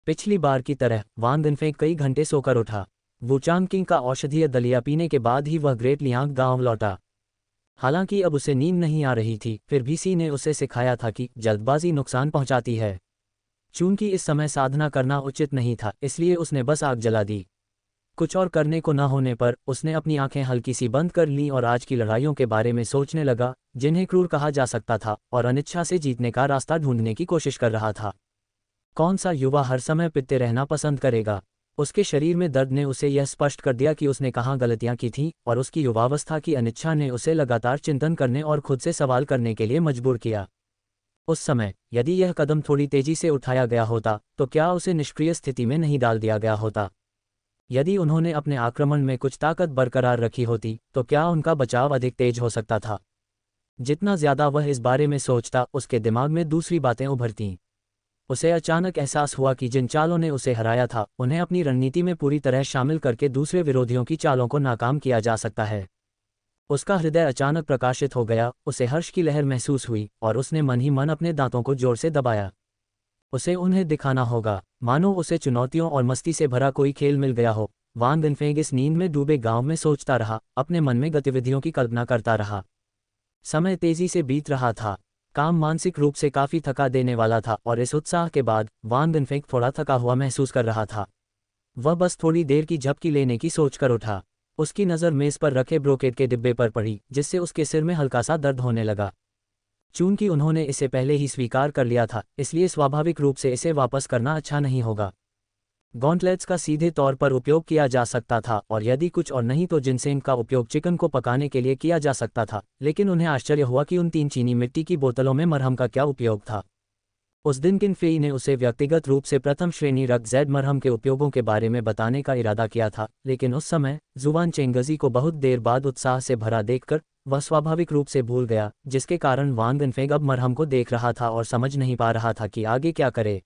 पिछली बार की तरह वान दिनफेंग कई घंटे सोकर उठा। वुचांग किंग का औषधीय दलिया पीने के बाद ही वह ग्रेट लियांग गांव लौटा। हालांकि अब उसे नींद नहीं आ रही थी, फिर भी सी ने उसे सिखाया था कि जल्दबाजी नुकसान पहुंचाती है। चूंकि इस समय साधना करना उचित नहीं था, इसलिए उसने बस आग जला दी। कुछ और करने को न होने पर उसने अपनी आंखें हल्की सी बंद कर लीं और आज की लड़ाइयों के बारे में सोचने लगा, जिन्हें क्रूर कहा जा सकता था, और अनिच्छा से जीतने का रास्ता ढूंढने की कोशिश कर रहा था। कौन सा युवा हर समय पिटते रहना पसंद करेगा? उसके शरीर में दर्द ने उसे यह स्पष्ट कर दिया कि उसने कहाँ गलतियां की थीं, और उसकी युवावस्था की अनिच्छा ने उसे लगातार चिंतन करने और खुद से सवाल करने के लिए मजबूर किया। उस समय यदि यह कदम थोड़ी तेजी से उठाया गया होता तो क्या उसे निष्क्रिय स्थिति में नहीं डाल दिया गया होता? यदि उन्होंने अपने आक्रमण में कुछ ताकत बरकरार रखी होती तो क्या उनका बचाव अधिक तेज हो सकता था? जितना ज्यादा वह इस बारे में सोचता, उसके दिमाग में दूसरी बातें उभरतीं। उसे अचानक एहसास हुआ कि जिन चालों ने उसे हराया था, उन्हें अपनी रणनीति में पूरी तरह शामिल करके दूसरे विरोधियों की चालों को नाकाम किया जा सकता है। उसका हृदय अचानक प्रकाशित हो गया, उसे हर्ष की लहर महसूस हुई और उसने मन ही मन अपने दांतों को जोर से दबाया। उसे उन्हें दिखाना होगा, मानो उसे चुनौतियों और मस्ती से भरा कोई खेल मिल गया हो। वान दिनफेंग इस नींद में डूबे गांव में सोचता रहा, अपने मन में गतिविधियों की कल्पना करता रहा। समय तेजी से बीत रहा था। काम मानसिक रूप से काफी थका देने वाला था और इस उत्साह के बाद वान दिनफेंग थोड़ा थका हुआ महसूस कर रहा था। वह बस थोड़ी देर की झपकी लेने की सोचकर उठा। उसकी नज़र मेज पर रखे ब्रोकेट के डिब्बे पर पड़ी, जिससे उसके सिर में हल्का सा दर्द होने लगा। चूंकि उन्होंने इसे पहले ही स्वीकार कर लिया था, इसलिए स्वाभाविक रूप से इसे वापस करना अच्छा नहीं होगा। गॉन्टलेट्स का सीधे तौर पर उपयोग किया जा सकता था, और यदि कुछ और नहीं तो जिनसेंग का उपयोग चिकन को पकाने के लिए किया जा सकता था, लेकिन उन्हें आश्चर्य हुआ कि उन 3 चीनी मिट्टी की बोतलों में मरहम का क्या उपयोग था। उस दिन किन फेई ने उसे व्यक्तिगत रूप से प्रथम श्रेणी रक्त जैड मरहम के उपयोगों के बारे में बताने का इरादा किया था, लेकिन उस समय जुवान चेंगजी को बहुत देर बाद उत्साह से भरा देखकर वह स्वाभाविक रूप से भूल गया, जिसके कारण वान दिनफेंग अब मरहम को देख रहा था और समझ नहीं पा रहा था कि आगे क्या करे।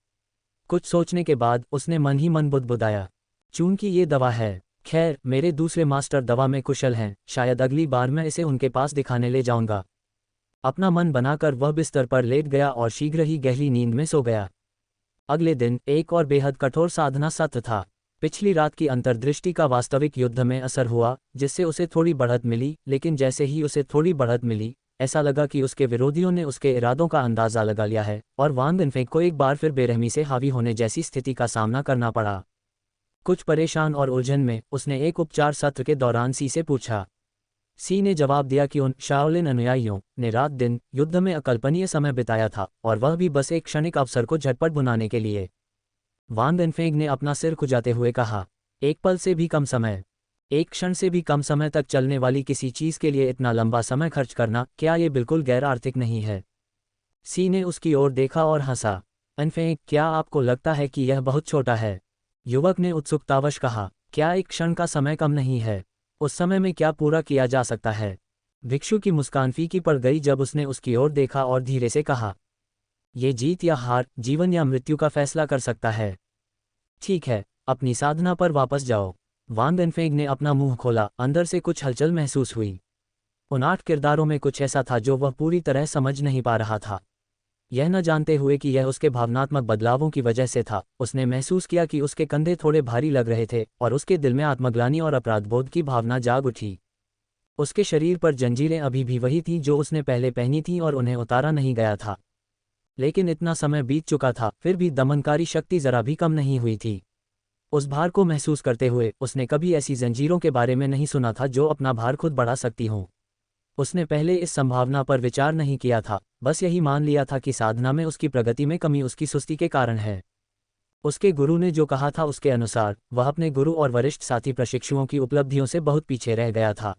कुछ सोचने के बाद उसने मन ही मन बुदबुदाया, चूंकि ये दवा है। खैर, मेरे दूसरे मास्टर दवा में कुशल हैं, शायद अगली बार मैं इसे उनके पास दिखाने ले जाऊंगा। अपना मन बनाकर वह बिस्तर पर लेट गया और शीघ्र ही गहरी नींद में सो गया। अगले दिन एक और बेहद कठोर साधना सत्र था। पिछली रात की अंतर्दृष्टि का वास्तविक युद्ध में असर हुआ, जिससे उसे थोड़ी बढ़त मिली, लेकिन जैसे ही उसे थोड़ी बढ़त मिली, ऐसा लगा कि उसके विरोधियों ने उसके इरादों का अंदाजा लगा लिया है, और वान दिनफेंग को एक बार फिर बेरहमी से हावी होने जैसी स्थिति का सामना करना पड़ा। कुछ परेशान और उलझन में उसने एक उपचार सत्र के दौरान सी से पूछा। सी ने जवाब दिया कि उन शाओलिन अनुयायियों ने रात दिन युद्ध में अकल्पनीय समय बिताया था, और वह भी बस एक क्षणिक अवसर को झटपट बुनाने के लिए। वान दिनफेंग ने अपना सिर खुजाते हुए कहा, एक पल से भी कम समय, एक क्षण से भी कम समय तक चलने वाली किसी चीज के लिए इतना लंबा समय खर्च करना, क्या ये बिल्कुल गैर आर्थिक नहीं है? सी ने उसकी ओर देखा और हंसा। दिनफेंग, क्या आपको लगता है कि यह बहुत छोटा है? युवक ने उत्सुकतावश कहा, क्या एक क्षण का समय कम नहीं है? उस समय में क्या पूरा किया जा सकता है? भिक्षु की मुस्कान फीकी पड़ गई जब उसने उसकी ओर देखा और धीरे से कहा, ये जीत या हार, जीवन या मृत्यु का फैसला कर सकता है। ठीक है, अपनी साधना पर वापस जाओ। वान दिनफेंग ने अपना मुंह खोला, अंदर से कुछ हलचल महसूस हुई। उन 8 किरदारों में कुछ ऐसा था जो वह पूरी तरह समझ नहीं पा रहा था। यह न जानते हुए कि यह उसके भावनात्मक बदलावों की वजह से था, उसने महसूस किया कि उसके कंधे थोड़े भारी लग रहे थे और उसके दिल में आत्मग्लानि और अपराधबोध की भावना जाग उठी। उसके शरीर पर जंजीरें अभी भी वही थीं जो उसने पहले पहनी थीं और उन्हें उतारा नहीं गया था। लेकिन इतना समय बीत चुका था, फिर भी दमनकारी शक्ति जरा भी कम नहीं हुई थी। उस भार को महसूस करते हुए उसने कभी ऐसी जंजीरों के बारे में नहीं सुना था जो अपना भार खुद बढ़ा सकती हों। उसने पहले इस संभावना पर विचार नहीं किया था, बस यही मान लिया था कि साधना में उसकी प्रगति में कमी उसकी सुस्ती के कारण है। उसके गुरु ने जो कहा था उसके अनुसार वह अपने गुरु और वरिष्ठ साथी प्रशिक्षुओं की उपलब्धियों से बहुत पीछे रह गया था।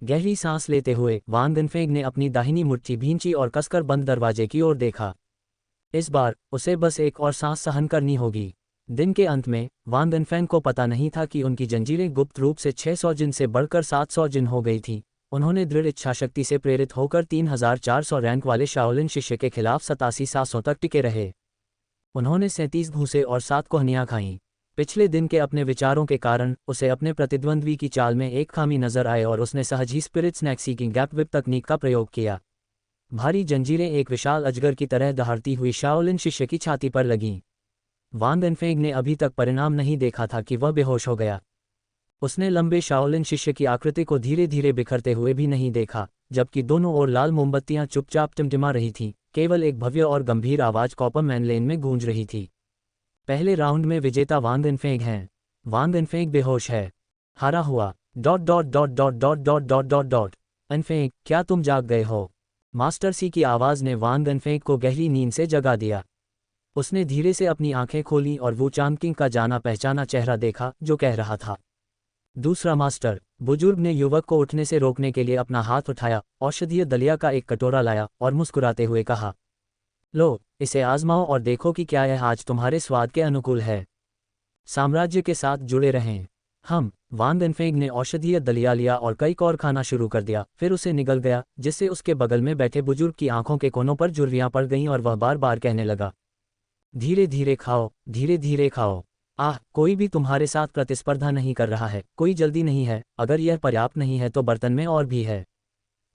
गहरी सांस लेते हुए वान दिनफेंग ने अपनी दाहिनी मुट्ठी भींची और कसकर बंद दरवाजे की ओर देखा। इस बार उसे बस एक और सांस सहन करनी होगी। दिन के अंत में वान दिनफेंग को पता नहीं था कि उनकी जंजीरें गुप्त रूप से 600 जिन से बढ़कर 700 जिन हो गई थीं। उन्होंने दृढ़ इच्छाशक्ति से प्रेरित होकर 3400 रैंक वाले शाओलिन शिष्य के खिलाफ 8700 तक टिके रहे। उन्होंने 37 घूंसे और 7 कोहनियां खाईं। पिछले दिन के अपने विचारों के कारण उसे अपने प्रतिद्वंद्वी की चाल में एक खामी नजर आए और उसने सहज ही spirit snack seeking gap whip तकनीक का प्रयोग किया। भारी जंजीरें एक विशाल अजगर की तरह दहाड़ती हुई शाओलिन शिष्य की छाती पर लगीं। वान देनफेंग ने अभी तक परिणाम नहीं देखा था कि वह बेहोश हो गया। उसने लंबे शाओलिन शिष्य की आकृति को धीरे धीरे बिखरते हुए भी नहीं देखा, जबकि दोनों ओर लाल मोमबत्तियां चुपचाप टिमटिमा रही थीं। केवल एक भव्य और गंभीर आवाज कॉपर मैन लेन में गूंज रही थी। पहले राउंड में विजेता वान देनफेंग हैं। वान देनफेंग बेहोश है। हारा हुआ। Dot dot dot dot dot dot dot dot dot. देनफेंग, क्या तुम जाग गए हो? मास्टर सी की आवाज़ ने वान देनफेंग को गहरी नींद से जगा दिया। उसने धीरे से अपनी आंखें खोलीं और वू चांगकिंग का जाना पहचाना चेहरा देखा जो कह रहा था, दूसरा मास्टर। बुजुर्ग ने युवक को उठने से रोकने के लिए अपना हाथ उठाया, औषधीय दलिया का एक कटोरा लाया और मुस्कुराते हुए कहा, लो, इसे आजमाओ और देखो कि क्या यह आज तुम्हारे स्वाद के अनुकूल है। साम्राज्य के साथ जुड़े रहें। वान देनफेंग ने औषधीय दलिया लिया और कई और खाना शुरू कर दिया, फिर उसे निगल गया, जिससे उसके बगल में बैठे बुजुर्ग की आंखों के कोनों पर झुर्रियां पड़ गईं और वह बार बार कहने लगा, धीरे धीरे खाओ, धीरे धीरे खाओ। कोई भी तुम्हारे साथ प्रतिस्पर्धा नहीं कर रहा है, कोई जल्दी नहीं है। अगर यह पर्याप्त नहीं है तो बर्तन में और भी है।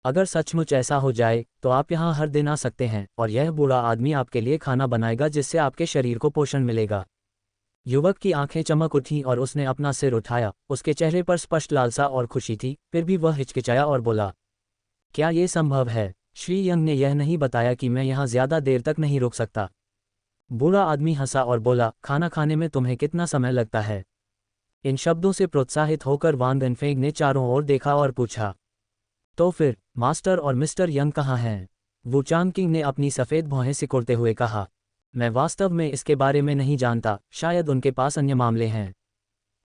अगर सचमुच ऐसा हो जाए तो आप यहाँ हर दिन आ सकते हैं और यह बूढ़ा आदमी आपके लिए खाना बनाएगा जिससे आपके शरीर को पोषण मिलेगा। युवक की आंखें चमक उठीं और उसने अपना सिर उठाया। उसके चेहरे पर स्पष्ट लालसा और खुशी थी, फिर भी वह हिचकिचाया और बोला, क्या ये संभव है? श्री यंग ने यह नहीं बताया कि मैं यहाँ ज्यादा देर तक नहीं रुक सकता। बूढ़ा आदमी हंसा और बोला, खाना खाने में तुम्हें कितना समय लगता है? इन शब्दों से प्रोत्साहित होकर वान देनफेंग ने चारों ओर देखा और पूछा, तो फिर मास्टर और मिस्टर यंग कहाँ हैं? वू चांगकिंग ने अपनी सफ़ेद भौहें सिकुड़ते हुए कहा, मैं वास्तव में इसके बारे में नहीं जानता, शायद उनके पास अन्य मामले हैं।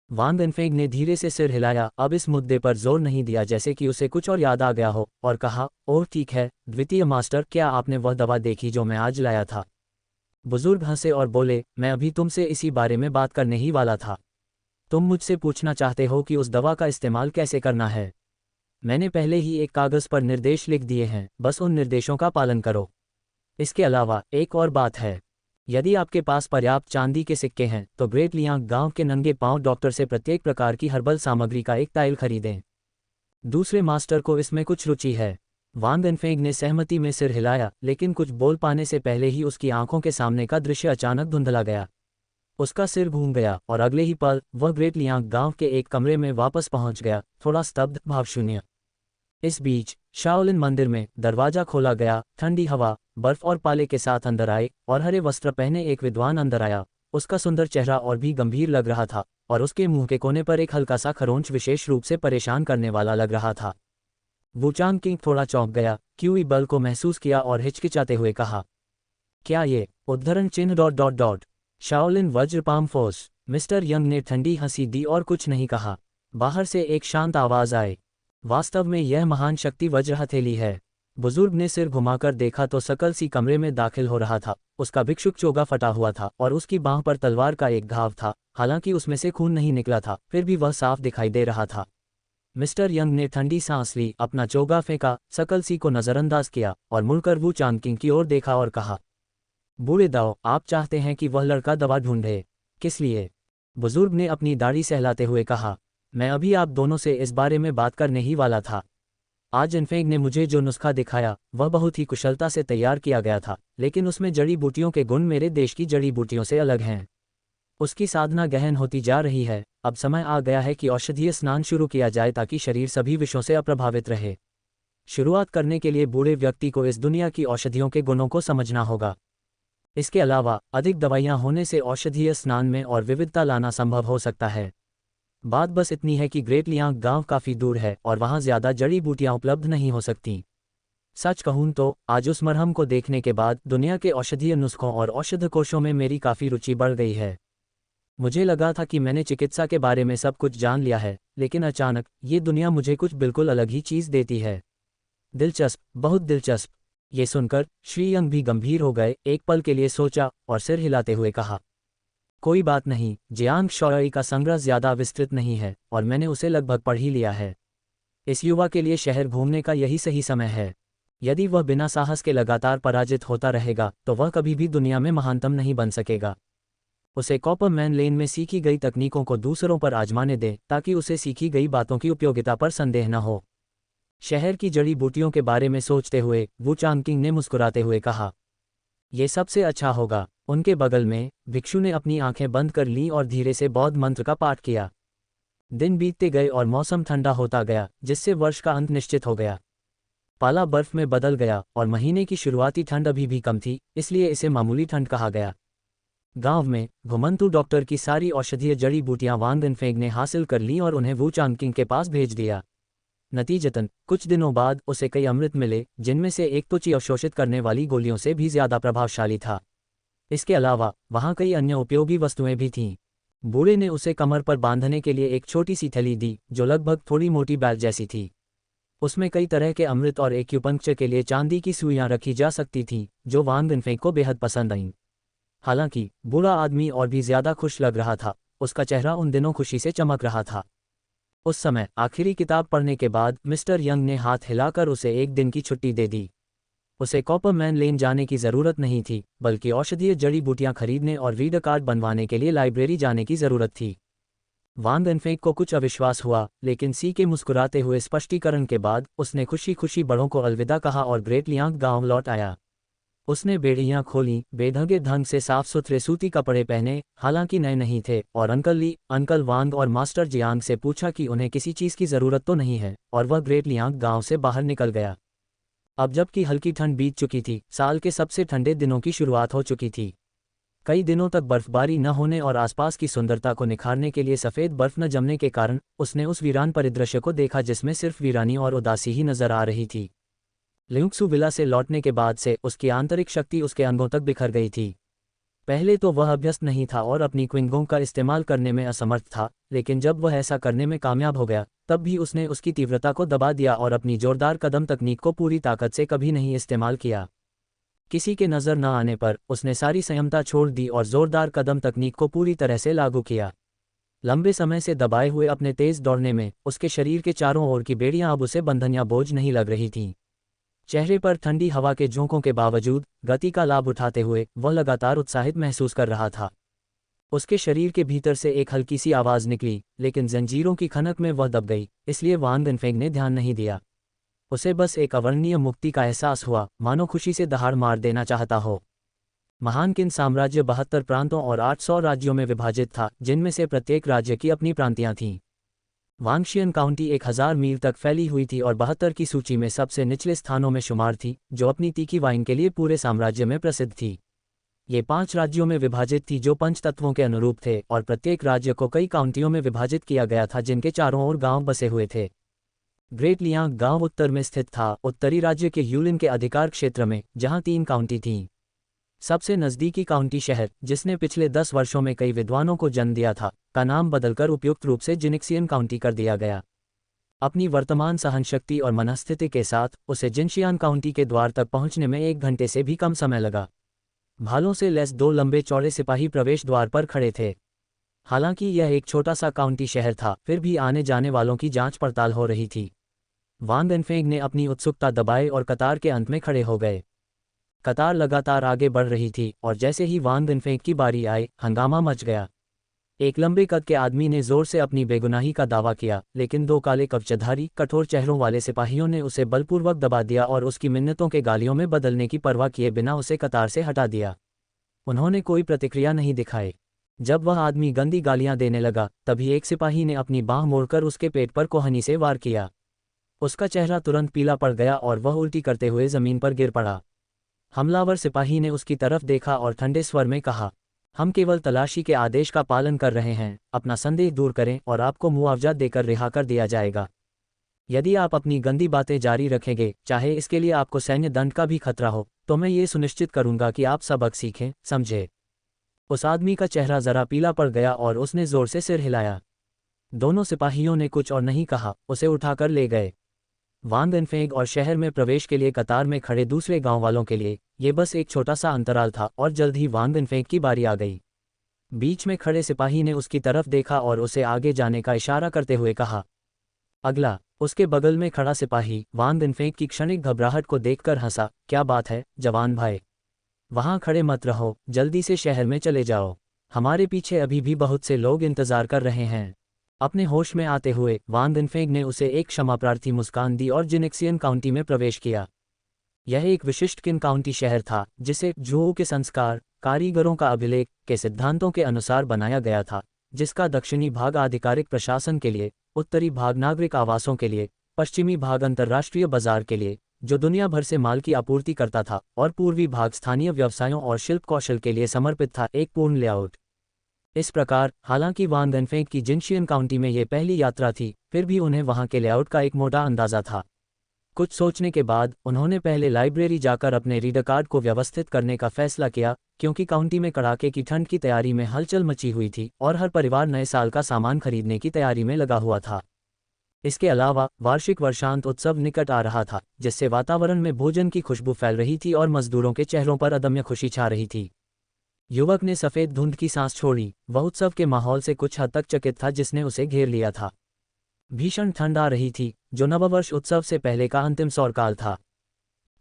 वान देनफेंग ने धीरे से सिर हिलाया, अब इस मुद्दे पर जोर नहीं दिया जैसे कि उसे कुछ और याद आ गया हो, और कहा, ओह ठीक है द्वितीय मास्टर, क्या आपने वह दवा देखी जो मैं आज लाया था? बुजुर्ग हंसे और बोले, मैं अभी तुमसे इसी बारे में बात करने ही वाला था। तुम मुझसे पूछना चाहते हो कि उस दवा का इस्तेमाल कैसे करना है? मैंने पहले ही एक कागज़ पर निर्देश लिख दिए हैं, बस उन निर्देशों का पालन करो। इसके अलावा एक और बात है, यदि आपके पास पर्याप्त चांदी के सिक्के हैं तो ग्रेट लियांग गांव के नंगे पांव डॉक्टर से प्रत्येक प्रकार की हर्बल सामग्री का एक ताइल खरीदें। दूसरे मास्टर को इसमें कुछ रुचि है। वान देनफेंग ने सहमति में सिर हिलाया, लेकिन कुछ बोल पाने से पहले ही उसकी आंखों के सामने का दृश्य अचानक धुंधला गया। उसका सिर घूम गया और अगले ही पल वह ग्रेट लियांग गांव के एक कमरे में वापस पहुंच गया, थोड़ा स्तब्ध, भावशून्य। इस बीच शाओलिन मंदिर में दरवाजा खोला गया। ठंडी हवा, बर्फ और पाले के साथ अंदर आए और हरे वस्त्र पहने एक विद्वान अंदर आया। उसका सुंदर चेहरा और भी गंभीर लग रहा था और उसके मुंह के कोने पर एक हल्का सा खरोंच विशेष रूप से परेशान करने वाला लग रहा था। वू चांगकिंग थोड़ा चौंक गया, क्यूई बल को महसूस किया और हिचकिचाते हुए कहा, क्या ये उद्धरण चिन्ह डॉट डॉट डॉट शाओलिन वज्र पाम फोर्स? मिस्टर यंग ने ठंडी हंसी दी और कुछ नहीं कहा। बाहर से एक शांत आवाज आई, वास्तव में यह महान शक्ति वज्र हथेली है। बुजुर्ग ने सिर घुमाकर देखा तो सकल सी कमरे में दाखिल हो रहा था। उसका भिक्षुक चोगा फटा हुआ था और उसकी बांह पर तलवार का एक घाव था। हालांकि उसमें से खून नहीं निकला था, फिर भी वह साफ दिखाई दे रहा था। मिस्टर यंग ने ठंडी सांस ली, अपना चोगा फेंका, सकल सी को नजरअंदाज किया और मुड़कर वू चांगकिंग की ओर देखा और कहा, बूढ़े दाओ, आप चाहते हैं कि वह लड़का दवा ढूंढे? किस लिए? बुजुर्ग ने अपनी दाढ़ी सहलाते हुए कहा, मैं अभी आप दोनों से इस बारे में बात करने ही वाला था। आज इनफेंग ने मुझे जो नुस्खा दिखाया वह बहुत ही कुशलता से तैयार किया गया था, लेकिन उसमें जड़ी बूटियों के गुण मेरे देश की जड़ी बूटियों से अलग हैं। उसकी साधना गहन होती जा रही है। अब समय आ गया है कि औषधीय स्नान शुरू किया जाए ताकि शरीर सभी विषयों से अप्रभावित रहे। शुरुआत करने के लिए बूढ़े व्यक्ति को इस दुनिया की औषधियों के गुणों को समझना होगा। इसके अलावा अधिक दवाइयाँ होने से औषधीय स्नान में और विविधता लाना संभव हो सकता है। बात बस इतनी है कि ग्रेट लियांग गांव काफ़ी दूर है और वहाँ ज़्यादा जड़ी बूटियाँ उपलब्ध नहीं हो सकती। सच कहूँ तो आज उस मरहम को देखने के बाद दुनिया के औषधीय नुस्खों और औषध कोशों में मेरी काफ़ी रुचि बढ़ गई है। मुझे लगा था कि मैंने चिकित्सा के बारे में सब कुछ जान लिया है, लेकिन अचानक ये दुनिया मुझे कुछ बिल्कुल अलग ही चीज़ देती है। दिलचस्प, बहुत दिलचस्प। ये सुनकर श्री यंग भी गंभीर हो गए। एक पल के लिए सोचा और सिर हिलाते हुए कहा, कोई बात नहीं, जियांग शौई का संग्रह ज़्यादा विस्तृत नहीं है और मैंने उसे लगभग पढ़ ही लिया है। इस युवा के लिए शहर घूमने का यही सही समय है। यदि वह बिना साहस के लगातार पराजित होता रहेगा तो वह कभी भी दुनिया में महानतम नहीं बन सकेगा। उसे कॉपर मैन लेन में सीखी गई तकनीकों को दूसरों पर आजमाने दें ताकि उसे सीखी गई बातों की उपयोगिता पर संदेह न हो। शहर की जड़ी बूटियों के बारे में सोचते हुए वू चांगकिंग ने मुस्कुराते हुए कहा, यह सबसे अच्छा होगा। उनके बगल में भिक्षु ने अपनी आंखें बंद कर लीं और धीरे से बौद्ध मंत्र का पाठ किया। दिन बीतते गए और मौसम ठंडा होता गया, जिससे वर्ष का अंत निश्चित हो गया। पाला बर्फ में बदल गया और महीने की शुरुआती ठंड अभी भी कम थी, इसलिए इसे मामूली ठंड कहा गया। गांव में घुमंतू डॉक्टर की सारी औषधीय जड़ी बूटियां वांग इनफेंग ने हासिल कर लीं और उन्हें वू चांगकिंग के पास भेज दिया। नतीजतन कुछ दिनों बाद उसे कई अमृत मिले, जिनमें से एक तो ची अवशोषित करने वाली गोलियों से भी ज्यादा प्रभावशाली था। इसके अलावा वहाँ कई अन्य उपयोगी वस्तुएं भी थीं। बूढ़े ने उसे कमर पर बांधने के लिए एक छोटी सी थैली दी, जो लगभग थोड़ी मोटी बैल जैसी थी। उसमें कई तरह के अमृत और एक्यूपंक्चर के लिए चांदी की सुइयां रखी जा सकती थीं, जो वांग इनफेंग को बेहद पसंद आईं। हालांकि बूढ़ा आदमी और भी ज्यादा खुश लग रहा था, उसका चेहरा उन दिनों खुशी से चमक रहा था। उस समय आखिरी किताब पढ़ने के बाद मिस्टर यंग ने हाथ हिलाकर उसे एक दिन की छुट्टी दे दी। उसे कॉपरमैन लेन जाने की ज़रूरत नहीं थी, बल्कि औषधीय जड़ी बूटियां खरीदने और रीडर कार्ड बनवाने के लिए लाइब्रेरी जाने की ज़रूरत थी। वांग इनफेंग को कुछ अविश्वास हुआ, लेकिन सी के मुस्कुराते हुए स्पष्टीकरण के बाद उसने खुशी खुशी बड़ों को अलविदा कहा और ग्रेट लियांग गांव लौट आया। उसने बेड़ियां खोलीं, बेढंगे ढंग से साफ सुथरे सूती कपड़े पहने, हालांकि नए नहीं थे, और अंकल ली, अंकल वांग और मास्टर जियांग से पूछा कि उन्हें किसी चीज़ की ज़रूरत तो नहीं है, और वह ग्रेट लियांग गांव से बाहर निकल गया। अब जबकि हल्की ठंड बीत चुकी थी, साल के सबसे ठंडे दिनों की शुरुआत हो चुकी थी। कई दिनों तक बर्फबारी न होने और आसपास की सुंदरता को निखारने के लिए सफ़ेद बर्फ न जमने के कारण उसने उस वीरान परिदृश्य को देखा जिसमें सिर्फ वीरानी और उदासी ही नजर आ रही थी। लिंक्सू विला से लौटने के बाद से उसकी आंतरिक शक्ति उसके अंगों तक बिखर गई थी। पहले तो वह अभ्यस्त नहीं था और अपनी क्विंगों का इस्तेमाल करने में असमर्थ था, लेकिन जब वह ऐसा करने में कामयाब हो गया, तब भी उसने उसकी तीव्रता को दबा दिया और अपनी जोरदार कदम तकनीक को पूरी ताकत से कभी नहीं इस्तेमाल किया। किसी के नज़र न आने पर उसने सारी संयमता छोड़ दी और जोरदार कदम तकनीक को पूरी तरह से लागू किया। लंबे समय से दबाए हुए अपने तेज दौड़ने में उसके शरीर के चारों ओर की बेड़ियां अब उसे बंधन या बोझ नहीं लग रही थीं। चेहरे पर ठंडी हवा के झोंकों के बावजूद गति का लाभ उठाते हुए वह लगातार उत्साहित महसूस कर रहा था। उसके शरीर के भीतर से एक हल्की सी आवाज़ निकली, लेकिन जंजीरों की खनक में वह दब गई, इसलिए वांग इनफेंग ने ध्यान नहीं दिया। उसे बस एक अवर्णनीय मुक्ति का एहसास हुआ, मानो खुशी से दहाड़ मार देना चाहता हो। महान किन साम्राज्य 72 प्रांतों और 800 राज्यों में विभाजित था, जिनमें से प्रत्येक राज्य की अपनी प्रांतियां थीं। वांगशियन काउंटी 1000 मील तक फैली हुई थी और 72 की सूची में सबसे निचले स्थानों में शुमार थी, जो अपनी तीखी वाइन के लिए पूरे साम्राज्य में प्रसिद्ध थी। ये 5 राज्यों में विभाजित थी जो पंच तत्वों के अनुरूप थे, और प्रत्येक राज्य को कई काउंटियों में विभाजित किया गया था जिनके चारों ओर गांव बसे हुए थे। ग्रेट लियांग गांव उत्तर में स्थित था, उत्तरी राज्य के यूलिन के अधिकार क्षेत्र में, जहां 3 काउंटी थीं। सबसे नज़दीकी काउंटी शहर, जिसने पिछले 10 वर्षों में कई विद्वानों को जन्म दिया था, का नाम बदलकर उपयुक्त रूप से जिनिक्सियन काउंटी कर दिया गया। अपनी वर्तमान सहनशक्ति और मनस्थिति के साथ उसे जिनशियान काउंटी के द्वार तक पहुंचने में 1 घंटे से भी कम समय लगा। भालों से लैस 2 लंबे चौड़े सिपाही प्रवेश द्वार पर खड़े थे। हालांकि यह एक छोटा सा काउंटी शहर था, फिर भी आने जाने वालों की जांच पड़ताल हो रही थी। वांग इनफेंग ने अपनी उत्सुकता दबाए और कतार के अंत में खड़े हो गए। कतार लगातार आगे बढ़ रही थी और जैसे ही वांग इनफेंग की बारी आई, हंगामा मच गया। एक लंबे कद के आदमी ने जोर से अपनी बेगुनाही का दावा किया, लेकिन 2 काले कवचधारी कठोर चेहरों वाले सिपाहियों ने उसे बलपूर्वक दबा दिया और उसकी मिन्नतों के गालियों में बदलने की परवाह किए बिना उसे कतार से हटा दिया। उन्होंने कोई प्रतिक्रिया नहीं दिखाई। जब वह आदमी गंदी गालियां देने लगा, तभी एक सिपाही ने अपनी बांह मोड़कर उसके पेट पर कोहनी से वार किया। उसका चेहरा तुरंत पीला पड़ गया और वह उल्टी करते हुए जमीन पर गिर पड़ा। हमलावर सिपाही ने उसकी तरफ देखा और ठंडे स्वर में कहा, हम केवल तलाशी के आदेश का पालन कर रहे हैं, अपना संदेह दूर करें और आपको मुआवजा देकर रिहा कर दिया जाएगा। यदि आप अपनी गंदी बातें जारी रखेंगे, चाहे इसके लिए आपको सैन्य दंड का भी खतरा हो, तो मैं ये सुनिश्चित करूंगा कि आप सबक सीखें, समझे। उस आदमी का चेहरा जरा पीला पड़ गया और उसने जोर से सिर हिलाया। दोनों सिपाहियों ने कुछ और नहीं कहा, उसे उठाकर ले गए। वांग इनफेंग और शहर में प्रवेश के लिए कतार में खड़े दूसरे गांव वालों के लिए ये बस एक छोटा सा अंतराल था और जल्द ही वांग इनफेंग की बारी आ गई। बीच में खड़े सिपाही ने उसकी तरफ देखा और उसे आगे जाने का इशारा करते हुए कहा, अगला। उसके बगल में खड़ा सिपाही वांग इनफेंग की क्षणिक घबराहट को देखकर हंसा, क्या बात है जवान भाई, वहां खड़े मत रहो, जल्दी से शहर में चले जाओ, हमारे पीछे अभी भी बहुत से लोग इंतजार कर रहे हैं। अपने होश में आते हुए वांग इनफेंग ने उसे एक क्षमा प्रार्थी मुस्कान दी और जिनेक्सियन काउंटी में प्रवेश किया। यह एक विशिष्ट किन काउंटी शहर था जिसे जुहू के संस्कार, कारीगरों का अभिलेख के सिद्धांतों के अनुसार बनाया गया था, जिसका दक्षिणी भाग आधिकारिक प्रशासन के लिए, उत्तरी भाग नागरिक आवासों के लिए, पश्चिमी भाग अंतर्राष्ट्रीय बाजार के लिए जो दुनिया भर से माल की आपूर्ति करता था, और पूर्वी भाग स्थानीय व्यवसायों और शिल्प कौशल के लिए समर्पित था, एक पूर्ण लेआउट। इस प्रकार, हालांकि वान देन फेंग की जिनशियन काउंटी में ये पहली यात्रा थी, फिर भी उन्हें वहां के लेआउट का एक मोटा अंदाजा था। कुछ सोचने के बाद उन्होंने पहले लाइब्रेरी जाकर अपने रीडर कार्ड को व्यवस्थित करने का फैसला किया, क्योंकि काउंटी में कड़ाके की ठंड की तैयारी में हलचल मची हुई थी और हर परिवार नए साल का सामान खरीदने की तैयारी में लगा हुआ था। इसके अलावा वार्षिक वर्षांत उत्सव निकट आ रहा था, जिससे वातावरण में भोजन की खुशबू फैल रही थी और मजदूरों के चेहरों पर अदम्य खुशी छा रही थी। युवक ने सफ़ेद धुंध की सांस छोड़ी। वह उत्सव के माहौल से कुछ हद तक चकित था जिसने उसे घेर लिया था। भीषण ठंड आ रही थी, जो नववर्ष उत्सव से पहले का अंतिम सौरकाल था।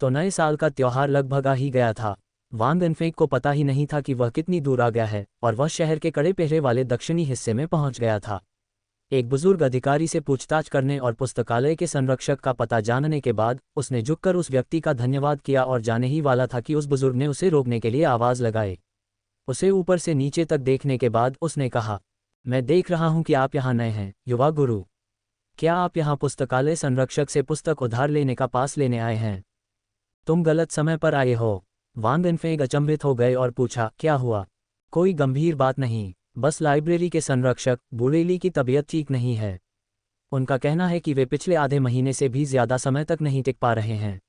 तो नए साल का त्योहार लगभग आ ही गया था। वान देन फेंग को पता ही नहीं था कि वह कितनी दूर आ गया है, और वह शहर के कड़े पहरे वाले दक्षिणी हिस्से में पहुंच गया था। एक बुजुर्ग अधिकारी से पूछताछ करने और पुस्तकालय के संरक्षक का पता जानने के बाद उसने झुककर उस व्यक्ति का धन्यवाद किया और जाने ही वाला था कि उस बुजुर्ग ने उसे रोकने के लिए आवाज़ लगाई। उसे ऊपर से नीचे तक देखने के बाद उसने कहा, मैं देख रहा हूं कि आप यहाँ नए हैं, युवा गुरु। क्या आप यहाँ पुस्तकालय संरक्षक से पुस्तक उधार लेने का पास लेने आए हैं? तुम गलत समय पर आए हो। वान देन फेंग अचंभित हो गए और पूछा, क्या हुआ? कोई गंभीर बात नहीं, बस लाइब्रेरी के संरक्षक बुरेली की तबीयत ठीक नहीं है। उनका कहना है कि वे पिछले आधे महीने से भी ज्यादा समय तक नहीं टिक पा रहे हैं।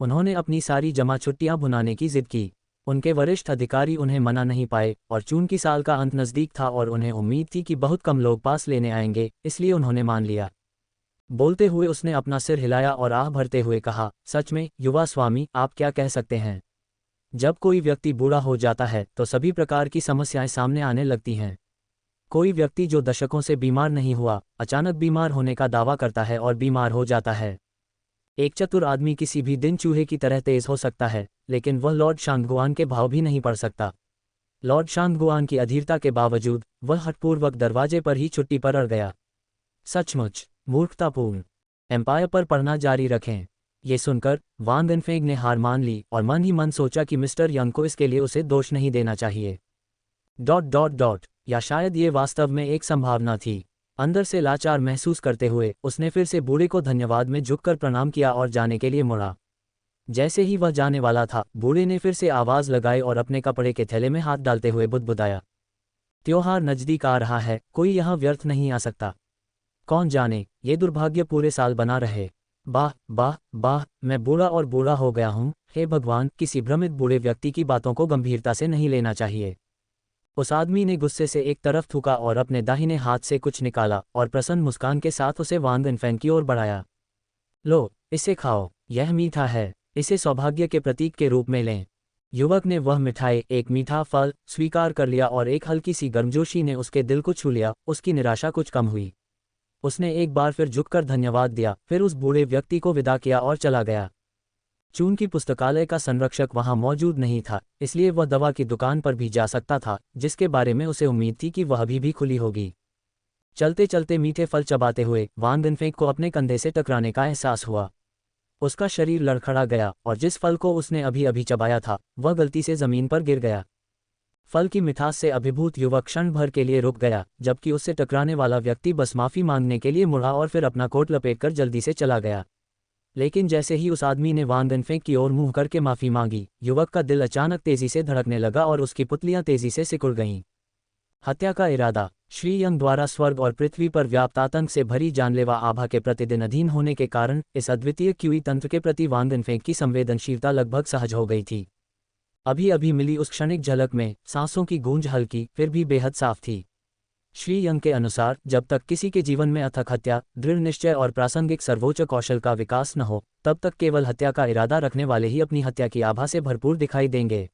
उन्होंने अपनी सारी जमा छुट्टियां भुनाने की जिद की। उनके वरिष्ठ अधिकारी उन्हें मना नहीं पाए, और चूंकि साल का अंत नज़दीक था और उन्हें उम्मीद थी कि बहुत कम लोग पास लेने आएंगे, इसलिए उन्होंने मान लिया। बोलते हुए उसने अपना सिर हिलाया और आह भरते हुए कहा, सच में युवा स्वामी, आप क्या कह सकते हैं? जब कोई व्यक्ति बूढ़ा हो जाता है तो सभी प्रकार की समस्याएं सामने आने लगती हैं। कोई व्यक्ति जो दशकों से बीमार नहीं हुआ, अचानक बीमार होने का दावा करता है और बीमार हो जाता है। एक चतुर आदमी किसी भी दिन चूहे की तरह तेज हो सकता है, लेकिन वह लॉर्ड शांगगुआन के भाव भी नहीं पढ़ सकता। लॉर्ड शांगगुआन की अधीरता के बावजूद वह हठपूर्वक दरवाजे पर ही छुट्टी पर अड़ गया। सचमुच मूर्खतापूर्ण। एम्पायर पर पढ़ना जारी रखें। ये सुनकर वान देन फेंग ने हार मान ली और मन ही मन सोचा कि मिस्टर यंग को इसके लिए उसे दोष नहीं देना चाहिए। ... या शायद ये वास्तव में एक संभावना थी। अंदर से लाचार महसूस करते हुए उसने फिर से बूढ़े को धन्यवाद में झुककर प्रणाम किया और जाने के लिए मुड़ा। जैसे ही वह जाने वाला था, बूढ़े ने फिर से आवाज़ लगाई और अपने कपड़े के थैले में हाथ डालते हुए बुदबुदाया, त्योहार नज़दीक आ रहा है, कोई यहाँ व्यर्थ नहीं आ सकता। कौन जाने ये दुर्भाग्य पूरे साल बना रहे। बाह बाह बाह, मैं बूढ़ा और बूढ़ा हो गया हूँ। हे भगवान, किसी भ्रमित बूढ़े व्यक्ति की बातों को गंभीरता से नहीं लेना चाहिए। उस आदमी ने गुस्से से एक तरफ थूका और अपने दाहिने हाथ से कुछ निकाला और प्रसन्न मुस्कान के साथ उसे वान देन फेंग की ओर बढ़ाया। लो, इसे खाओ, यह मीठा है, इसे सौभाग्य के प्रतीक के रूप में लें। युवक ने वह मिठाई, एक मीठा फल, स्वीकार कर लिया और एक हल्की सी गर्मजोशी ने उसके दिल को छू लिया। उसकी निराशा कुछ कम हुई। उसने एक बार फिर झुककर धन्यवाद दिया, फिर उस बूढ़े व्यक्ति को विदा किया और चला गया। चूंकि पुस्तकालय का संरक्षक वहां मौजूद नहीं था, इसलिए वह दवा की दुकान पर भी जा सकता था, जिसके बारे में उसे उम्मीद थी कि वह अभी भी खुली होगी। चलते चलते मीठे फल चबाते हुए वान देन फेंग को अपने कंधे से टकराने का एहसास हुआ। उसका शरीर लड़खड़ा गया और जिस फल को उसने अभी अभी चबाया था वह गलती से जमीन पर गिर गया। फल की मिठास से अभिभूत युवक क्षण भर के लिए रुक गया, जबकि उससे टकराने वाला व्यक्ति बस माफी मांगने के लिए मुड़ा और फिर अपना कोट लपेटकर जल्दी से चला गया। लेकिन जैसे ही उस आदमी ने वान देन फेंग की ओर मुंह करके माफी मांगी, युवक का दिल अचानक तेजी से धड़कने लगा और उसकी पुतलियां तेजी से सिकुड़ गईं। हत्या का इरादा। श्री यंग द्वारा स्वर्ग और पृथ्वी पर व्याप्त आतंक से भरी जानलेवा आभा के प्रतिदिन अधीन होने के कारण इस अद्वितीय क्यूई तंत्र के प्रति वान देन फेंग की संवेदनशीलता लगभग सहज हो गई थी। अभी अभी मिली उस क्षणिक झलक में सांसों की गूंज हल्की फिर भी बेहद साफ थी। श्री यंग के अनुसार जब तक किसी के जीवन में अथक हत्या, दृढ़ निश्चय और प्रासंगिक सर्वोच्च कौशल का विकास न हो, तब तक केवल हत्या का इरादा रखने वाले ही अपनी हत्या की आभा से भरपूर दिखाई देंगे।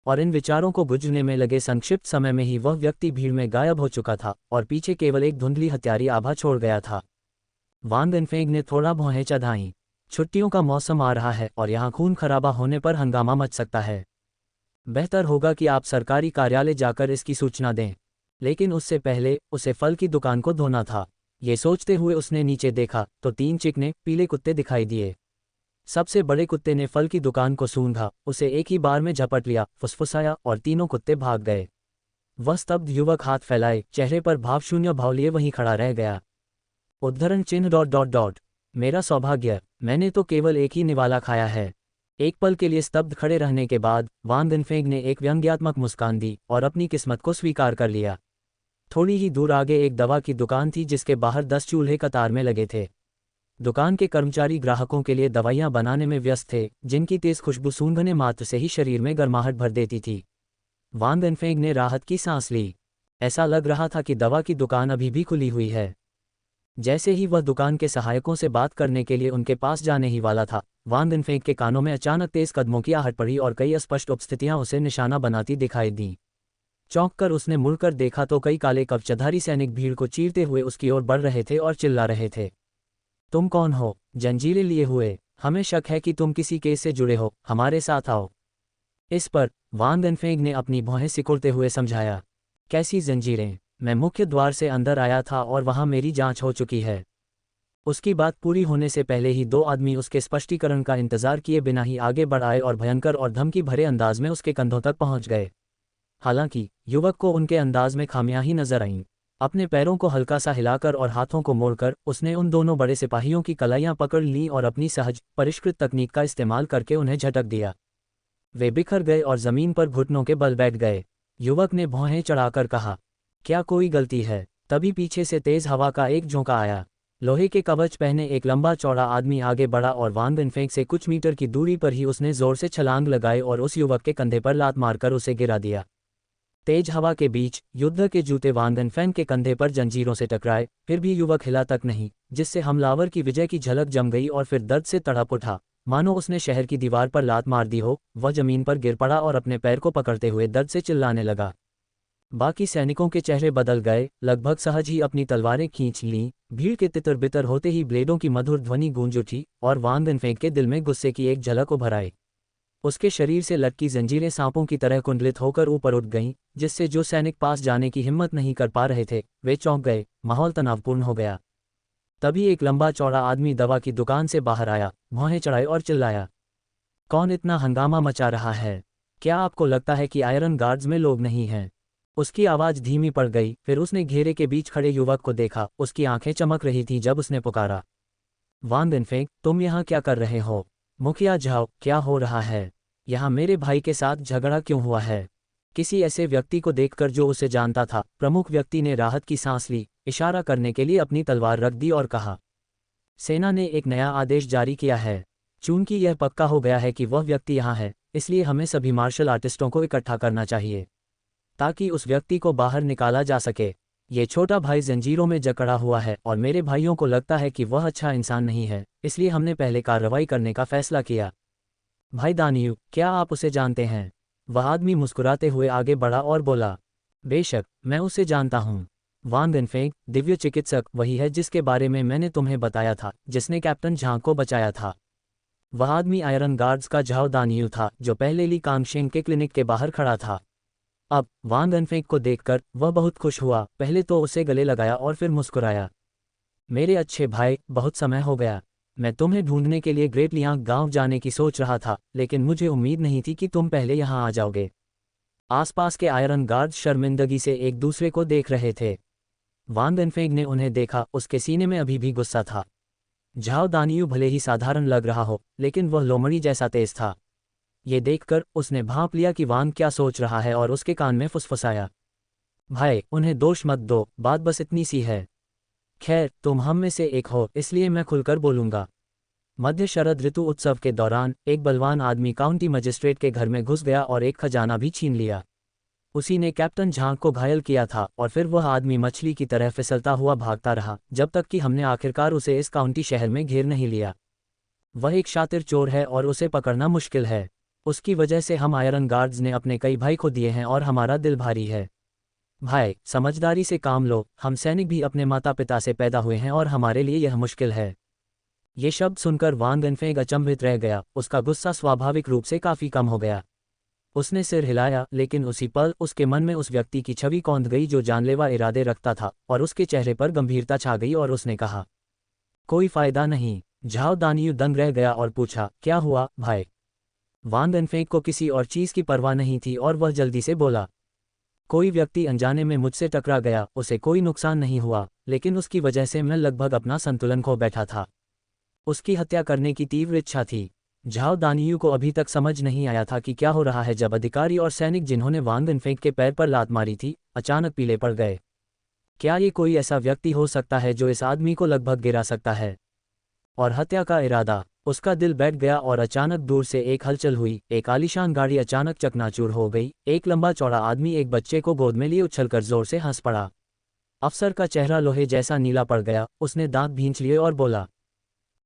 और इन विचारों को गुजरने में लगे संक्षिप्त समय में ही वह व्यक्ति भीड़ में गायब हो चुका था और पीछे केवल एक धुंधली हत्यारी आभा छोड़ गया था। वान देन फेंग ने थोड़ा भौहें चढ़ाईं। छुट्टियों का मौसम आ रहा है और यहाँ खून खराबा होने पर हंगामा मच सकता है। बेहतर होगा कि आप सरकारी कार्यालय जाकर इसकी सूचना दें। लेकिन उससे पहले उसे फल की दुकान को धोना था। ये सोचते हुए उसने नीचे देखा तो 3 चिकने पीले कुत्ते दिखाई दिए। सबसे बड़े कुत्ते ने फल की दुकान को सूंघा, उसे एक ही बार में झपट लिया, फुसफुसाया और तीनों कुत्ते भाग गए। वह स्तब्ध युवक हाथ फैलाए, चेहरे पर भावशून्य भाव लिए वहीं खड़ा रह गया। उद्धरण चिन्ह ... मेरा सौभाग्य, मैंने तो केवल एक ही निवाला खाया है। एक पल के लिए स्तब्ध खड़े रहने के बाद वान दिनफेंग ने एक व्यंग्यात्मक मुस्कान दी और अपनी किस्मत को स्वीकार कर लिया। थोड़ी ही दूर आगे एक दवा की दुकान थी जिसके बाहर 10 चूल्हे कतार में लगे थे। दुकान के कर्मचारी ग्राहकों के लिए दवाइयां बनाने में व्यस्त थे, जिनकी तेज खुशबू सूंघने मात्र से ही शरीर में गर्माहट भर देती थी। वान दिनफेंग ने राहत की सांस ली। ऐसा लग रहा था कि दवा की दुकान अभी भी खुली हुई है। जैसे ही वह दुकान के सहायकों से बात करने के लिए उनके पास जाने ही वाला था, वान दिनफेंग के कानों में अचानक तेज कदमों की आहट पड़ी और कई अस्पष्ट उपस्थितियां उसे निशाना बनाती दिखाई दीं। चौंक कर उसने मुड़कर देखा तो कई काले कवचधारी सैनिक भीड़ को चीरते हुए उसकी ओर बढ़ रहे थे और चिल्ला रहे थे, तुम कौन हो, जंजीरें लिए हुए? हमें शक है कि तुम किसी केस से जुड़े हो, हमारे साथ आओ। इस पर वान दिनफेंग ने अपनी भौहें सिकुड़ते हुए समझाया, कैसी जंजीरें? मैं मुख्य द्वार से अंदर आया था और वहां मेरी जांच हो चुकी है। उसकी बात पूरी होने से पहले ही दो आदमी उसके स्पष्टीकरण का इंतजार किए बिना ही आगे बढ़ आए और भयंकर और धमकी भरे अंदाज में उसके कंधों तक पहुंच गए। हालांकि युवक को उनके अंदाज में खामियां ही नजर आईं। अपने पैरों को हल्का सा हिलाकर और हाथों को मोड़कर उसने उन दोनों बड़े सिपाहियों की कलाइयां पकड़ लीं और अपनी सहज परिष्कृत तकनीक का इस्तेमाल करके उन्हें झटक दिया। वे बिखर गए और जमीन पर घुटनों के बल बैठ गए। युवक ने भौहें चढ़ाकर कहा, क्या कोई गलती है? तभी पीछे से तेज हवा का एक झोंका आया। लोहे के कवच पहने एक लंबा चौड़ा आदमी आगे बढ़ा और वान दिनफेंग से कुछ मीटर की दूरी पर ही उसने जोर से छलांग लगाई और उस युवक के कंधे पर लात मारकर उसे गिरा दिया। तेज हवा के बीच युद्ध के जूते वान दिनफेंग के कंधे पर जंजीरों से टकराए, फिर भी युवक हिला तक नहीं, जिससे हमलावर की विजय की झलक जम गई और फिर दर्द से तड़प उठा, मानो उसने शहर की दीवार पर लात मार दी हो। वह जमीन पर गिर पड़ा और अपने पैर को पकड़ते हुए दर्द से चिल्लाने लगा। बाकी सैनिकों के चेहरे बदल गए, लगभग सहज ही अपनी तलवारें खींच लीं। भीड़ के तितर बितर होते ही ब्लेडों की मधुर ध्वनि गूंज उठी और वान दिनफेंग के दिल में गुस्से की एक झलक उभर आई। उसके शरीर से लटकी जंजीरें सांपों की तरह कुंडलित होकर ऊपर उठ गईं, जिससे जो सैनिक पास जाने की हिम्मत नहीं कर पा रहे थे वे चौंक गए। माहौल तनावपूर्ण हो गया। तभी एक लंबा चौड़ा आदमी दवा की दुकान से बाहर आया, भौहें चढ़ाए और चिल्लाया, कौन इतना हंगामा मचा रहा है? क्या आपको लगता है कि आयरन गार्ड्स में लोग नहीं हैं? उसकी आवाज़ धीमी पड़ गई। फिर उसने घेरे के बीच खड़े युवक को देखा। उसकी आंखें चमक रही थीं जब उसने पुकारा, वान दिनफेंग, तुम यहाँ क्या कर रहे हो? मुखिया झाओ, क्या हो रहा है? यहाँ मेरे भाई के साथ झगड़ा क्यों हुआ है? किसी ऐसे व्यक्ति को देखकर जो उसे जानता था, प्रमुख व्यक्ति ने राहत की सांस ली, इशारा करने के लिए अपनी तलवार रख दी और कहा, सेना ने एक नया आदेश जारी किया है। चूंकि यह पक्का हो गया है कि वह व्यक्ति यहाँ है, इसलिए हमें सभी मार्शल आर्टिस्टों को इकट्ठा करना चाहिए ताकि उस व्यक्ति को बाहर निकाला जा सके। ये छोटा भाई जंजीरों में जकड़ा हुआ है और मेरे भाइयों को लगता है कि वह अच्छा इंसान नहीं है, इसलिए हमने पहले कार्रवाई करने का फैसला किया। भाई दानियू, क्या आप उसे जानते हैं? वह आदमी मुस्कुराते हुए आगे बढ़ा और बोला, बेशक, मैं उसे जानता हूँ। वान दिनफेंग, दिव्य चिकित्सक, वही है जिसके बारे में मैंने तुम्हें बताया था, जिसने कैप्टन झांग को बचाया था। वह आदमी आयरन गार्ड्स का झाओ दानियू था, जो पहले ली कांगशेंग के क्लिनिक के बाहर खड़ा था। अब वान दिनफेंग को देखकर वह बहुत खुश हुआ। पहले तो उसे गले लगाया और फिर मुस्कुराया। मेरे अच्छे भाई, बहुत समय हो गया। मैं तुम्हें ढूंढने के लिए ग्रेट लियांग गांव जाने की सोच रहा था, लेकिन मुझे उम्मीद नहीं थी कि तुम पहले यहाँ आ जाओगे। आसपास के आयरन गार्ड्स शर्मिंदगी से एक दूसरे को देख रहे थे। वान दिनफेंग ने उन्हें देखा, उसके सीने में अभी भी गुस्सा था। झाओ दानियू भले ही साधारण लग रहा हो, लेकिन वह लोमड़ी जैसा तेज था। ये देखकर उसने भांप लिया कि वान क्या सोच रहा है और उसके कान में फुसफुसाया, भाई, उन्हें दोष मत दो, बात बस इतनी सी है। खैर, तुम हम में से एक हो, इसलिए मैं खुलकर बोलूंगा। मध्य शरद ऋतु उत्सव के दौरान एक बलवान आदमी काउंटी मजिस्ट्रेट के घर में घुस गया और एक खजाना भी छीन लिया। उसी ने कैप्टन झांग को घायल किया था और फिर वह आदमी मछली की तरह फिसलता हुआ भागता रहा, जब तक कि हमने आखिरकार उसे इस काउंटी शहर में घेर नहीं लिया। वह एक शातिर चोर है और उसे पकड़ना मुश्किल है। उसकी वजह से हम आयरन गार्ड्स ने अपने कई भाई खो दिए हैं और हमारा दिल भारी है। भाई, समझदारी से काम लो, हम सैनिक भी अपने माता पिता से पैदा हुए हैं और हमारे लिए यह मुश्किल है। ये शब्द सुनकर वान दिनफेंग अचंभित रह गया। उसका गुस्सा स्वाभाविक रूप से काफी कम हो गया। उसने सिर हिलाया, लेकिन उसी पल उसके मन में उस व्यक्ति की छवि कौंध गई जो जानलेवा इरादे रखता था और उसके चेहरे पर गंभीरता छा गई और उसने कहा, कोई फायदा नहीं। झाओ दानियू दंग रह गया और पूछा, क्या हुआ भाई? वान वेनफेंग को किसी और चीज़ की परवाह नहीं थी और वह जल्दी से बोला, कोई व्यक्ति अनजाने में मुझसे टकरा गया, उसे कोई नुकसान नहीं हुआ, लेकिन उसकी वजह से मैं लगभग अपना संतुलन खो बैठा था। उसकी हत्या करने की तीव्र इच्छा थी। झाओ दानियू को अभी तक समझ नहीं आया था कि क्या हो रहा है जब अधिकारी और सैनिक जिन्होंने वान वेनफेंग के पैर पर लात मारी थी, अचानक पीले पड़ गए। क्या ये कोई ऐसा व्यक्ति हो सकता है जो इस आदमी को लगभग गिरा सकता है? और हत्या का इरादा। उसका दिल बैठ गया और अचानक दूर से एक हलचल हुई। एक आलीशान गाड़ी अचानक चकनाचूर हो गई। एक लंबा चौड़ा आदमी एक बच्चे को गोद में लिए उछलकर जोर से हंस पड़ा। अफसर का चेहरा लोहे जैसा नीला पड़ गया। उसने दांत भींच लिए और बोला,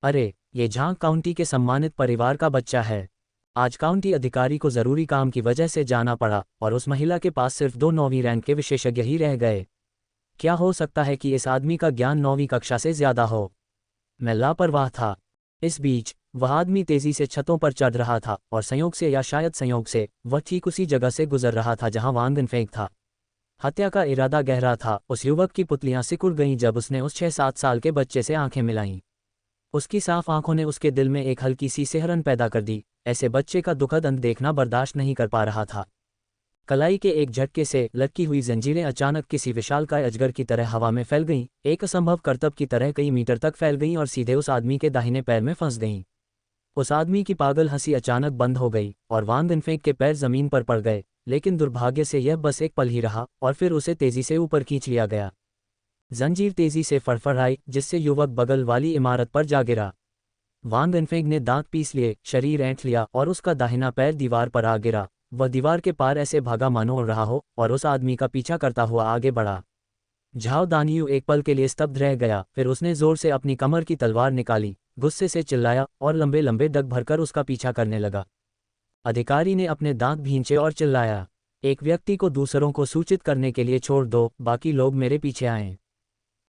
अरे, ये झांग काउंटी के सम्मानित परिवार का बच्चा है। आज काउंटी अधिकारी को जरूरी काम की वजह से जाना पड़ा और उस महिला के पास सिर्फ 2 9वीं रैंक के विशेषज्ञ ही रह गए। क्या हो सकता है कि इस आदमी का ज्ञान 9वीं कक्षा से ज्यादा हो? मैं लापरवाह था। इस बीच वह आदमी तेजी से छतों पर चढ़ रहा था और संयोग से या शायद संयोग से वह ठीक उसी जगह से गुजर रहा था जहां वान वेनफेंग था। हत्या का इरादा गहरा था। उस युवक की पुतलियां सिकुड़ गईं जब उसने उस 6-7 साल के बच्चे से आंखें मिलाईं। उसकी साफ आंखों ने उसके दिल में एक हल्की सी सिहरन पैदा कर दी। ऐसे बच्चे का दुखद अंत देखना बर्दाश्त नहीं कर पा रहा था। कलाई के एक झटके से लटकी हुई जंजीरें अचानक किसी विशालकाय अजगर की तरह हवा में फैल गईं, एक असंभव करतब की तरह कई मीटर तक फैल गईं और सीधे उस आदमी के दाहिने पैर में फंस गईं। उस आदमी की पागल हंसी अचानक बंद हो गई और वान वेनफेंग के पैर जमीन पर पड़ गए, लेकिन दुर्भाग्य से यह बस एक पल ही रहा और फिर उसे तेजी से ऊपर खींच लिया गया। जंजीर तेजी से फड़फड़ाई जिससे युवक बगल वाली इमारत पर जा गिरा। वान वेनफेंग ने दांत पीस लिए, शरीर ऐंठ लिया और उसका दाहिना पैर दीवार पर आ गिरा। वह दीवार के पार ऐसे भागा मानो उड़ रहा हो और उस आदमी का पीछा करता हुआ आगे बढ़ा। झाओ दानियू एक पल के लिए स्तब्ध रह गया, फिर उसने जोर से अपनी कमर की तलवार निकाली, गुस्से से चिल्लाया और लंबे लंबे डग भरकर उसका पीछा करने लगा। अधिकारी ने अपने दांत भींचे और चिल्लाया, एक व्यक्ति को दूसरों को सूचित करने के लिए छोड़ दो, बाकी लोग मेरे पीछे आएं।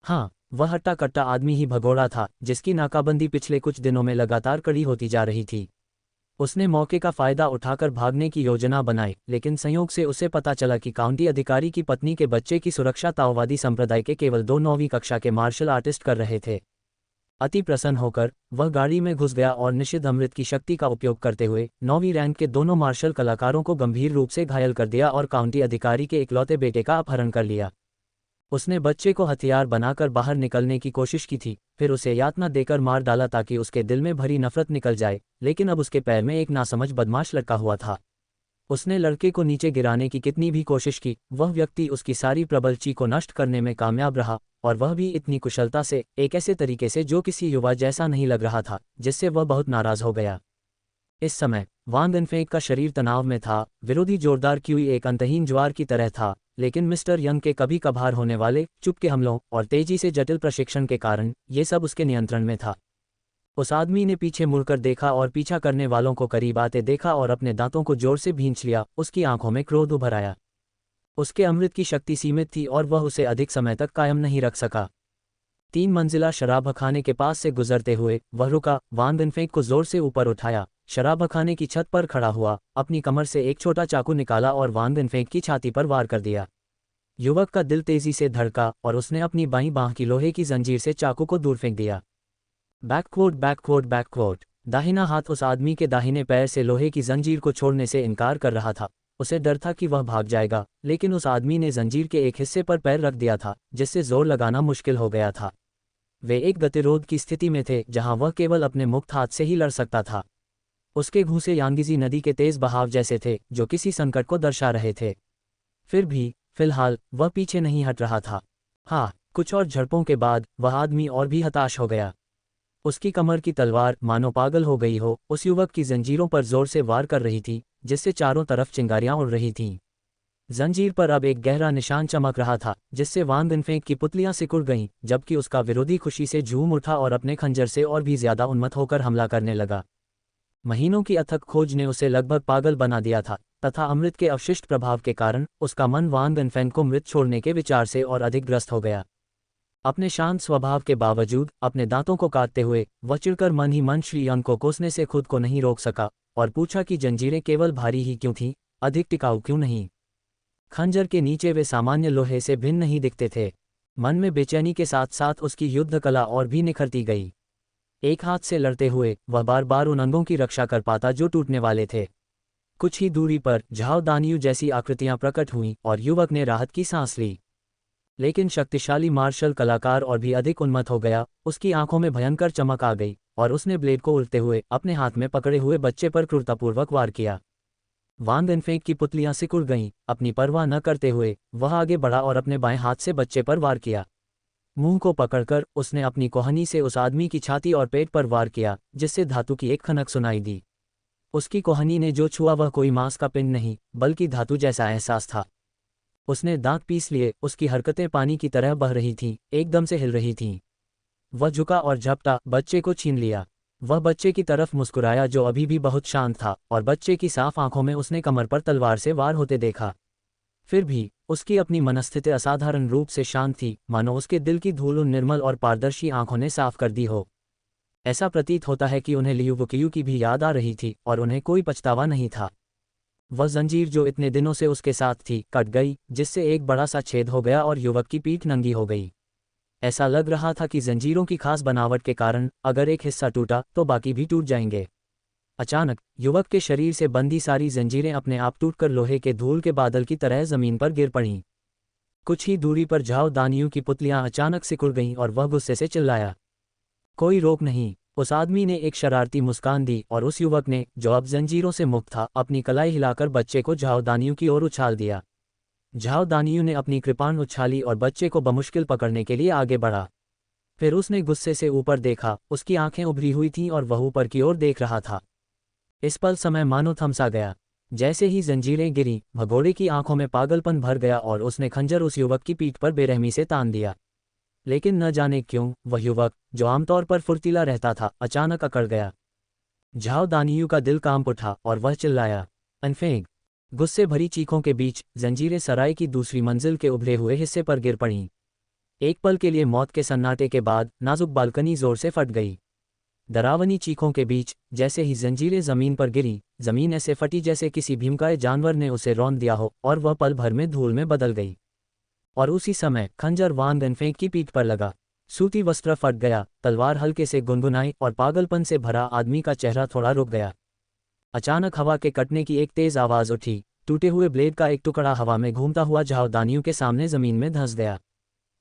हाँ, वह हट्टा कट्टा आदमी ही भगोड़ा था जिसकी नाकाबंदी पिछले कुछ दिनों में लगातार कड़ी होती जा रही थी। उसने मौके का फायदा उठाकर भागने की योजना बनाई, लेकिन संयोग से उसे पता चला कि काउंटी अधिकारी की पत्नी के बच्चे की सुरक्षा ताओवादी संप्रदाय के केवल 2 9वीं कक्षा के मार्शल आर्टिस्ट कर रहे थे। अति प्रसन्न होकर वह गाड़ी में घुस गया और निषिद्ध अमृत की शक्ति का उपयोग करते हुए 9वीं रैंक के दोनों मार्शल कलाकारों को गंभीर रूप से घायल कर दिया और काउंटी अधिकारी के इकलौते बेटे का अपहरण कर लिया। उसने बच्चे को हथियार बनाकर बाहर निकलने की कोशिश की थी, फिर उसे यातना देकर मार डाला ताकि उसके दिल में भरी नफरत निकल जाए, लेकिन अब उसके पैर में एक नासमझ बदमाश लटका हुआ था। उसने लड़के को नीचे गिराने की कितनी भी कोशिश की, वह व्यक्ति उसकी सारी प्रबल ची को नष्ट करने में कामयाब रहा, और वह भी इतनी कुशलता से, एक ऐसे तरीके से जो किसी युवा जैसा नहीं लग रहा था, जिससे वह बहुत नाराज हो गया। इस समय वान वेनफेंग का शरीर तनाव में था। विरोधी जोरदार क्यूई एक अंतहीन ज्वार की तरह था, लेकिन मिस्टर यंग के कभी कभार होने वाले चुपके हमलों और तेजी से जटिल प्रशिक्षण के कारण ये सब उसके नियंत्रण में था। उस आदमी ने पीछे मुड़कर देखा और पीछा करने वालों को करीब आते देखा और अपने दांतों को जोर से भींच लिया। उसकी आंखों में क्रोध उभर आया। उसके अमृत की शक्ति सीमित थी और वह उसे अधिक समय तक कायम नहीं रख सका। 3 मंजिला शराबखाने के पास से गुजरते हुए वह रुका, वान वेनफेंग को जोर से ऊपर उठाया, शराबखाने की छत पर खड़ा हुआ, अपनी कमर से एक छोटा चाकू निकाला और वान वेनफेंग की छाती पर वार कर दिया। युवक का दिल तेजी से धड़का और उसने अपनी बाईं बांह की लोहे की जंजीर से चाकू को दूर फेंक दिया। बैकवोट बैकवोट बैकवोट। दाहिना हाथ उस आदमी के दाहिने पैर से लोहे की जंजीर को छोड़ने से इनकार कर रहा था। उसे डर था कि वह भाग जाएगा, लेकिन उस आदमी ने जंजीर के एक हिस्से पर पैर रख दिया था, जिससे जोर लगाना मुश्किल हो गया था। वे एक गतिरोध की स्थिति में थे जहां वह केवल अपने मुक्त हाथ से ही लड़ सकता था। उसके घूंसे यांगीजी नदी के तेज बहाव जैसे थे, जो किसी संकट को दर्शा रहे थे। फिर भी फिलहाल वह पीछे नहीं हट रहा था। हाँ, कुछ और झड़पों के बाद वह आदमी और भी हताश हो गया। उसकी कमर की तलवार मानो पागल हो गई हो, उस युवक की जंजीरों पर जोर से वार कर रही थी, जिससे चारों तरफ चिंगारियां उड़ रही थीं। जंजीर पर अब एक गहरा निशान चमक रहा था, जिससे वान वेनफेंग की पुतलियां सिकुड़ गईं, जबकि उसका विरोधी खुशी से झूम उठा और अपने खंजर से और भी ज्यादा उन्मत्त होकर हमला करने लगा। महीनों की अथक खोज ने उसे लगभग पागल बना दिया था, तथा अमृत के अवशिष्ट प्रभाव के कारण उसका मन वान वेनफेंग को मृत छोड़ने के विचार से और अधिक ग्रस्त हो गया। अपने शांत स्वभाव के बावजूद अपने दांतों को काटते हुए वह चिढ़कर मन ही मन श्री यंग को कोसने से खुद को नहीं रोक सका और पूछा कि जंजीरें केवल भारी ही क्यों थीं, अधिक टिकाऊ क्यों नहीं? खंजर के नीचे वे सामान्य लोहे से भिन्न नहीं दिखते थे। मन में बेचैनी के साथ साथ उसकी युद्ध कला और भी निखरती गई। एक हाथ से लड़ते हुए वह बार बार उन अंगों की रक्षा कर पाता जो टूटने वाले थे। कुछ ही दूरी पर झाओ दानियू जैसी आकृतियां प्रकट हुईं और युवक ने राहत की सांस ली। लेकिन शक्तिशाली मार्शल कलाकार और भी अधिक उन्मत्त हो गया, उसकी आंखों में भयंकर चमक आ गई और उसने ब्लेड को उल्टते हुए अपने हाथ में पकड़े हुए बच्चे पर क्रूरतापूर्वक वार किया। वान देनफेंग की पुतलियां सिकुड़ गईं, अपनी परवाह न करते हुए वह आगे बढ़ा और अपने बाएं हाथ से बच्चे पर वार किया। मुंह को पकड़कर उसने अपनी कोहनी से उस आदमी की छाती और पेट पर वार किया, जिससे धातु की एक खनक सुनाई दी। उसकी कोहनी ने जो छुआ वह कोई मांस का पिंड नहीं, बल्कि धातु जैसा एहसास था। उसने दांत पीस लिए, उसकी हरकतें पानी की तरह बह रही थीं, एकदम से हिल रही थीं। वह झुका और झपटा, बच्चे को छीन लिया। वह बच्चे की तरफ मुस्कुराया जो अभी भी बहुत शांत था, और बच्चे की साफ आंखों में उसने कमर पर तलवार से वार होते देखा। फिर भी उसकी अपनी मनस्थिति असाधारण रूप से शांत थी, मानो उसके दिल की धूल उन निर्मल और पारदर्शी आंखों ने साफ कर दी हो। ऐसा प्रतीत होता है कि उन्हें लियू वुकियू की भी याद आ रही थी और उन्हें कोई पछतावा नहीं था। वह जंजीर जो इतने दिनों से उसके साथ थी कट गई, जिससे एक बड़ा सा छेद हो गया और युवक की पीठ नंगी हो गई। ऐसा लग रहा था कि जंजीरों की खास बनावट के कारण अगर एक हिस्सा टूटा तो बाकी भी टूट जाएंगे। अचानक युवक के शरीर से बंधी सारी जंजीरें अपने आप टूटकर लोहे के धूल के बादल की तरह जमीन पर गिर पड़ीं। कुछ ही दूरी पर झाओ दानियू की पुतलियां अचानक सिकुड़ गईं और वह गुस्से से चिल्लाया। कोई रोक नहीं। उस आदमी ने एक शरारती मुस्कान दी और उस युवक ने, जो अब जंजीरों से मुक्त था, अपनी कलाई हिलाकर बच्चे को झाओ दानियू की ओर उछाल दिया। झाओ दानियू ने अपनी कृपाण उछाली और बच्चे को बमुश्किल पकड़ने के लिए आगे बढ़ा। फिर उसने गुस्से से ऊपर देखा, उसकी आंखें उभरी हुई थीं और वह ऊपर की ओर देख रहा था। इस पल समय मानो थमसा गया। जैसे ही जंजीरें गिरीं, भगोड़े की आंखों में पागलपन भर गया और उसने खंजर उस युवक की पीठ पर बेरहमी से तान दिया। लेकिन न जाने क्यों वह युवक, जो आमतौर पर फुर्तीला रहता था, अचानक अकड़ गया। झाओ दानियू का दिल कांप उठा और वह चिल्लाया, अनफेंग। गुस्से भरी चीखों के बीच जंजीरें सराय की दूसरी मंजिल के उभरे हुए हिस्से पर गिर पड़ीं। एक पल के लिए मौत के सन्नाटे के बाद नाजुक बालकनी जोर से फट गई। डरावनी चीखों के बीच जैसे ही जंजीरें जमीन पर गिरी, जमीन ऐसे फटी जैसे किसी भीमकाय जानवर ने उसे रौंद दिया हो, और वह पल भर में धूल में बदल गई। और उसी समय खंजर वान देनफेंग की पीठ पर लगा। सूती वस्त्र फट गया, तलवार हल्के से गुनगुनाई और पागलपन से भरा आदमी का चेहरा थोड़ा रुक गया। अचानक हवा के कटने की एक तेज आवाज उठी। टूटे हुए ब्लेड का एक टुकड़ा हवा में घूमता हुआ झाओ दानियू के सामने जमीन में धंस गया।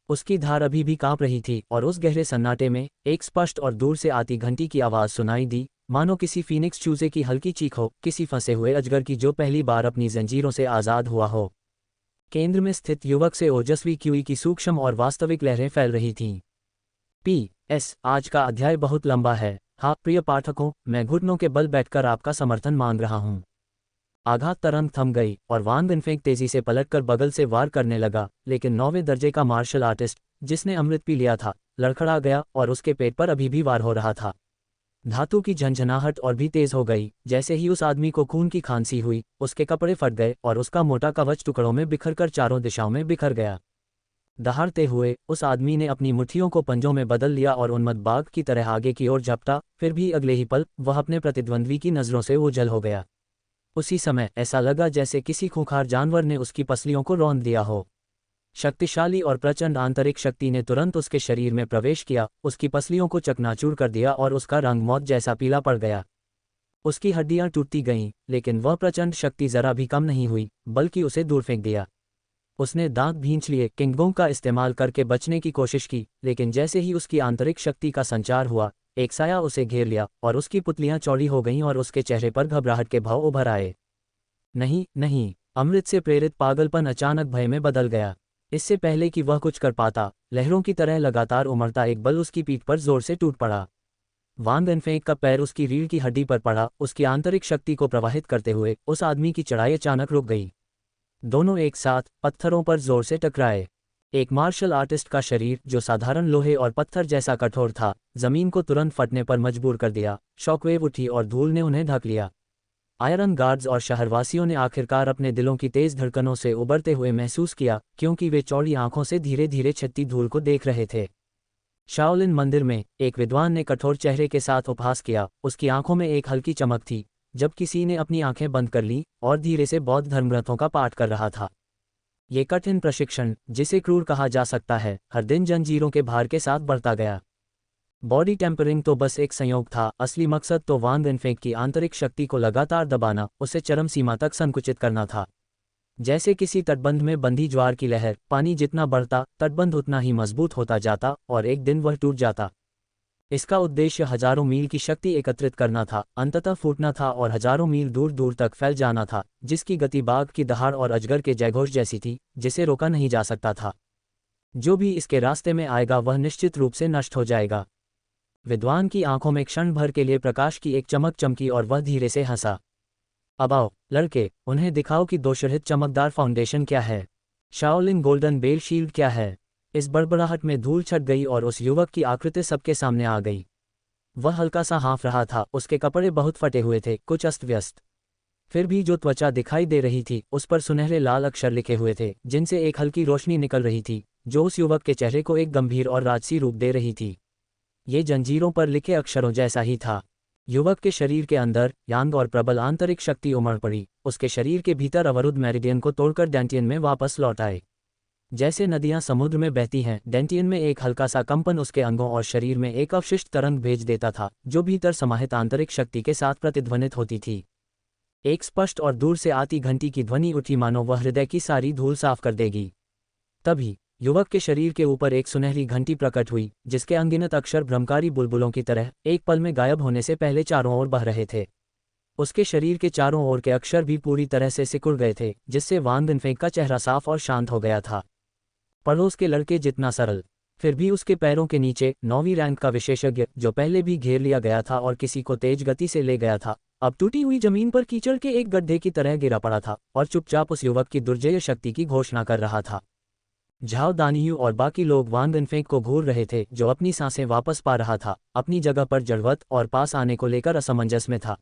उसकी धार अभी भी कांप रही थी और उस गहरे सन्नाटे में एक स्पष्ट और दूर से आती घंटी की आवाज सुनाई दी, मानो किसी फीनिक्स चूजे की हल्की चीख हो, किसी फंसे हुए अजगर की जो पहली बार अपनी जंजीरों से आजाद हुआ हो। केंद्र में स्थित युवक से ओजस्वी क्यूई की सूक्ष्म और वास्तविक लहरें फैल रही थीं। PS, आज का अध्याय बहुत लंबा है। हाँ प्रिय पाठकों, मैं घुटनों के बल बैठकर आपका समर्थन मांग रहा हूँ। आघात तुरंत थम गई और वान देनफेंग तेजी से पलटकर बगल से वार करने लगा, लेकिन 9वें दर्जे का मार्शल आर्टिस्ट, जिसने अमृत पी लिया था, लड़खड़ा गया और उसके पेट पर अभी भी वार हो रहा था। धातु की झंझनाहट और भी तेज हो गई। जैसे ही उस आदमी को खून की खांसी हुई, उसके कपड़े फट गए और उसका मोटा कवच टुकड़ों में बिखरकर चारों दिशाओं में बिखर गया। दहाड़ते हुए उस आदमी ने अपनी मुट्ठियों को पंजों में बदल लिया और उन्मत्त बाघ की तरह आगे की ओर झपटा। फिर भी अगले ही पल वह अपने प्रतिद्वंद्वी की नजरों से ओझल हो गया। उसी समय ऐसा लगा जैसे किसी खूंखार जानवर ने उसकी पसलियों को रौंद दिया हो। शक्तिशाली और प्रचंड आंतरिक शक्ति ने तुरंत उसके शरीर में प्रवेश किया, उसकी पसलियों को चकनाचूर कर दिया और उसका रंग मौत जैसा पीला पड़ गया। उसकी हड्डियां टूटती गईं, लेकिन वह प्रचंड शक्ति जरा भी कम नहीं हुई, बल्कि उसे दूर फेंक दिया। उसने दांत भींच लिए, किंगबोंग का इस्तेमाल करके बचने की कोशिश की, लेकिन जैसे ही उसकी आंतरिक शक्ति का संचार हुआ, एक साया उसे घेर लिया और उसकी पुतलियां चौड़ी हो गईं और उसके चेहरे पर घबराहट के भाव उभर आए। नहीं नहीं, अमृत से प्रेरित पागलपन अचानक भय में बदल गया। इससे पहले कि वह कुछ कर पाता, लहरों की तरह लगातार उमड़ता एक बल उसकी पीठ पर जोर से टूट पड़ा। वान देनफेंग का पैर उसकी रीढ़ की हड्डी पर पड़ा, उसकी आंतरिक शक्ति को प्रवाहित करते हुए उस आदमी की चढ़ाई अचानक रुक गई। दोनों एक साथ पत्थरों पर जोर से टकराए। एक मार्शल आर्टिस्ट का शरीर, जो साधारण लोहे और पत्थर जैसा कठोर था, जमीन को तुरंत फटने पर मजबूर कर दिया। शॉकवेव उठी और धूल ने उन्हें ढक लिया। आयरन गार्ड्स और शहरवासियों ने आखिरकार अपने दिलों की तेज धड़कनों से उबरते हुए महसूस किया, क्योंकि वे चौड़ी आंखों से धीरे धीरे छटती धूल को देख रहे थे। शाओलिन मंदिर में एक विद्वान ने कठोर चेहरे के साथ उपहास किया। उसकी आंखों में एक हल्की चमक थी, जब किसी ने अपनी आंखें बंद कर ली और धीरे से बौद्ध धर्मग्रंथों का पाठ कर रहा था। ये कठिन प्रशिक्षण, जिसे क्रूर कहा जा सकता है, हर दिन जंजीरों के भार के साथ बढ़ता गया। बॉडी टेम्परिंग तो बस एक संयोग था, असली मकसद तो वान वेनफेक की आंतरिक शक्ति को लगातार दबाना, उसे चरम सीमा तक संकुचित करना था। जैसे किसी तटबंध में बंधी ज्वार की लहर, पानी जितना बढ़ता तटबंध उतना ही मजबूत होता जाता और एक दिन वह टूट जाता। इसका उद्देश्य हजारों मील की शक्ति एकत्रित करना था, अंततः फूटना था और हजारों मील दूर दूर तक फैल जाना था, जिसकी गति बाघ की दहाड़ और अजगर के जयघोष जैसी थी, जिसे रोका नहीं जा सकता था। जो भी इसके रास्ते में आएगा वह निश्चित रूप से नष्ट हो जाएगा। विद्वान की आंखों में क्षण भर के लिए प्रकाश की एक चमक चमकी और वह धीरे से हंसा। अब आओ लड़के, उन्हें दिखाओ कि दोषरहित चमकदार फाउंडेशन क्या है, शाओलिन गोल्डन बेल शील्ड क्या है। इस बड़बड़ाहट में धूल छट गई और उस युवक की आकृति सबके सामने आ गई। वह हल्का सा हाँफ रहा था, उसके कपड़े बहुत फटे हुए थे, कुछ अस्त व्यस्त। फिर भी जो त्वचा दिखाई दे रही थी उस पर सुनहरे लाल अक्षर लिखे हुए थे, जिनसे एक हल्की रोशनी निकल रही थी, जो उस युवक के चेहरे को एक गंभीर और राजसी रूप दे रही थी। ये जंजीरों पर लिखे अक्षरों जैसा ही था। युवक के शरीर के अंदर यांग और प्रबल आंतरिक शक्ति उमड़ पड़ी, उसके शरीर के भीतर अवरुद्ध मेरिडियन को तोड़कर डेंटियन में वापस लौट आए। जैसे नदियां समुद्र में बहती हैं, डेंटियन में एक हल्का सा कंपन उसके अंगों और शरीर में एक अवशिष्ट तरंग भेज देता था, जो भीतर समाहित आंतरिक शक्ति के साथ प्रतिध्वनित होती थी। एक स्पष्ट और दूर से आती घंटी की ध्वनि उठी, मानो वह हृदय की सारी धूल साफ कर देगी। तभी युवक के शरीर के ऊपर एक सुनहरी घंटी प्रकट हुई, जिसके अनगिनत अक्षर भ्रमकारी बुलबुलों की तरह एक पल में गायब होने से पहले चारों ओर बह रहे थे। उसके शरीर के चारों ओर के अक्षर भी पूरी तरह से सिकुड़ गए थे, जिससे वान वेनफेक का चेहरा साफ और शांत हो गया था। पड़ोस के लड़के जितना सरल। फिर भी उसके पैरों के नीचे 9वीं रैंक का विशेषज्ञ, जो पहले भी घेर लिया गया था और किसी को तेज गति से ले गया था, अब टूटी हुई जमीन पर कीचड़ के एक गड्ढे की तरह गिरा पड़ा था और चुपचाप उस युवक की दुर्जय शक्ति की घोषणा कर रहा था। झाओ दानियू और बाकी लोग वान वेनफेक को घूर रहे थे, जो अपनी सांसें वापस पा रहा था, अपनी जगह पर जड़वत और पास आने को लेकर असमंजस में था।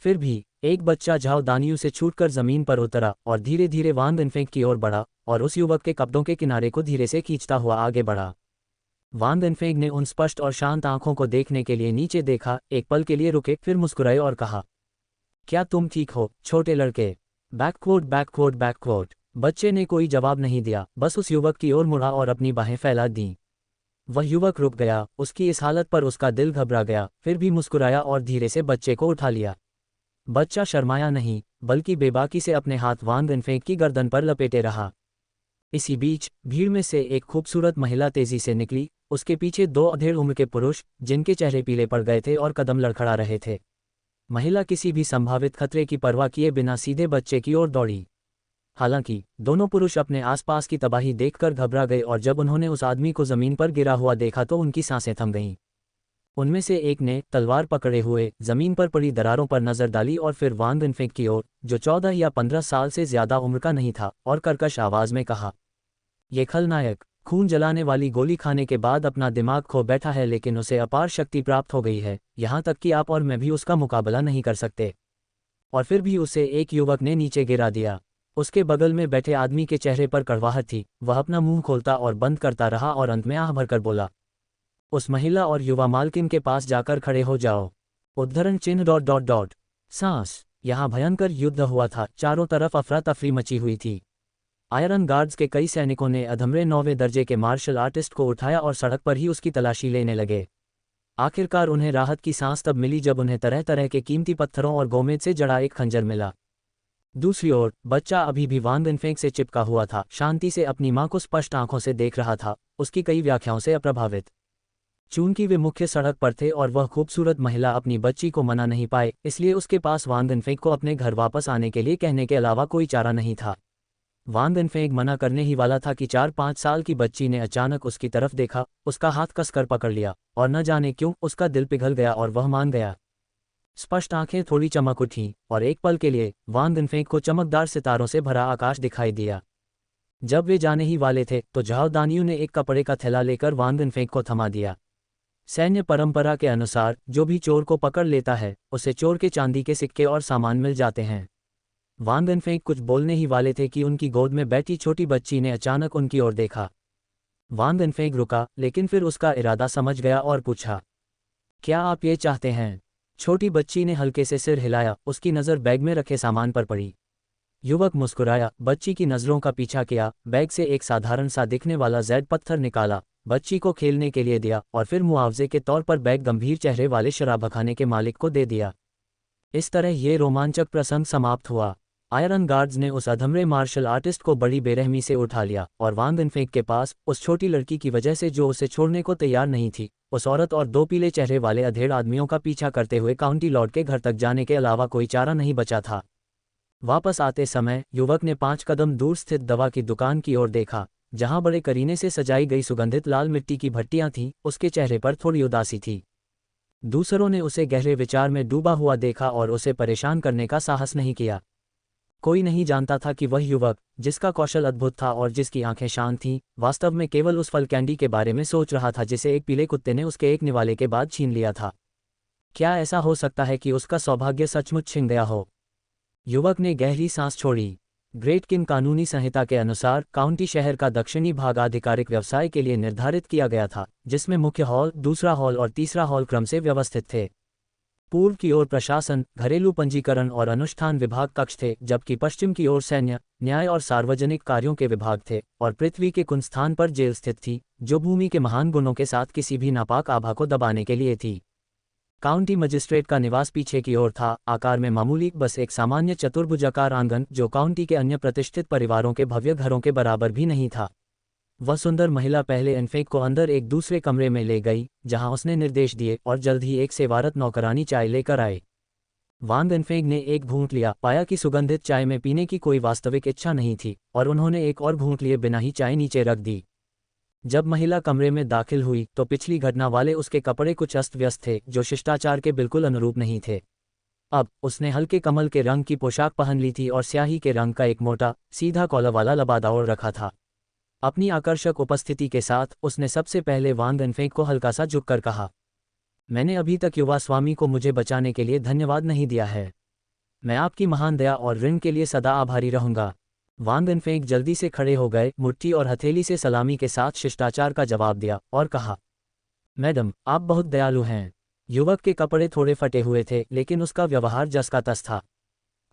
फिर भी एक बच्चा झाओ दानियू से छूटकर जमीन पर उतरा और धीरे धीरे वान वेनफेक की ओर बढ़ा और उस युवक के कपड़ों के किनारे को धीरे से खींचता हुआ आगे बढ़ा। वान वेनफेक ने उन स्पष्ट और शांत आंखों को देखने के लिए नीचे देखा, एक पल के लिए रुके, फिर मुस्कुराए और कहा, क्या तुम ठीक हो छोटे लड़के? Backward backward backward. बच्चे ने कोई जवाब नहीं दिया, बस उस युवक की ओर मुड़ा और अपनी बाहें फैला दीं। वह युवक रुक गया, उसकी इस हालत पर उसका दिल घबरा गया, फिर भी मुस्कुराया और धीरे से बच्चे को उठा लिया। बच्चा शर्माया नहीं, बल्कि बेबाकी से अपने हाथ वान वेनफेक की गर्दन पर लपेटे रहा। इसी बीच भीड़ में से एक खूबसूरत महिला तेजी से निकली, उसके पीछे 2 अधेड़ उम्र के पुरुष, जिनके चेहरे पीले पड़ गए थे और कदम लड़खड़ा रहे थे। महिला किसी भी संभावित खतरे की परवाह किए बिना सीधे बच्चे की ओर दौड़ी। हालांकि दोनों पुरुष अपने आसपास की तबाही देखकर घबरा गए और जब उन्होंने उस आदमी को जमीन पर गिरा हुआ देखा तो उनकी सांसें थम गईं। उनमें से एक ने तलवार पकड़े हुए जमीन पर पड़ी दरारों पर नजर डाली और फिर वान वेनफेक की ओर, जो 14 या 15 साल से ज्यादा उम्र का नहीं था, और कर्कश आवाज में कहा, ये खलनायक खून जलाने वाली गोली खाने के बाद अपना दिमाग खो बैठा है, लेकिन उसे अपार शक्ति प्राप्त हो गई है, यहाँ तक कि आप और मैं भी उसका मुकाबला नहीं कर सकते। और फिर भी उसे एक युवक ने नीचे गिरा दिया। उसके बगल में बैठे आदमी के चेहरे पर कड़वाहट थी, वह अपना मुंह खोलता और बंद करता रहा और अंत में आह भरकर बोला, उस महिला और युवा मालकिन के पास जाकर खड़े हो जाओ। उद्धरण चिन्ह ... सांस। यहाँ भयंकर युद्ध हुआ था, चारों तरफ अफरा तफरी मची हुई थी। आयरन गार्ड्स के कई सैनिकों ने अधमरे 9वें दर्जे के मार्शल आर्टिस्ट को उठाया और सड़क पर ही उसकी तलाशी लेने लगे। आखिरकार उन्हें राहत की सांस तब मिली जब उन्हें तरह तरह के कीमती पत्थरों और गोमेद से जड़ा एक खंजर मिला। दूसरी ओर बच्चा अभी भी वान वेनफेक से चिपका हुआ था, शांति से अपनी मां को स्पष्ट आंखों से देख रहा था, उसकी कई व्याख्याओं से अप्रभावित। चूंकि वे मुख्य सड़क पर थे और वह खूबसूरत महिला अपनी बच्ची को मना नहीं पाए, इसलिए उसके पास वान वेनफेक को अपने घर वापस आने के लिए कहने के अलावा कोई चारा नहीं था। वान वेनफेक मना करने ही वाला था कि 4-5 साल की बच्ची ने अचानक उसकी तरफ देखा, उसका हाथ कसकर पकड़ लिया और न जाने क्यों उसका दिल पिघल गया और वह मान गया। स्पष्ट आंखें थोड़ी चमक उठीं और एक पल के लिए वान वेनफेक को चमकदार सितारों से भरा आकाश दिखाई दिया। जब वे जाने ही वाले थे तो झाओ दानियू ने एक कपड़े का थैला लेकर वान वेनफेक को थमा दिया। सैन्य परंपरा के अनुसार जो भी चोर को पकड़ लेता है उसे चोर के चांदी के सिक्के और सामान मिल जाते हैं। वान वेनफेक कुछ बोलने ही वाले थे कि उनकी गोद में बैठी छोटी बच्ची ने अचानक उनकी ओर देखा। वान वेनफेक रुका, लेकिन फिर उसका इरादा समझ गया और पूछा, क्या आप ये चाहते हैं? छोटी बच्ची ने हल्के से सिर हिलाया, उसकी नज़र बैग में रखे सामान पर पड़ी। युवक मुस्कुराया, बच्ची की नज़रों का पीछा किया, बैग से एक साधारण सा दिखने वाला जेड पत्थर निकाला, बच्ची को खेलने के लिए दिया और फिर मुआवजे के तौर पर बैग गंभीर चेहरे वाले शराबखाने के मालिक को दे दिया। इस तरह ये रोमांचक प्रसंग समाप्त हुआ। आयरन गार्ड्स ने उस अधमरे मार्शल आर्टिस्ट को बड़ी बेरहमी से उठा लिया और वान दिन फेंक के पास उस छोटी लड़की की वजह से जो उसे छोड़ने को तैयार नहीं थी, उस औरत और 2 पीले चेहरे वाले अधेड़ आदमियों का पीछा करते हुए काउंटी लॉर्ड के घर तक जाने के अलावा कोई चारा नहीं बचा था। वापस आते समय युवक ने 5 कदम दूर स्थित दवा की दुकान की ओर देखा, जहां बड़े करीने से सजाई गई सुगंधित लाल मिट्टी की भट्टियां थीं। उसके चेहरे पर थोड़ी उदासी थी। दूसरों ने उसे गहरे विचार में डूबा हुआ देखा और उसे परेशान करने का साहस नहीं किया। कोई नहीं जानता था कि वह युवक, जिसका कौशल अद्भुत था और जिसकी आंखें शांत थीं, वास्तव में केवल उस फल कैंडी के बारे में सोच रहा था जिसे एक पीले कुत्ते ने उसके एक निवाले के बाद छीन लिया था। क्या ऐसा हो सकता है कि उसका सौभाग्य सचमुच छिन गया हो? युवक ने गहरी सांस छोड़ी। ग्रेट किन कानूनी संहिता के अनुसार काउंटी शहर का दक्षिणी भाग आधिकारिक व्यवसाय के लिए निर्धारित किया गया था, जिसमें मुख्य हॉल, दूसरा हॉल और तीसरा हॉल क्रम से व्यवस्थित थे। पूर्व की ओर प्रशासन, घरेलू पंजीकरण और अनुष्ठान विभाग कक्ष थे, जबकि पश्चिम की ओर सैन्य, न्याय और सार्वजनिक कार्यों के विभाग थे, और पृथ्वी के कुन स्थान पर जेल स्थित थी, जो भूमि के महान गुणों के साथ किसी भी नापाक आभा को दबाने के लिए थी। काउंटी मजिस्ट्रेट का निवास पीछे की ओर था, आकार में मामूली, बस एक सामान्य चतुर्भुजाकार आंगन जो काउंटी के अन्य प्रतिष्ठित परिवारों के भव्य घरों के बराबर भी नहीं था। वह सुंदर महिला पहले एनफेक को अंदर एक दूसरे कमरे में ले गई, जहां उसने निर्देश दिए और जल्द ही एक सेवारत नौकरानी चाय लेकर आए। वान एनफेक ने एक घूंट लिया, पाया कि सुगंधित चाय में पीने की कोई वास्तविक इच्छा नहीं थी, और उन्होंने एक और घूंट लिए बिना ही चाय नीचे रख दी। जब महिला कमरे में दाखिल हुई तो पिछली घटना वाले उसके कपड़े कुछ अस्त व्यस्त थे, जो शिष्टाचार के बिल्कुल अनुरूप नहीं थे। अब उसने हल्के कमल के रंग की पोशाक पहन ली थी और स्याही के रंग का एक मोटा, सीधा कॉलर वाला लबादा ओढ़ रखा था। अपनी आकर्षक उपस्थिति के साथ उसने सबसे पहले वान एनफेक को हल्का सा झुककर कहा, मैंने अभी तक युवा स्वामी को मुझे बचाने के लिए धन्यवाद नहीं दिया है। मैं आपकी महान दया और ऋण के लिए सदा आभारी रहूंगा। वान एनफेक जल्दी से खड़े हो गए, मुट्ठी और हथेली से सलामी के साथ शिष्टाचार का जवाब दिया और कहा, मैडम, आप बहुत दयालु हैं। युवक के कपड़े थोड़े फटे हुए थे, लेकिन उसका व्यवहार जस का तस था।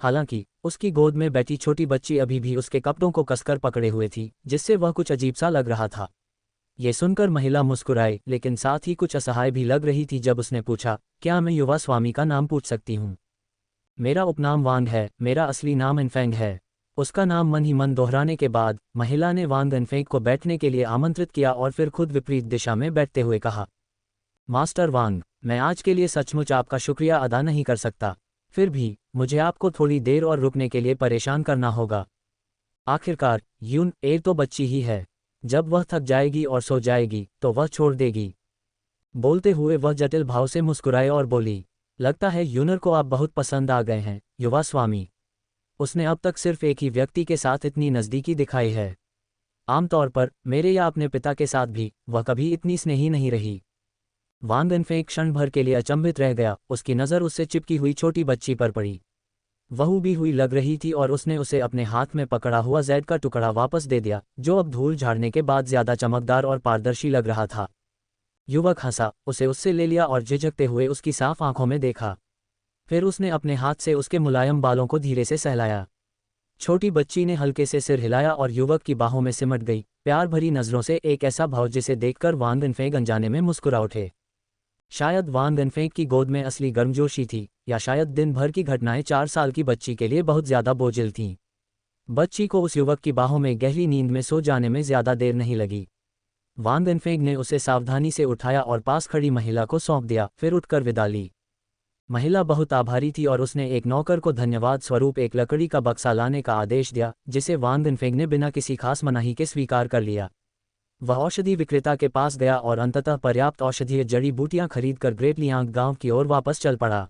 हालांकि उसकी गोद में बैठी छोटी बच्ची अभी भी उसके कपड़ों को कसकर पकड़े हुए थी, जिससे वह कुछ अजीब सा लग रहा था। ये सुनकर महिला मुस्कुराई, लेकिन साथ ही कुछ असहाय भी लग रही थी जब उसने पूछा, क्या मैं युवा स्वामी का नाम पूछ सकती हूँ? मेरा उपनाम वांग है, मेरा असली नाम एनफेंग है। उसका नाम मन ही मन दोहराने के बाद महिला ने वांग एनफेंग को बैठने के लिए आमंत्रित किया और फिर खुद विपरीत दिशा में बैठते हुए कहा, मास्टर वांग, मैं आज के लिए सचमुच आपका शुक्रिया अदा नहीं कर सकता। फिर भी मुझे आपको थोड़ी देर और रुकने के लिए परेशान करना होगा। आखिरकार यून एर तो बच्ची ही है। जब वह थक जाएगी और सो जाएगी तो वह छोड़ देगी। बोलते हुए वह जटिल भाव से मुस्कुराए और बोली, लगता है यूनर को आप बहुत पसंद आ गए हैं, युवा स्वामी। उसने अब तक सिर्फ एक ही व्यक्ति के साथ इतनी नज़दीकी दिखाई है। आमतौर पर मेरे या अपने पिता के साथ भी वह कभी इतनी स्नेही नहीं रही। वान एनफेक क्षण भर के लिए अचंभित रह गया। उसकी नज़र उससे चिपकी हुई छोटी बच्ची पर पड़ी। वह उबी हुई लग रही थी और उसने उसे अपने हाथ में पकड़ा हुआ जैड का टुकड़ा वापस दे दिया, जो अब धूल झाड़ने के बाद ज्यादा चमकदार और पारदर्शी लग रहा था। युवक हंसा, उसे उससे ले लिया और झिझकते हुए उसकी साफ आंखों में देखा। फिर उसने अपने हाथ से उसके मुलायम बालों को धीरे से सहलाया। छोटी बच्ची ने हल्के से सिर हिलाया और युवक की बाहों में सिमट गई, प्यार भरी नजरों से, एक ऐसा भाव जिसे देखकर वान एनफेक अनजाने में मुस्कुरा उठे। शायद वान एनफेक की गोद में असली गर्मजोशी थी, या शायद दिन भर की घटनाएं 4 साल की बच्ची के लिए बहुत ज्यादा बोझिल थीं। बच्ची को उस युवक की बाहों में गहरी नींद में सो जाने में ज्यादा देर नहीं लगी। वान एनफेक ने उसे सावधानी से उठाया और पास खड़ी महिला को सौंप दिया, फिर उठकर विदा ली। महिला बहुत आभारी थी और उसने एक नौकर को धन्यवाद स्वरूप एक लकड़ी का बक्सा लाने का आदेश दिया, जिसे वान एनफेक ने बिना किसी खास मनाही के स्वीकार कर लिया। वह औषधि विक्रेता के पास गया और अंततः पर्याप्त औषधीय जड़ी बूटियां खरीदकर ग्रेट लियांग गांव की ओर वापस चल पड़ा।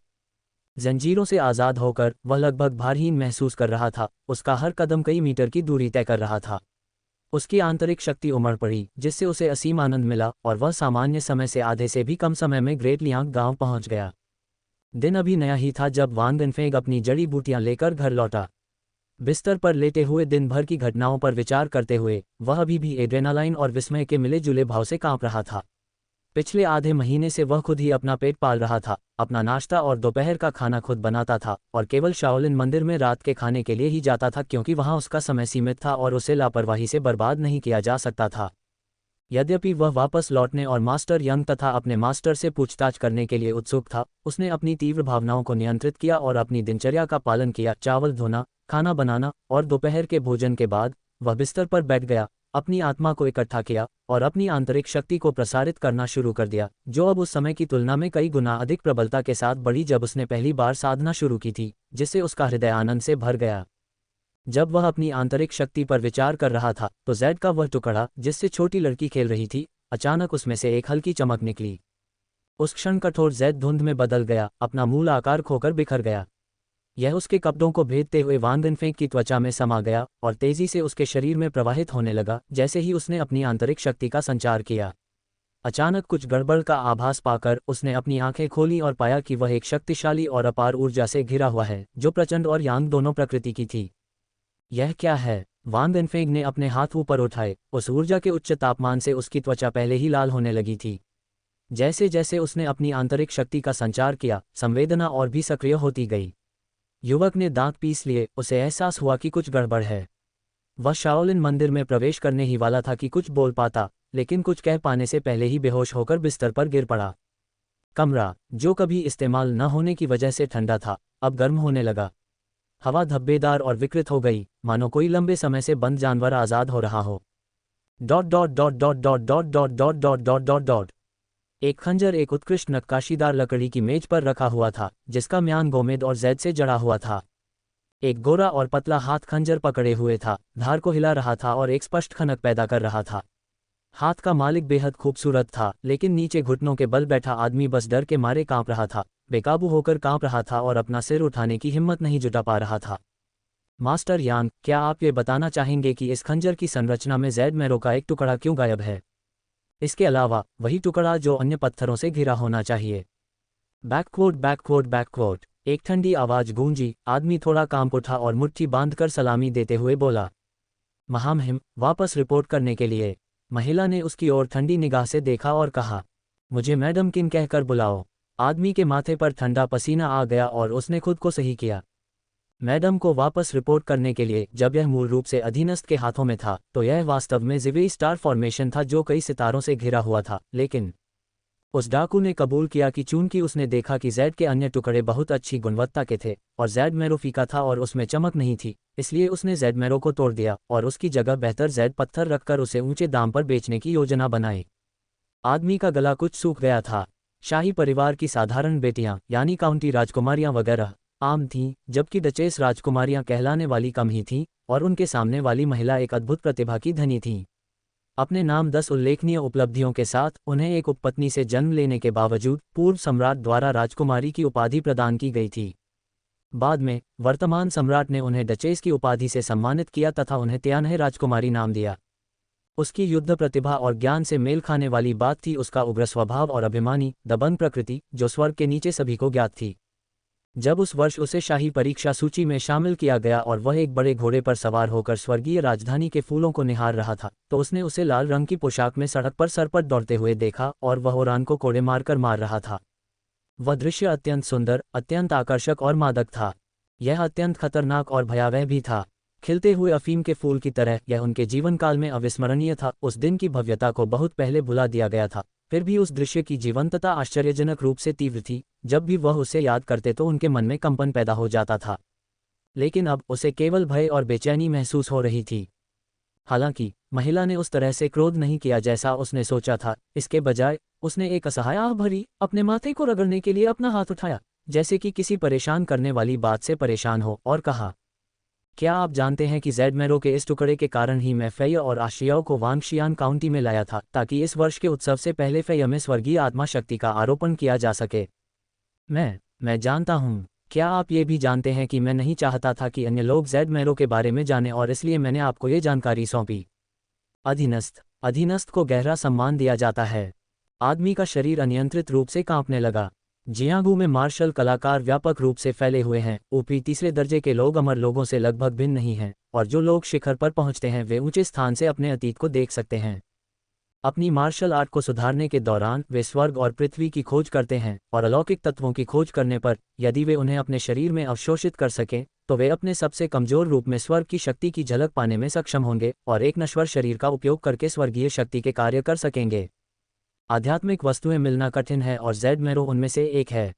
जंजीरों से आज़ाद होकर वह लगभग भारहीन महसूस कर रहा था। उसका हर कदम कई मीटर की दूरी तय कर रहा था। उसकी आंतरिक शक्ति उमड़ पड़ी, जिससे उसे असीम आनंद मिला, और वह सामान्य समय से आधे से भी कम समय में ग्रेट लियांग गांव पहुंच गया। दिन अभी नया ही था जब वान एनफेक अपनी जड़ी बूटियां लेकर घर लौटा। बिस्तर पर लेटे हुए दिन भर की घटनाओं पर विचार करते हुए वह अभी भी एड्रेनालाइन और विस्मय के मिले जुले भाव से कांप रहा था। पिछले आधे महीने से वह खुद ही अपना पेट पाल रहा था, अपना नाश्ता और दोपहर का खाना खुद बनाता था, और केवल शाओलिन मंदिर में रात के खाने के लिए ही जाता था, क्योंकि वहां उसका समय सीमित था और उसे लापरवाही से बर्बाद नहीं किया जा सकता था। यद्यपि वह वापस लौटने और मास्टर यंग तथा अपने मास्टर से पूछताछ करने के लिए उत्सुक था, उसने अपनी तीव्र भावनाओं को नियंत्रित किया और अपनी दिनचर्या का पालन किया। चावल धोना, खाना बनाना और दोपहर के भोजन के बाद वह बिस्तर पर बैठ गया, अपनी आत्मा को इकट्ठा किया और अपनी आंतरिक शक्ति को प्रसारित करना शुरू कर दिया, जो अब उस समय की तुलना में कई गुना अधिक प्रबलता के साथ बढ़ी जब उसने पहली बार साधना शुरू की थी, जिससे उसका हृदय आनंद से भर गया। जब वह अपनी आंतरिक शक्ति पर विचार कर रहा था तो जैड का वह टुकड़ा जिससे छोटी लड़की खेल रही थी, अचानक उसमें से एक हल्की चमक निकली। उस क्षण कठोर जैड धुंध में बदल गया, अपना मूल आकार खोकर बिखर गया। यह उसके कपड़ों को भेदते हुए वान दिनफेंग की त्वचा में समा गया और तेजी से उसके शरीर में प्रवाहित होने लगा जैसे ही उसने अपनी आंतरिक शक्ति का संचार किया। अचानक कुछ गड़बड़ का आभास पाकर उसने अपनी आंखें खोलीं और पाया कि वह एक शक्तिशाली और अपार ऊर्जा से घिरा हुआ है, जो प्रचंड और यांग दोनों प्रकृति की थी। यह क्या है? वान दिनफेंग ने अपने हाथ ऊपर उठाए। उस ऊर्जा के उच्च तापमान से उसकी त्वचा पहले ही लाल होने लगी थी। जैसे जैसे उसने अपनी आंतरिक शक्ति का संचार किया, संवेदना और भी सक्रिय होती गई। युवक ने दांत पीस लिए, उसे एहसास हुआ कि कुछ गड़बड़ है। वह शाओलिन मंदिर में प्रवेश करने ही वाला था कि कुछ बोल पाता, लेकिन कुछ कह पाने से पहले ही बेहोश होकर बिस्तर पर गिर पड़ा। कमरा, जो कभी इस्तेमाल न होने की वजह से ठंडा था, अब गर्म होने लगा। हवा धब्बेदार और विकृत हो गई, मानो कोई लंबे समय से बंद जानवर आज़ाद हो रहा हो। Dot dot dot dot dot dot dot dot dot dot dot dot. एक खंजर एक उत्कृष्ट नक्काशीदार लकड़ी की मेज पर रखा हुआ था, जिसका म्यान गोमेद और जैद से जड़ा हुआ था। एक गोरा और पतला हाथ खंजर पकड़े हुए था, धार को हिला रहा था और एक स्पष्ट खनक पैदा कर रहा था। हाथ का मालिक बेहद खूबसूरत था, लेकिन नीचे घुटनों के बल बैठा आदमी बस डर के मारे कांप रहा था, बेकाबू होकर कांप रहा था और अपना सिर उठाने की हिम्मत नहीं जुटा पा रहा था। मास्टर यान, क्या आप ये बताना चाहेंगे कि इस खंजर की संरचना में जैड मैरो का एक टुकड़ा क्यों गायब है? इसके अलावा वही टुकड़ा जो अन्य पत्थरों से घिरा होना चाहिए। बैकवर्ड बैकवर्ड बैकवर्ड, एक ठंडी आवाज गूंजी। आदमी थोड़ा कांप उठा और मुट्ठी बांधकर सलामी देते हुए बोला, महामहिम, वापस रिपोर्ट करने के लिए। महिला ने उसकी ओर ठंडी निगाह से देखा और कहा, मुझे मैडम किन कहकर बुलाओ। आदमी के माथे पर ठंडा पसीना आ गया और उसने खुद को सही किया। मैडम को वापस रिपोर्ट करने के लिए। जब यह मूल रूप से अधीनस्थ के हाथों में था तो यह वास्तव में ज़िवी स्टार फॉर्मेशन था जो कई सितारों से घिरा हुआ था, लेकिन उस डाकू ने कबूल किया कि चूंकि उसने देखा कि जैड के अन्य टुकड़े बहुत अच्छी गुणवत्ता के थे और जैड मैरो फीका था और उसमें चमक नहीं थी, इसलिए उसने जैड मैरो को तोड़ दिया और उसकी जगह बेहतर जैड पत्थर रखकर उसे ऊंचे दाम पर बेचने की योजना बनाई। आदमी का गला कुछ सूख गया था। शाही परिवार की साधारण बेटियां, यानी काउंटी राजकुमारियां वगैरह आम थीं, जबकि डचेस राजकुमारियां कहलाने वाली कम ही थीं और उनके सामने वाली महिला एक अद्भुत प्रतिभा की धनी थीं। अपने नाम 10 उल्लेखनीय उपलब्धियों के साथ उन्हें एक उपपत्नी से जन्म लेने के बावजूद पूर्व सम्राट द्वारा राजकुमारी की उपाधि प्रदान की गई थी। बाद में वर्तमान सम्राट ने उन्हें डचेस की उपाधि से सम्मानित किया तथा उन्हें त्यानह राजकुमारी नाम दिया। उसकी युद्ध प्रतिभा और ज्ञान से मेल खाने वाली बात थी उसका उग्र स्वभाव और अभिमानी, दबंग प्रकृति, जो स्वर्ग के नीचे सभी को ज्ञात थी। जब उस वर्ष उसे शाही परीक्षा सूची में शामिल किया गया और वह एक बड़े घोड़े पर सवार होकर स्वर्गीय राजधानी के फूलों को निहार रहा था, तो उसने उसे लाल रंग की पोशाक में सड़क पर सरपट दौड़ते हुए देखा और वह ओरान को कोड़े मारकर मार रहा था। वह दृश्य अत्यंत सुंदर, अत्यंत आकर्षक और मादक था। यह अत्यंत खतरनाक और भयावह भी था। खिलते हुए अफीम के फूल की तरह यह उनके जीवन काल में अविस्मरणीय था। उस दिन की भव्यता को बहुत पहले भुला दिया गया था, फिर भी उस दृश्य की जीवंतता आश्चर्यजनक रूप से तीव्र थी। जब भी वह उसे याद करते तो उनके मन में कंपन पैदा हो जाता था, लेकिन अब उसे केवल भय और बेचैनी महसूस हो रही थी। हालांकि महिला ने उस तरह से क्रोध नहीं किया जैसा उसने सोचा था। इसके बजाय उसने एक असहाय आह भरी अपने माथे को रगड़ने के लिए अपना हाथ उठाया, जैसे कि किसी परेशान करने वाली बात से परेशान हो, और कहा, क्या आप जानते हैं कि जैड मैरो के इस टुकड़े के कारण ही मैं फेय और आशियाओ को वांगशियान काउंटी में लाया था, ताकि इस वर्ष के उत्सव से पहले फेय में स्वर्गीय आत्मा शक्ति का आरोपण किया जा सके। मैं जानता हूँ। क्या आप ये भी जानते हैं कि मैं नहीं चाहता था कि अन्य लोग जैड मैरो के बारे में जानें, और इसलिए मैंने आपको ये जानकारी सौंपी। अधीनस्थ को गहरा सम्मान दिया जाता है। आदमी का शरीर अनियंत्रित रूप से कांपने लगा। जियांगू में मार्शल कलाकार व्यापक रूप से फैले हुए हैं। ऊपरी तीसरे दर्जे के लोग अमर लोगों से लगभग भिन्न नहीं हैं, और जो लोग शिखर पर पहुंचते हैं वे ऊंचे स्थान से अपने अतीत को देख सकते हैं। अपनी मार्शल आर्ट को सुधारने के दौरान वे स्वर्ग और पृथ्वी की खोज करते हैं और अलौकिक तत्वों की खोज करने पर यदि वे उन्हें अपने शरीर में अवशोषित कर सकें तो वे अपने सबसे कमजोर रूप में स्वर्ग की शक्ति की झलक पाने में सक्षम होंगे और एक नश्वर शरीर का उपयोग करके स्वर्गीय शक्ति के कार्य कर सकेंगे। आध्यात्मिक वस्तुएं मिलना कठिन है और ज़ेड मेरो उनमें से एक है।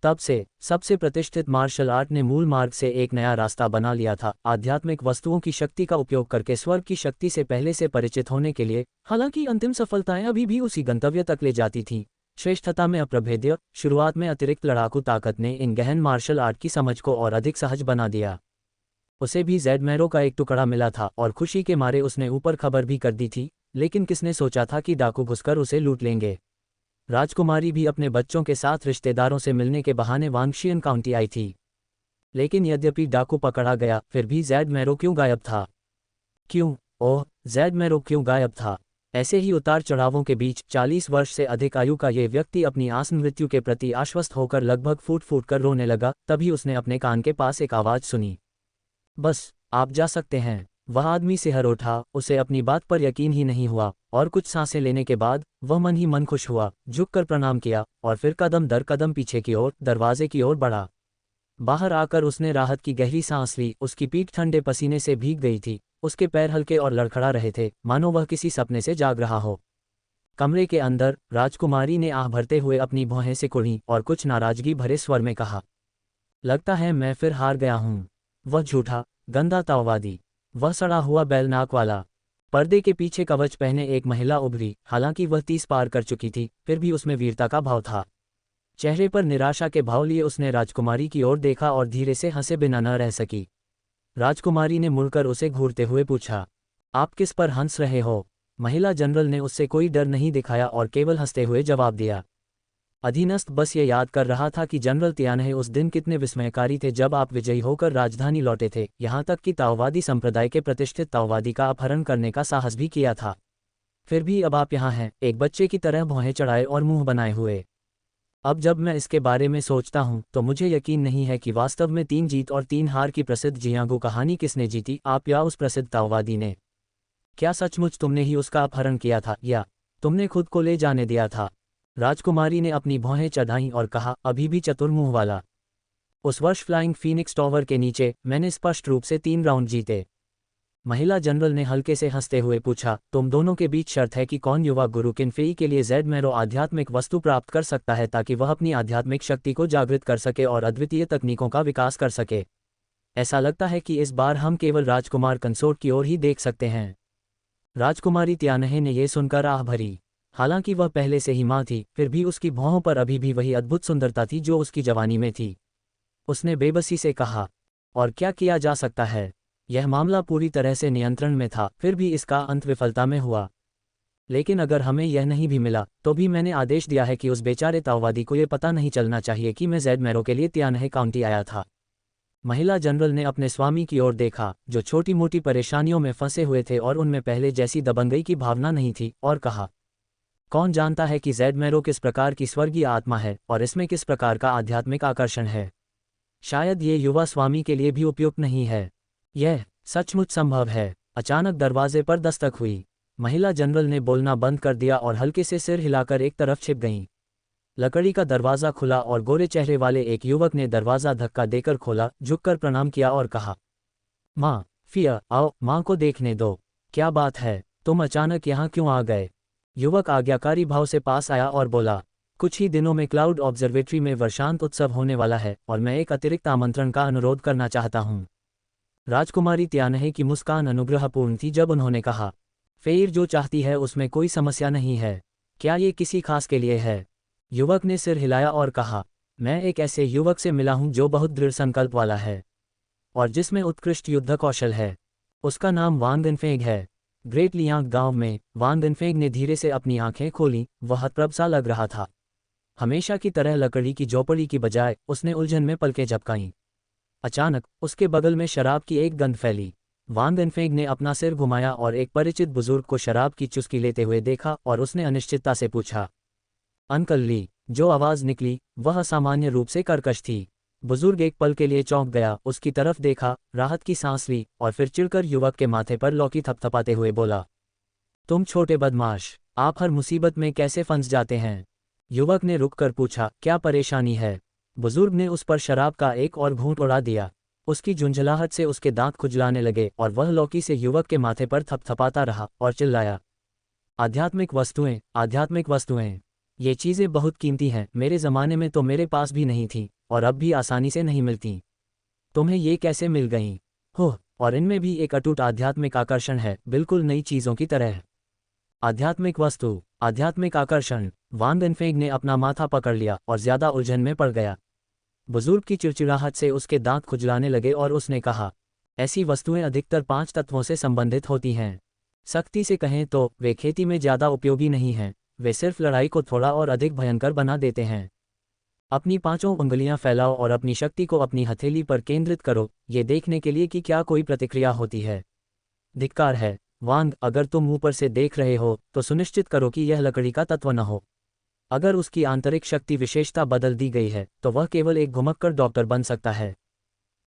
तब से सबसे प्रतिष्ठित मार्शल आर्ट ने मूल मार्ग से एक नया रास्ता बना लिया था, आध्यात्मिक वस्तुओं की शक्ति का उपयोग करके स्वर्ग की शक्ति से पहले से परिचित होने के लिए। हालांकि अंतिम सफलताएं अभी भी उसी गंतव्य तक ले जाती थीं। श्रेष्ठता में अप्रभेद्य शुरुआत में अतिरिक्त लड़ाकू ताकत ने इन गहन मार्शल आर्ट की समझ को और अधिक सहज बना दिया। उसे भी ज़ेड मेरो का एक टुकड़ा मिला था और खुशी के मारे उसने ऊपर खबर भी कर दी थी, लेकिन किसने सोचा था कि डाकू घुसकर उसे लूट लेंगे। राजकुमारी भी अपने बच्चों के साथ रिश्तेदारों से मिलने के बहाने वांगशियन काउंटी आई थी। लेकिन यद्यपि डाकू पकड़ा गया, फिर भी ज़ेड मेरो क्यों गायब था? क्यों? ओह, ज़ेड मेरो क्यों गायब था? ऐसे ही उतार चढ़ावों के बीच 40 वर्ष से अधिक आयु का ये व्यक्ति अपनी आसन मृत्यु के प्रति आश्वस्त होकर लगभग फूट फूट कर रोने लगा। तभी उसने अपने कान के पास एक आवाज़ सुनी, बस आप जा सकते हैं। वह आदमी सिहर उठा, उसे अपनी बात पर यकीन ही नहीं हुआ और कुछ सांसें लेने के बाद वह मन ही मन खुश हुआ, झुककर प्रणाम किया और फिर कदम दर कदम पीछे की ओर दरवाजे की ओर बढ़ा। बाहर आकर उसने राहत की गहरी सांस ली। उसकी पीठ ठंडे पसीने से भीग गई थी, उसके पैर हल्के और लड़खड़ा रहे थे, मानो वह किसी सपने से जाग रहा हो। कमरे के अंदर राजकुमारी ने आह भरते हुए अपनी भौहें सिकुड़ी और कुछ नाराजगी भरे स्वर में कहा, लगता है मैं फिर हार गया हूँ। वह झूठा, गंदा ताओवादी, वह सड़ा हुआ बैलनाक वाला। पर्दे के पीछे कवच पहने एक महिला उभरी। हालांकि वह 30 पार कर चुकी थी, फिर भी उसमें वीरता का भाव था। चेहरे पर निराशा के भाव लिए उसने राजकुमारी की ओर देखा और धीरे से हंसे बिना न रह सकी। राजकुमारी ने मुड़कर उसे घूरते हुए पूछा, आप किस पर हंस रहे हो? महिला जनरल ने उससे कोई डर नहीं दिखाया और केवल हंसते हुए जवाब दिया, अधीनस्थ बस ये याद कर रहा था कि जनरल तियानहे उस दिन कितने विस्मयकारी थे जब आप विजयी होकर राजधानी लौटे थे, यहाँ तक कि ताओवादी संप्रदाय के प्रतिष्ठित ताओवादी का अपहरण करने का साहस भी किया था। फिर भी अब आप यहाँ हैं, एक बच्चे की तरह भौहें चढ़ाए और मुंह बनाए हुए। अब जब मैं इसके बारे में सोचता हूँ तो मुझे यकीन नहीं है कि वास्तव में 3 जीत और 3 हार की प्रसिद्ध जियांगू कहानी किसने जीती, आप या उस प्रसिद्ध ताओवादी ने? क्या सचमुच तुमने ही उसका अपहरण किया था या तुमने खुद को ले जाने दिया था? राजकुमारी ने अपनी भौहें चढ़ाईं और कहा, अभी भी चतुर मुंह वाला। उस वर्ष फ्लाइंग फीनिक्स टॉवर के नीचे मैंने स्पष्ट रूप से 3 राउंड जीते। महिला जनरल ने हल्के से हंसते हुए पूछा, तुम दोनों के बीच शर्त है कि कौन युवा गुरु किनफेई के लिए ज़ेड मेरो आध्यात्मिक वस्तु प्राप्त कर सकता है ताकि वह अपनी आध्यात्मिक शक्ति को जागृत कर सके और अद्वितीय तकनीकों का विकास कर सके। ऐसा लगता है कि इस बार हम केवल राजकुमार कंसोर्ट की ओर ही देख सकते हैं। राजकुमारी तियानहे ने यह सुनकर आह भरी। हालांकि वह पहले से ही माँ थी, फिर भी उसकी भौहों पर अभी भी वही अद्भुत सुंदरता थी जो उसकी जवानी में थी। उसने बेबसी से कहा, और क्या किया जा सकता है? यह मामला पूरी तरह से नियंत्रण में था, फिर भी इसका अंत विफलता में हुआ। लेकिन अगर हमें यह नहीं भी मिला तो भी मैंने आदेश दिया है कि उस बेचारे ताओवादी को यह पता नहीं चलना चाहिए कि मैं ज़ेड मेरो के लिए तियानहे काउंटी आया था। महिला जनरल ने अपने स्वामी की ओर देखा, जो छोटी मोटी परेशानियों में फंसे हुए थे और उनमें पहले जैसी दबंगई की भावना नहीं थी, और कहा, कौन जानता है कि ज़ेड मेरो किस प्रकार की स्वर्गीय आत्मा है और इसमें किस प्रकार का आध्यात्मिक आकर्षण है। शायद ये युवा स्वामी के लिए भी उपयुक्त नहीं है। यह सचमुच संभव है। अचानक दरवाजे पर दस्तक हुई। महिला जनरल ने बोलना बंद कर दिया और हल्के से सिर हिलाकर एक तरफ छिप गईं। लकड़ी का दरवाज़ा खुला और गोरे चेहरे वाले एक युवक ने दरवाज़ा धक्का देकर खोला, झुककर प्रणाम किया और कहा, माँ, फिया, आओ, माँ को देखने दो। क्या बात है, तुम अचानक यहाँ क्यों आ गए? युवक आज्ञाकारी भाव से पास आया और बोला, कुछ ही दिनों में क्लाउड ऑब्जर्वेटरी में वर्षांत उत्सव होने वाला है और मैं एक अतिरिक्त आमंत्रण का अनुरोध करना चाहता हूँ। राजकुमारी तियानहे की मुस्कान अनुग्रहपूर्ण थी जब उन्होंने कहा, फेर जो चाहती है उसमें कोई समस्या नहीं है। क्या ये किसी खास के लिए है? युवक ने सिर हिलाया और कहा, मैं एक ऐसे युवक से मिला हूं जो बहुत दृढ़ संकल्प वाला है और जिसमें उत्कृष्ट युद्ध कौशल है। उसका नाम वांग इनफेंग है। ग्रेट लियांग गांव में। वांग इनफेंग ने धीरे से अपनी आंखें खोलीं, वह हतप्रभ सा लग रहा था। हमेशा की तरह लकड़ी की झोपड़ी की बजाय उसने उलझन में पलकें झपकाईं। अचानक उसके बगल में शराब की एक गंध फैली। वांग इनफेंग ने अपना सिर घुमाया और एक परिचित बुजुर्ग को शराब की चुस्की लेते हुए देखा और उसने अनिश्चितता से पूछा, अंकल ली? जो आवाज़ निकली वह असामान्य रूप से कर्कश थी। बुजुर्ग एक पल के लिए चौंक गया, उसकी तरफ देखा, राहत की सांस ली और फिर चिढ़कर युवक के माथे पर लौकी थपथपाते हुए बोला, तुम छोटे बदमाश, आप हर मुसीबत में कैसे फंस जाते हैं? युवक ने रुककर पूछा, क्या परेशानी है? बुजुर्ग ने उस पर शराब का एक और घूंट उड़ा दिया। उसकी झुंझलाहट से उसके दांत खुजलाने लगे और वह लौकी से युवक के माथे पर थपथपाता रहा और चिल्लाया, आध्यात्मिक वस्तुएं, आध्यात्मिक वस्तुएं। ये चीज़ें बहुत कीमती हैं, मेरे ज़माने में तो मेरे पास भी नहीं थी और अब भी आसानी से नहीं मिलती। तुम्हें ये कैसे मिल गईं? हो, और इनमें भी एक अटूट आध्यात्मिक आकर्षण है, बिल्कुल नई चीज़ों की तरह। आध्यात्मिक वस्तु, आध्यात्मिक आकर्षण। वान दिनफेंग ने अपना माथा पकड़ लिया और ज्यादा उलझन में पड़ गया। बुजुर्ग की चिड़चिड़ाहट से उसके दांत खुजलाने लगे और उसने कहा, ऐसी वस्तुएं अधिकतर 5 तत्वों से संबंधित होती हैं। सख्ती से कहें तो वे खेती में ज़्यादा उपयोगी नहीं हैं, वे सिर्फ लड़ाई को थोड़ा और अधिक भयंकर बना देते हैं। अपनी 5 उंगलियां फैलाओ और अपनी शक्ति को अपनी हथेली पर केंद्रित करो, ये देखने के लिए कि क्या कोई प्रतिक्रिया होती है। धिक्कार है, वांग, अगर तुम ऊपर से देख रहे हो तो सुनिश्चित करो कि यह लकड़ी का तत्व न हो। अगर उसकी आंतरिक शक्ति विशेषता बदल दी गई है तो वह केवल एक घुमक्कड़ डॉक्टर बन सकता है।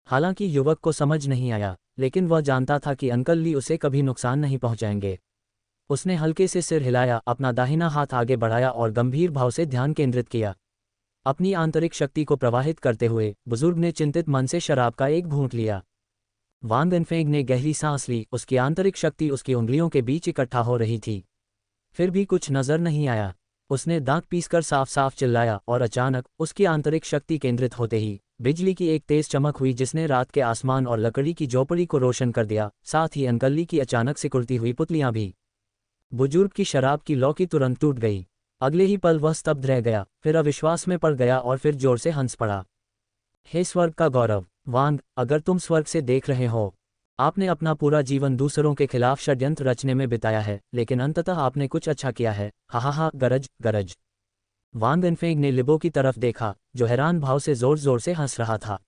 हालांकि युवक को समझ नहीं आया, लेकिन वह जानता था कि अंकल ली उसे कभी नुकसान नहीं पहुंचाएंगे। उसने हल्के से सिर हिलाया, अपना दाहिना हाथ आगे बढ़ाया और गंभीर भाव से ध्यान केंद्रित किया। अपनी आंतरिक शक्ति को प्रवाहित करते हुए बुजुर्ग ने चिंतित मन से शराब का एक घूंट लिया। वान दिनफेंग ने गहरी सांस ली, उसकी आंतरिक शक्ति उसकी उंगलियों के बीच इकट्ठा हो रही थी। फिर भी कुछ नजर नहीं आया। उसने दांत पीसकर साफ साफ चिल्लाया और अचानक उसकी आंतरिक शक्ति केंद्रित होते ही बिजली की एक तेज चमक हुई जिसने रात के आसमान और लकड़ी की झोपड़ी को रोशन कर दिया, साथ ही अंकल की अचानक सिकुड़ती हुई पुतलियां भी। बुजुर्ग की शराब की लौकी तुरंत टूट गई। अगले ही पल वह स्तब्ध रह गया, फिर अविश्वास में पड़ गया और फिर जोर से हंस पड़ा। हे स्वर्ग का गौरव, वांग, अगर तुम स्वर्ग से देख रहे हो, आपने अपना पूरा जीवन दूसरों के खिलाफ षड्यंत्र रचने में बिताया है, लेकिन अंततः आपने कुछ अच्छा किया है। हा हा हा, गरज गरज। वान दिनफेंग ने लिबो की तरफ देखा, जो हैरान भाव से जोर जोर से हंस रहा था।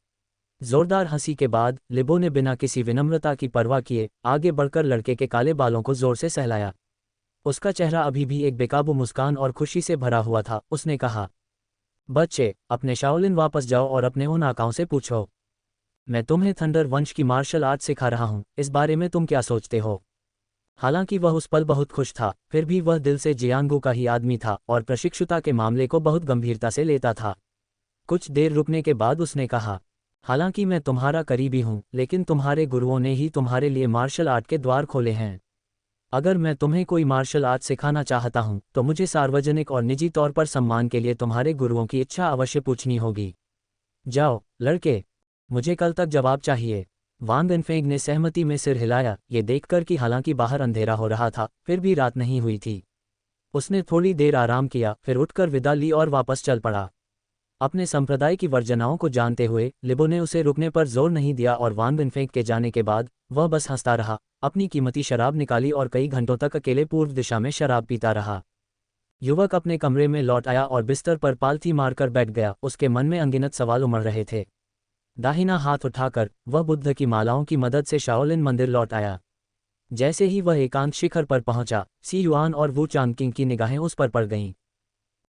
जोरदार हंसी के बाद लिबो ने बिना किसी विनम्रता की परवाह किए आगे बढ़कर लड़के के काले बालों को जोर से सहलाया। उसका चेहरा अभी भी एक बेकाबू मुस्कान और खुशी से भरा हुआ था। उसने कहा, बच्चे, अपने शाओलिन वापस जाओ और अपने उन आकाओं से पूछो, मैं तुम्हें थंडर वंश की मार्शल आर्ट सिखा रहा हूं, इस बारे में तुम क्या सोचते हो? हालांकि वह उस पल बहुत खुश था, फिर भी वह दिल से जियांगू का ही आदमी था और प्रशिक्षुता के मामले को बहुत गंभीरता से लेता था। कुछ देर रुकने के बाद उसने कहा, हालांकि मैं तुम्हारा करीबी हूं, लेकिन तुम्हारे गुरुओं ने ही तुम्हारे लिए मार्शल आर्ट के द्वार खोले हैं। अगर मैं तुम्हें कोई मार्शल आर्ट सिखाना चाहता हूं तो मुझे सार्वजनिक और निजी तौर पर सम्मान के लिए तुम्हारे गुरुओं की इच्छा अवश्य पूछनी होगी। जाओ लड़के, मुझे कल तक जवाब चाहिए। वान दिनफेंग ने सहमति में सिर हिलाया, ये देखकर कि हालांकि बाहर अंधेरा हो रहा था, फिर भी रात नहीं हुई थी। उसने थोड़ी देर आराम किया, फिर उठकर विदा ली और वापस चल पड़ा। अपने संप्रदाय की वर्जनाओं को जानते हुए लिबो ने उसे रुकने पर जोर नहीं दिया और वान दिनफेंग के जाने के बाद वह बस हंसता रहा, अपनी कीमती शराब निकाली और कई घंटों तक अकेले पूर्व दिशा में शराब पीता रहा। युवक अपने कमरे में लौट आया और बिस्तर पर पालथी मारकर बैठ गया। उसके मन में अनगिनत सवाल उमड़ रहे थे। दाहिना हाथ उठाकर वह बुद्ध की मालाओं की मदद से शाओलिन मंदिर लौट आया। जैसे ही वह एकांत शिखर पर पहुंचा, सी युआन और वू चांगकिंग की निगाहें उस पर पड़ गईं।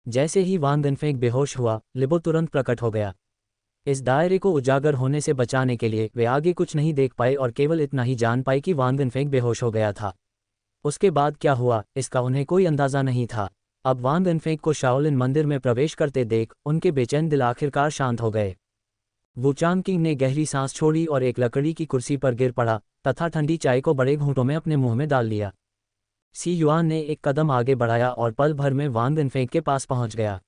जैसे ही वान दिनफेंग बेहोश हुआ, लिबो तुरंत प्रकट हो गया। इस दायरे को उजागर होने से बचाने के लिए वे आगे कुछ नहीं देख पाए और केवल इतना ही जान पाए कि वान दिनफेंग बेहोश हो गया था। उसके बाद क्या हुआ, इसका उन्हें कोई अंदाजा नहीं था। अब वान दिनफेंग को शाओलिन मंदिर में प्रवेश करते देख उनके बेचैन दिल आखिरकार शांत हो गए। वू चांगकिंग ने गहरी सांस छोड़ी और एक लकड़ी की कुर्सी पर गिर पड़ा तथा ठंडी चाय को बड़े घूंटों में अपने मुंह में डाल लिया। सी युआन ने एक कदम आगे बढ़ाया और पल भर में वान दिनफेंग के पास पहुंच गया।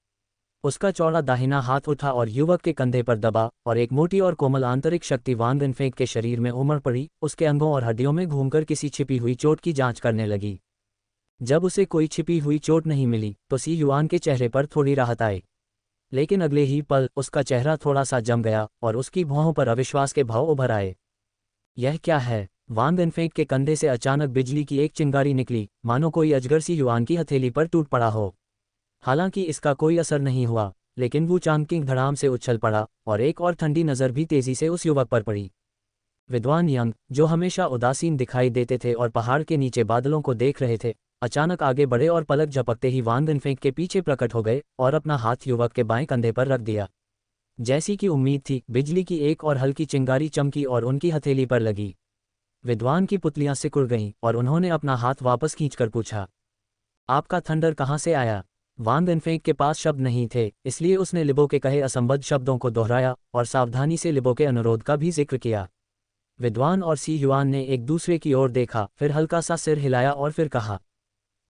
उसका चौड़ा दाहिना हाथ उठा और युवक के कंधे पर दबा और एक मोटी और कोमल आंतरिक शक्ति वान दिनफेंग के शरीर में उमड़ पड़ी, उसके अंगों और हड्डियों में घूमकर किसी छिपी हुई चोट की जांच करने लगी। जब उसे कोई छिपी हुई चोट नहीं मिली तो सी युआन के चेहरे पर थोड़ी राहत आई, लेकिन अगले ही पल उसका चेहरा थोड़ा सा जम गया और उसकी भौहों पर अविश्वास के भाव उभर आए। यह क्या है? वान दिनफेंग के कंधे से अचानक बिजली की एक चिंगारी निकली, मानो कोई अजगर सी युआन की हथेली पर टूट पड़ा हो। हालांकि इसका कोई असर नहीं हुआ, लेकिन वू चांगकिंग धड़ाम से उछल पड़ा और एक और ठंडी नज़र भी तेजी से उस युवक पर पड़ी। विद्वान यंग, जो हमेशा उदासीन दिखाई देते थे और पहाड़ के नीचे बादलों को देख रहे थे, अचानक आगे बढ़े और पलक झपकते ही वान दिनफेंग के पीछे प्रकट हो गए और अपना हाथ युवक के बाएं कंधे पर रख दिया। जैसी कि उम्मीद थी, बिजली की एक और हल्की चिंगारी चमकी और उनकी हथेली पर लगी। विद्वान की पुतलियां सिकुड़ गईं और उन्होंने अपना हाथ वापस खींचकर पूछा, आपका थंडर कहाँ से आया? वान देनफेंग के पास शब्द नहीं थे, इसलिए उसने लिबो के कहे असंबद्ध शब्दों को दोहराया और सावधानी से लिबो के अनुरोध का भी जिक्र किया। विद्वान और सी युआन ने एक दूसरे की ओर देखा, फिर हल्का सा सिर हिलाया और फिर कहा,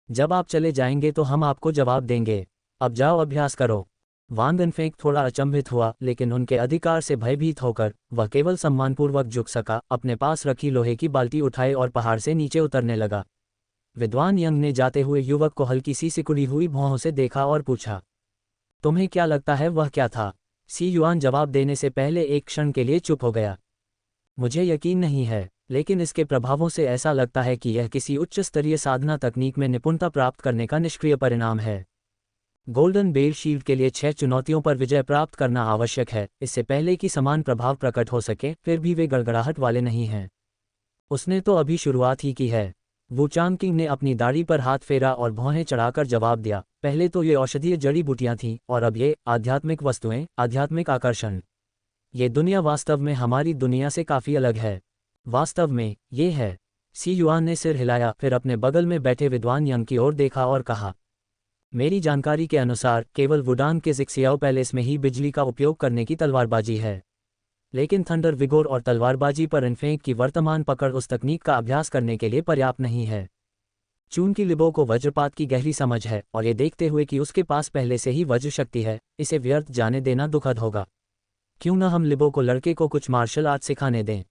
जब आप चले जाएंगे तो हम आपको जवाब देंगे। अब जाओ, अभ्यास करो। वान देनफेंग थोड़ा अचंभित हुआ, लेकिन उनके अधिकार से भयभीत होकर वह केवल सम्मानपूर्वक झुक सका, अपने पास रखी लोहे की बाल्टी उठाए और पहाड़ से नीचे उतरने लगा। विद्वान यंग ने जाते हुए युवक को हल्की सी सिकुड़ी हुई भौहों से देखा और पूछा, तुम्हें क्या लगता है वह क्या था? सी युआन जवाब देने से पहले एक क्षण के लिए चुप हो गया। मुझे यकीन नहीं है, लेकिन इसके प्रभावों से ऐसा लगता है कि यह किसी उच्च स्तरीय साधना तकनीक में निपुणता प्राप्त करने का निष्क्रिय परिणाम है। गोल्डन बेल शील्ड के लिए 6 चुनौतियों पर विजय प्राप्त करना आवश्यक है, इससे पहले कि समान प्रभाव प्रकट हो सके, फिर भी वे गड़गड़ाहट वाले नहीं हैं। उसने तो अभी शुरुआत ही की है। वू चांगकिंग ने अपनी दाढ़ी पर हाथ फेरा और भौहें चढ़ाकर जवाब दिया, पहले तो ये औषधीय जड़ी बूटियां थीं, और अब ये आध्यात्मिक वस्तुएं, आध्यात्मिक आकर्षण। ये दुनिया वास्तव में हमारी दुनिया से काफ़ी अलग है। वास्तव में ये है। सी युआन ने सिर हिलाया, फिर अपने बगल में बैठे विद्वान यंग की ओर देखा और कहा, मेरी जानकारी के अनुसार केवल वुडान के जिक्सियाओ पैलेस में ही बिजली का उपयोग करने की तलवारबाजी है, लेकिन थंडर विगोर और तलवारबाजी पर इनफेंग की वर्तमान पकड़ उस तकनीक का अभ्यास करने के लिए पर्याप्त नहीं है। चून की लिबो को वज्रपात की गहरी समझ है, और ये देखते हुए कि उसके पास पहले से ही वज्र शक्ति है, इसे व्यर्थ जाने देना दुखद होगा। क्यों न हम लिबो को लड़के को कुछ मार्शल आर्ट सिखाने दें।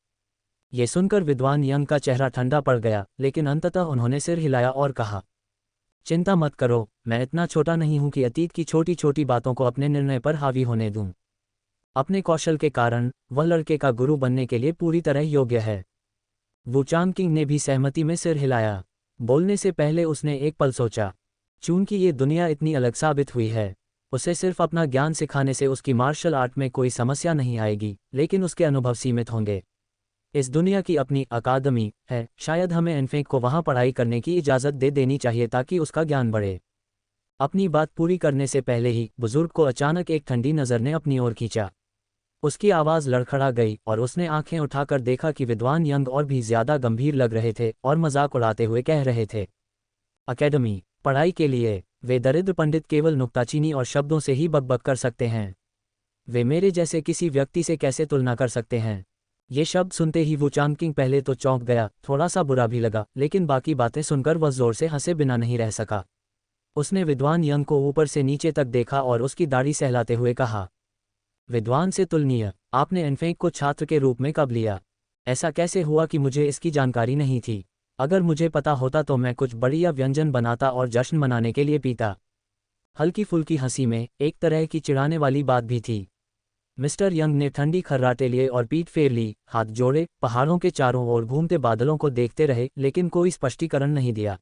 ये सुनकर विद्वान यंग का चेहरा ठंडा पड़ गया, लेकिन अंततः उन्होंने सिर हिलाया और कहा, चिंता मत करो, मैं इतना छोटा नहीं हूं कि अतीत की छोटी छोटी बातों को अपने निर्णय पर हावी होने दूं। अपने कौशल के कारण वह लड़के का गुरु बनने के लिए पूरी तरह योग्य है। वू चांगकिंग ने भी सहमति में सिर हिलाया। बोलने से पहले उसने एक पल सोचा, चूंकि ये दुनिया इतनी अलग साबित हुई है, उसे सिर्फ अपना ज्ञान सिखाने से उसकी मार्शल आर्ट में कोई समस्या नहीं आएगी, लेकिन उसके अनुभव सीमित होंगे। इस दुनिया की अपनी अकादमी है, शायद हमें इनफेंग को वहां पढ़ाई करने की इजाज़त दे देनी चाहिए ताकि उसका ज्ञान बढ़े। अपनी बात पूरी करने से पहले ही बुजुर्ग को अचानक एक ठंडी नज़र ने अपनी ओर खींचा। उसकी आवाज़ लड़खड़ा गई और उसने आंखें उठाकर देखा कि विद्वान यंग और भी ज्यादा गंभीर लग रहे थे और मजाक उड़ाते हुए कह रहे थे, अकेडमी, पढ़ाई के लिए? वे दरिद्र पंडित केवल नुक्ताचीनी और शब्दों से ही बकबक कर सकते हैं। वे मेरे जैसे किसी व्यक्ति से कैसे तुलना कर सकते हैं? ये शब्द सुनते ही वू चांगकिंग पहले तो चौंक गया, थोड़ा सा बुरा भी लगा, लेकिन बाकी बातें सुनकर वह जोर से हंसे बिना नहीं रह सका। उसने विद्वान यंग को ऊपर से नीचे तक देखा और उसकी दाढ़ी सहलाते हुए कहा, विद्वान से तुलनीय? आपने इनफेंग को छात्र के रूप में कब लिया? ऐसा कैसे हुआ कि मुझे इसकी जानकारी नहीं थी? अगर मुझे पता होता तो मैं कुछ बढ़िया व्यंजन बनाता और जश्न मनाने के लिए पीता। हल्की फुल्की हंसी में एक तरह की चिढ़ाने वाली बात भी थी। मिस्टर यंग ने ठंडी खर्राटे लिए और पीठ फेर ली, हाथ जोड़े, पहाड़ों के चारों ओर घूमते बादलों को देखते रहे, लेकिन कोई स्पष्टीकरण नहीं दिया।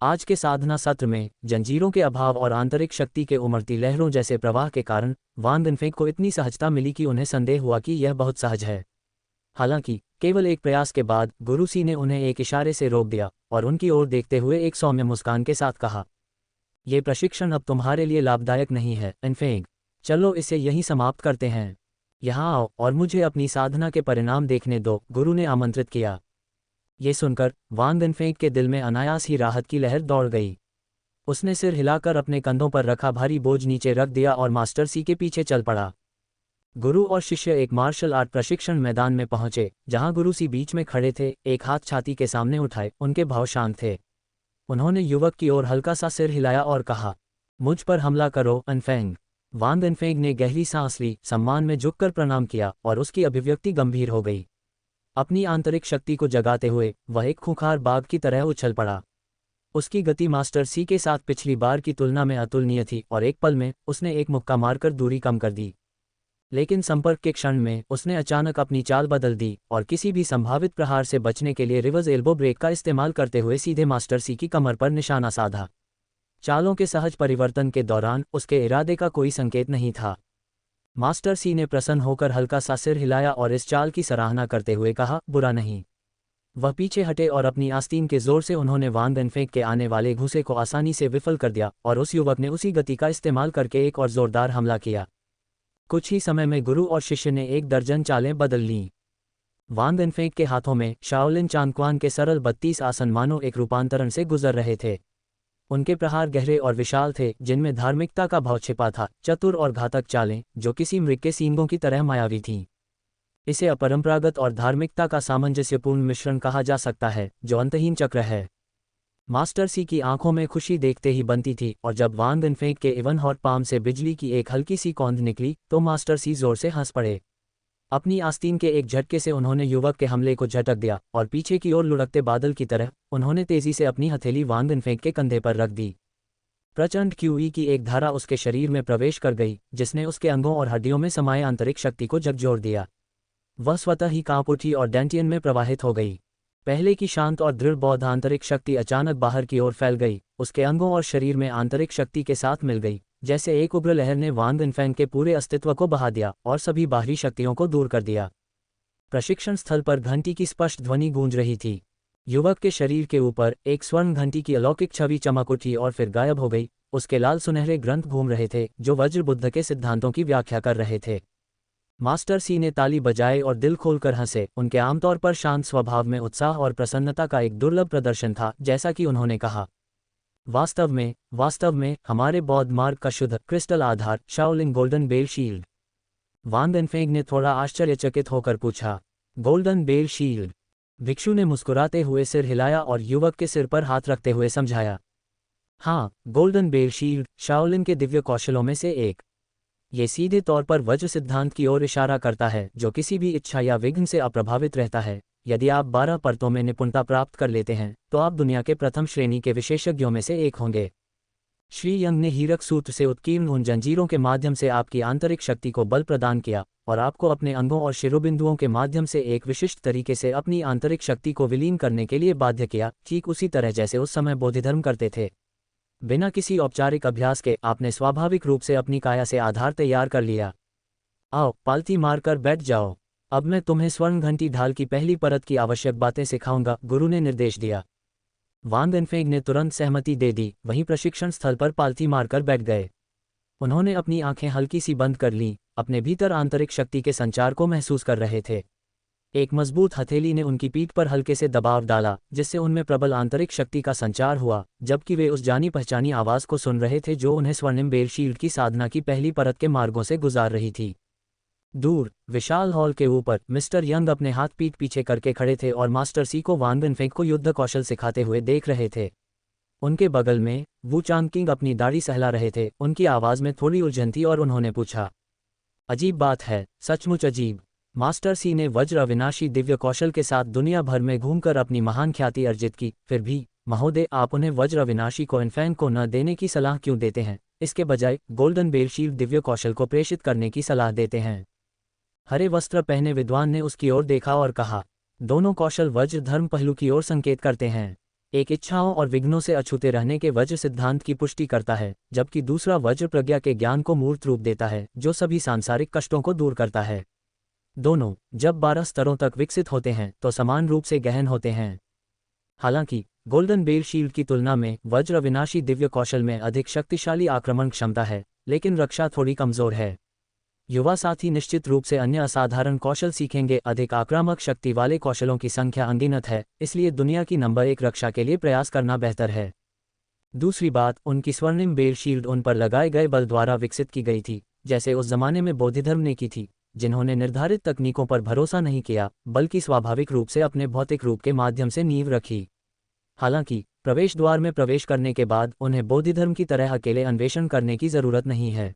आज के साधना सत्र में जंजीरों के अभाव और आंतरिक शक्ति के उमड़ती लहरों जैसे प्रवाह के कारण वान देनफेंग को इतनी सहजता मिली कि उन्हें संदेह हुआ कि यह बहुत सहज है। हालांकि केवल एक प्रयास के बाद गुरु सी ने उन्हें एक इशारे से रोक दिया और उनकी ओर देखते हुए एक सौम्य मुस्कान के साथ कहा, यह प्रशिक्षण अब तुम्हारे लिए लाभदायक नहीं है इनफेंग, चलो इसे यहीं समाप्त करते हैं। यहाँ आओ और मुझे अपनी साधना के परिणाम देखने दो, गुरु ने आमंत्रित किया। ये सुनकर वान देनफेंग के दिल में अनायास ही राहत की लहर दौड़ गई। उसने सिर हिलाकर अपने कंधों पर रखा भारी बोझ नीचे रख दिया और मास्टर सी के पीछे चल पड़ा। गुरु और शिष्य एक मार्शल आर्ट प्रशिक्षण मैदान में पहुंचे, जहां गुरु सी बीच में खड़े थे, एक हाथ छाती के सामने उठाए, उनके भाव शांत थे। उन्होंने युवक की ओर हल्का सा सिर हिलाया और कहा, मुझ पर हमला करो इनफेंग। वान देनफेंग ने गहरी सांस ली, सम्मान में झुककर प्रणाम किया और उसकी अभिव्यक्ति गंभीर हो गई। अपनी आंतरिक शक्ति को जगाते हुए वह एक खूंखार बाघ की तरह उछल पड़ा। उसकी गति मास्टर सी के साथ पिछली बार की तुलना में अतुलनीय थी और एक पल में उसने एक मुक्का मारकर दूरी कम कर दी। लेकिन संपर्क के क्षण में उसने अचानक अपनी चाल बदल दी और किसी भी संभावित प्रहार से बचने के लिए रिवर्स एल्बो ब्रेक का इस्तेमाल करते हुए सीधे मास्टर सी की कमर पर निशाना साधा। चालों के सहज परिवर्तन के दौरान उसके इरादे का कोई संकेत नहीं था। मास्टर सी ने प्रसन्न होकर हल्का सा सिर हिलाया और इस चाल की सराहना करते हुए कहा, बुरा नहीं। वह पीछे हटे और अपनी आस्तीन के जोर से उन्होंने वान देनफेंग के आने वाले घुसे को आसानी से विफल कर दिया और उस युवक ने उसी गति का इस्तेमाल करके एक और जोरदार हमला किया। कुछ ही समय में गुरु और शिष्य ने 1 दर्जन चालें बदल लीं। वान दिनफेंग के हाथों में शाओलिन चांगक्वान के सरल 32 आसन मानो एक रूपांतरण से गुजर रहे थे। उनके प्रहार गहरे और विशाल थे, जिनमें धार्मिकता का भाव छिपा था, चतुर और घातक चालें जो किसी मृग के सींगों की तरह मायावी थीं। इसे अपरंपरागत और धार्मिकता का सामंजस्यपूर्ण मिश्रण कहा जा सकता है, जो अंतहीन चक्र है। मास्टर सी की आंखों में खुशी देखते ही बनती थी, और जब वान दिनफेंग के इवन हॉट पाम से बिजली की एक हल्की सी कौंध निकली तो मास्टर सी जोर से हंस पड़े। अपनी आस्तीन के एक झटके से उन्होंने युवक के हमले को झटक दिया, और पीछे की ओर लुढ़कते बादल की तरह उन्होंने तेजी से अपनी हथेली वान दिनफेंग के कंधे पर रख दी। प्रचंड क्यूई की एक धारा उसके शरीर में प्रवेश कर गई, जिसने उसके अंगों और हड्डियों में समाये आंतरिक शक्ति को झकझोर दिया। वह स्वतः ही कांप उठी और डैंटियन में प्रवाहित हो गई। पहले की शांत और दृढ़ बौद्ध आंतरिक शक्ति अचानक बाहर की ओर फैल गई, उसके अंगों और शरीर में आंतरिक शक्ति के साथ मिल गई, जैसे एक उग्र लहर ने वान दिनफेंग के पूरे अस्तित्व को बहा दिया और सभी बाहरी शक्तियों को दूर कर दिया। प्रशिक्षण स्थल पर घंटी की स्पष्ट ध्वनि गूंज रही थी। युवक के शरीर के ऊपर एक स्वर्ण घंटी की अलौकिक छवि चमक उठी और फिर गायब हो गई। उसके लाल सुनहरे ग्रंथ घूम रहे थे, जो वज्र बुद्ध के सिद्धांतों की व्याख्या कर रहे थे। मास्टर सी ने ताली बजाए और दिल खोलकर हंसे। उनके आमतौर पर शांत स्वभाव में उत्साह और प्रसन्नता का एक दुर्लभ प्रदर्शन था। जैसा कि उन्होंने कहा, वास्तव में हमारे बौद्ध मार्ग का शुद्ध क्रिस्टल आधार शाओलिन गोल्डन बेल शील्ड। वान दिनफेंग ने थोड़ा आश्चर्यचकित होकर पूछा, गोल्डन बेल शील्ड? भिक्षु ने मुस्कुराते हुए सिर हिलाया और युवक के सिर पर हाथ रखते हुए समझाया, हाँ, गोल्डन बेल शील्ड शाओलिन के दिव्य कौशलों में से एक। ये सीधे तौर पर वज्र सिद्धांत की ओर इशारा करता है, जो किसी भी इच्छा या विघ्न से अप्रभावित रहता है। यदि आप 12 परतों में निपुणता प्राप्त कर लेते हैं तो आप दुनिया के प्रथम श्रेणी के विशेषज्ञों में से एक होंगे। श्री यंग ने हीरक सूत्र से उत्कीर्ण उन जंजीरों के माध्यम से आपकी आंतरिक शक्ति को बल प्रदान किया और आपको अपने अंगों और शिरोबिंदुओं के माध्यम से एक विशिष्ट तरीके से अपनी आंतरिक शक्ति को विलीन करने के लिए बाध्य किया, ठीक उसी तरह जैसे उस समय बोधिधर्म करते थे। बिना किसी औपचारिक अभ्यास के आपने स्वाभाविक रूप से अपनी काया से आधार तैयार कर लिया। आओ, पालती मारकर बैठ जाओ। अब मैं तुम्हें स्वर्ण घंटी ढाल की पहली परत की आवश्यक बातें सिखाऊंगा, गुरु ने निर्देश दिया। वान दिनफेंग ने तुरंत सहमति दे दी। वहीं प्रशिक्षण स्थल पर पालथी मारकर बैठ गए। उन्होंने अपनी आंखें हल्की सी बंद कर लीं, अपने भीतर आंतरिक शक्ति के संचार को महसूस कर रहे थे। एक मजबूत हथेली ने उनकी पीठ पर हल्के से दबाव डाला, जिससे उनमें प्रबल आंतरिक शक्ति का संचार हुआ, जबकि वे उस जानी पहचानी आवाज को सुन रहे थे जो उन्हें स्वर्णिम बेल शील्ड की साधना की पहली परत के मार्गों से गुजार रही थी। दूर विशाल हॉल के ऊपर मिस्टर यंग अपने हाथ पीठ पीछे करके खड़े थे और मास्टर सी को वान दिनफेंग को युद्ध कौशल सिखाते हुए देख रहे थे। उनके बगल में वू चांगकिंग अपनी दाढ़ी सहला रहे थे। उनकी आवाज में थोड़ी उलझन थी और उन्होंने पूछा, अजीब बात है, सचमुच अजीब। मास्टर सी ने वज्र अविनाशी दिव्य कौशल के साथ दुनिया भर में घूमकर अपनी महान ख्याति अर्जित की। फिर भी महोदय, आप उन्हें वज्र अविनाशी को इनफैंग को न देने की सलाह क्यों देते हैं? इसके बजाय गोल्डन बेल शील्ड दिव्य कौशल को प्रेषित करने की सलाह देते हैं। हरे वस्त्र पहने विद्वान ने उसकी ओर देखा और कहा, दोनों कौशल वज्र धर्म पहलू की ओर संकेत करते हैं। एक इच्छाओं और विघ्नों से अछूते रहने के वज्र सिद्धांत की पुष्टि करता है, जबकि दूसरा वज्र प्रज्ञा के ज्ञान को मूर्त रूप देता है, जो सभी सांसारिक कष्टों को दूर करता है। दोनों जब 12 स्तरों तक विकसित होते हैं तो समान रूप से गहन होते हैं। हालांकि गोल्डन बेल शील्ड की तुलना में वज्र अविनाशी दिव्य कौशल में अधिक शक्तिशाली आक्रमण क्षमता है, लेकिन रक्षा थोड़ी कमजोर है। युवा साथी निश्चित रूप से अन्य असाधारण कौशल सीखेंगे। अधिक आक्रामक शक्ति वाले कौशलों की संख्या अनगिनत है, इसलिए दुनिया की नंबर 1 रक्षा के लिए प्रयास करना बेहतर है। दूसरी बात, उनकी स्वर्णिम बेल शील्ड उन पर लगाए गए बल द्वारा विकसित की गई थी, जैसे उस जमाने में बोधिधर्म ने की थी, जिन्होंने निर्धारित तकनीकों पर भरोसा नहीं किया, बल्कि स्वाभाविक रूप से अपने भौतिक रूप के माध्यम से नींव रखी। हालांकि प्रवेश द्वार में प्रवेश करने के बाद उन्हें बोधिधर्म की तरह अकेले अन्वेषण करने की जरूरत नहीं है।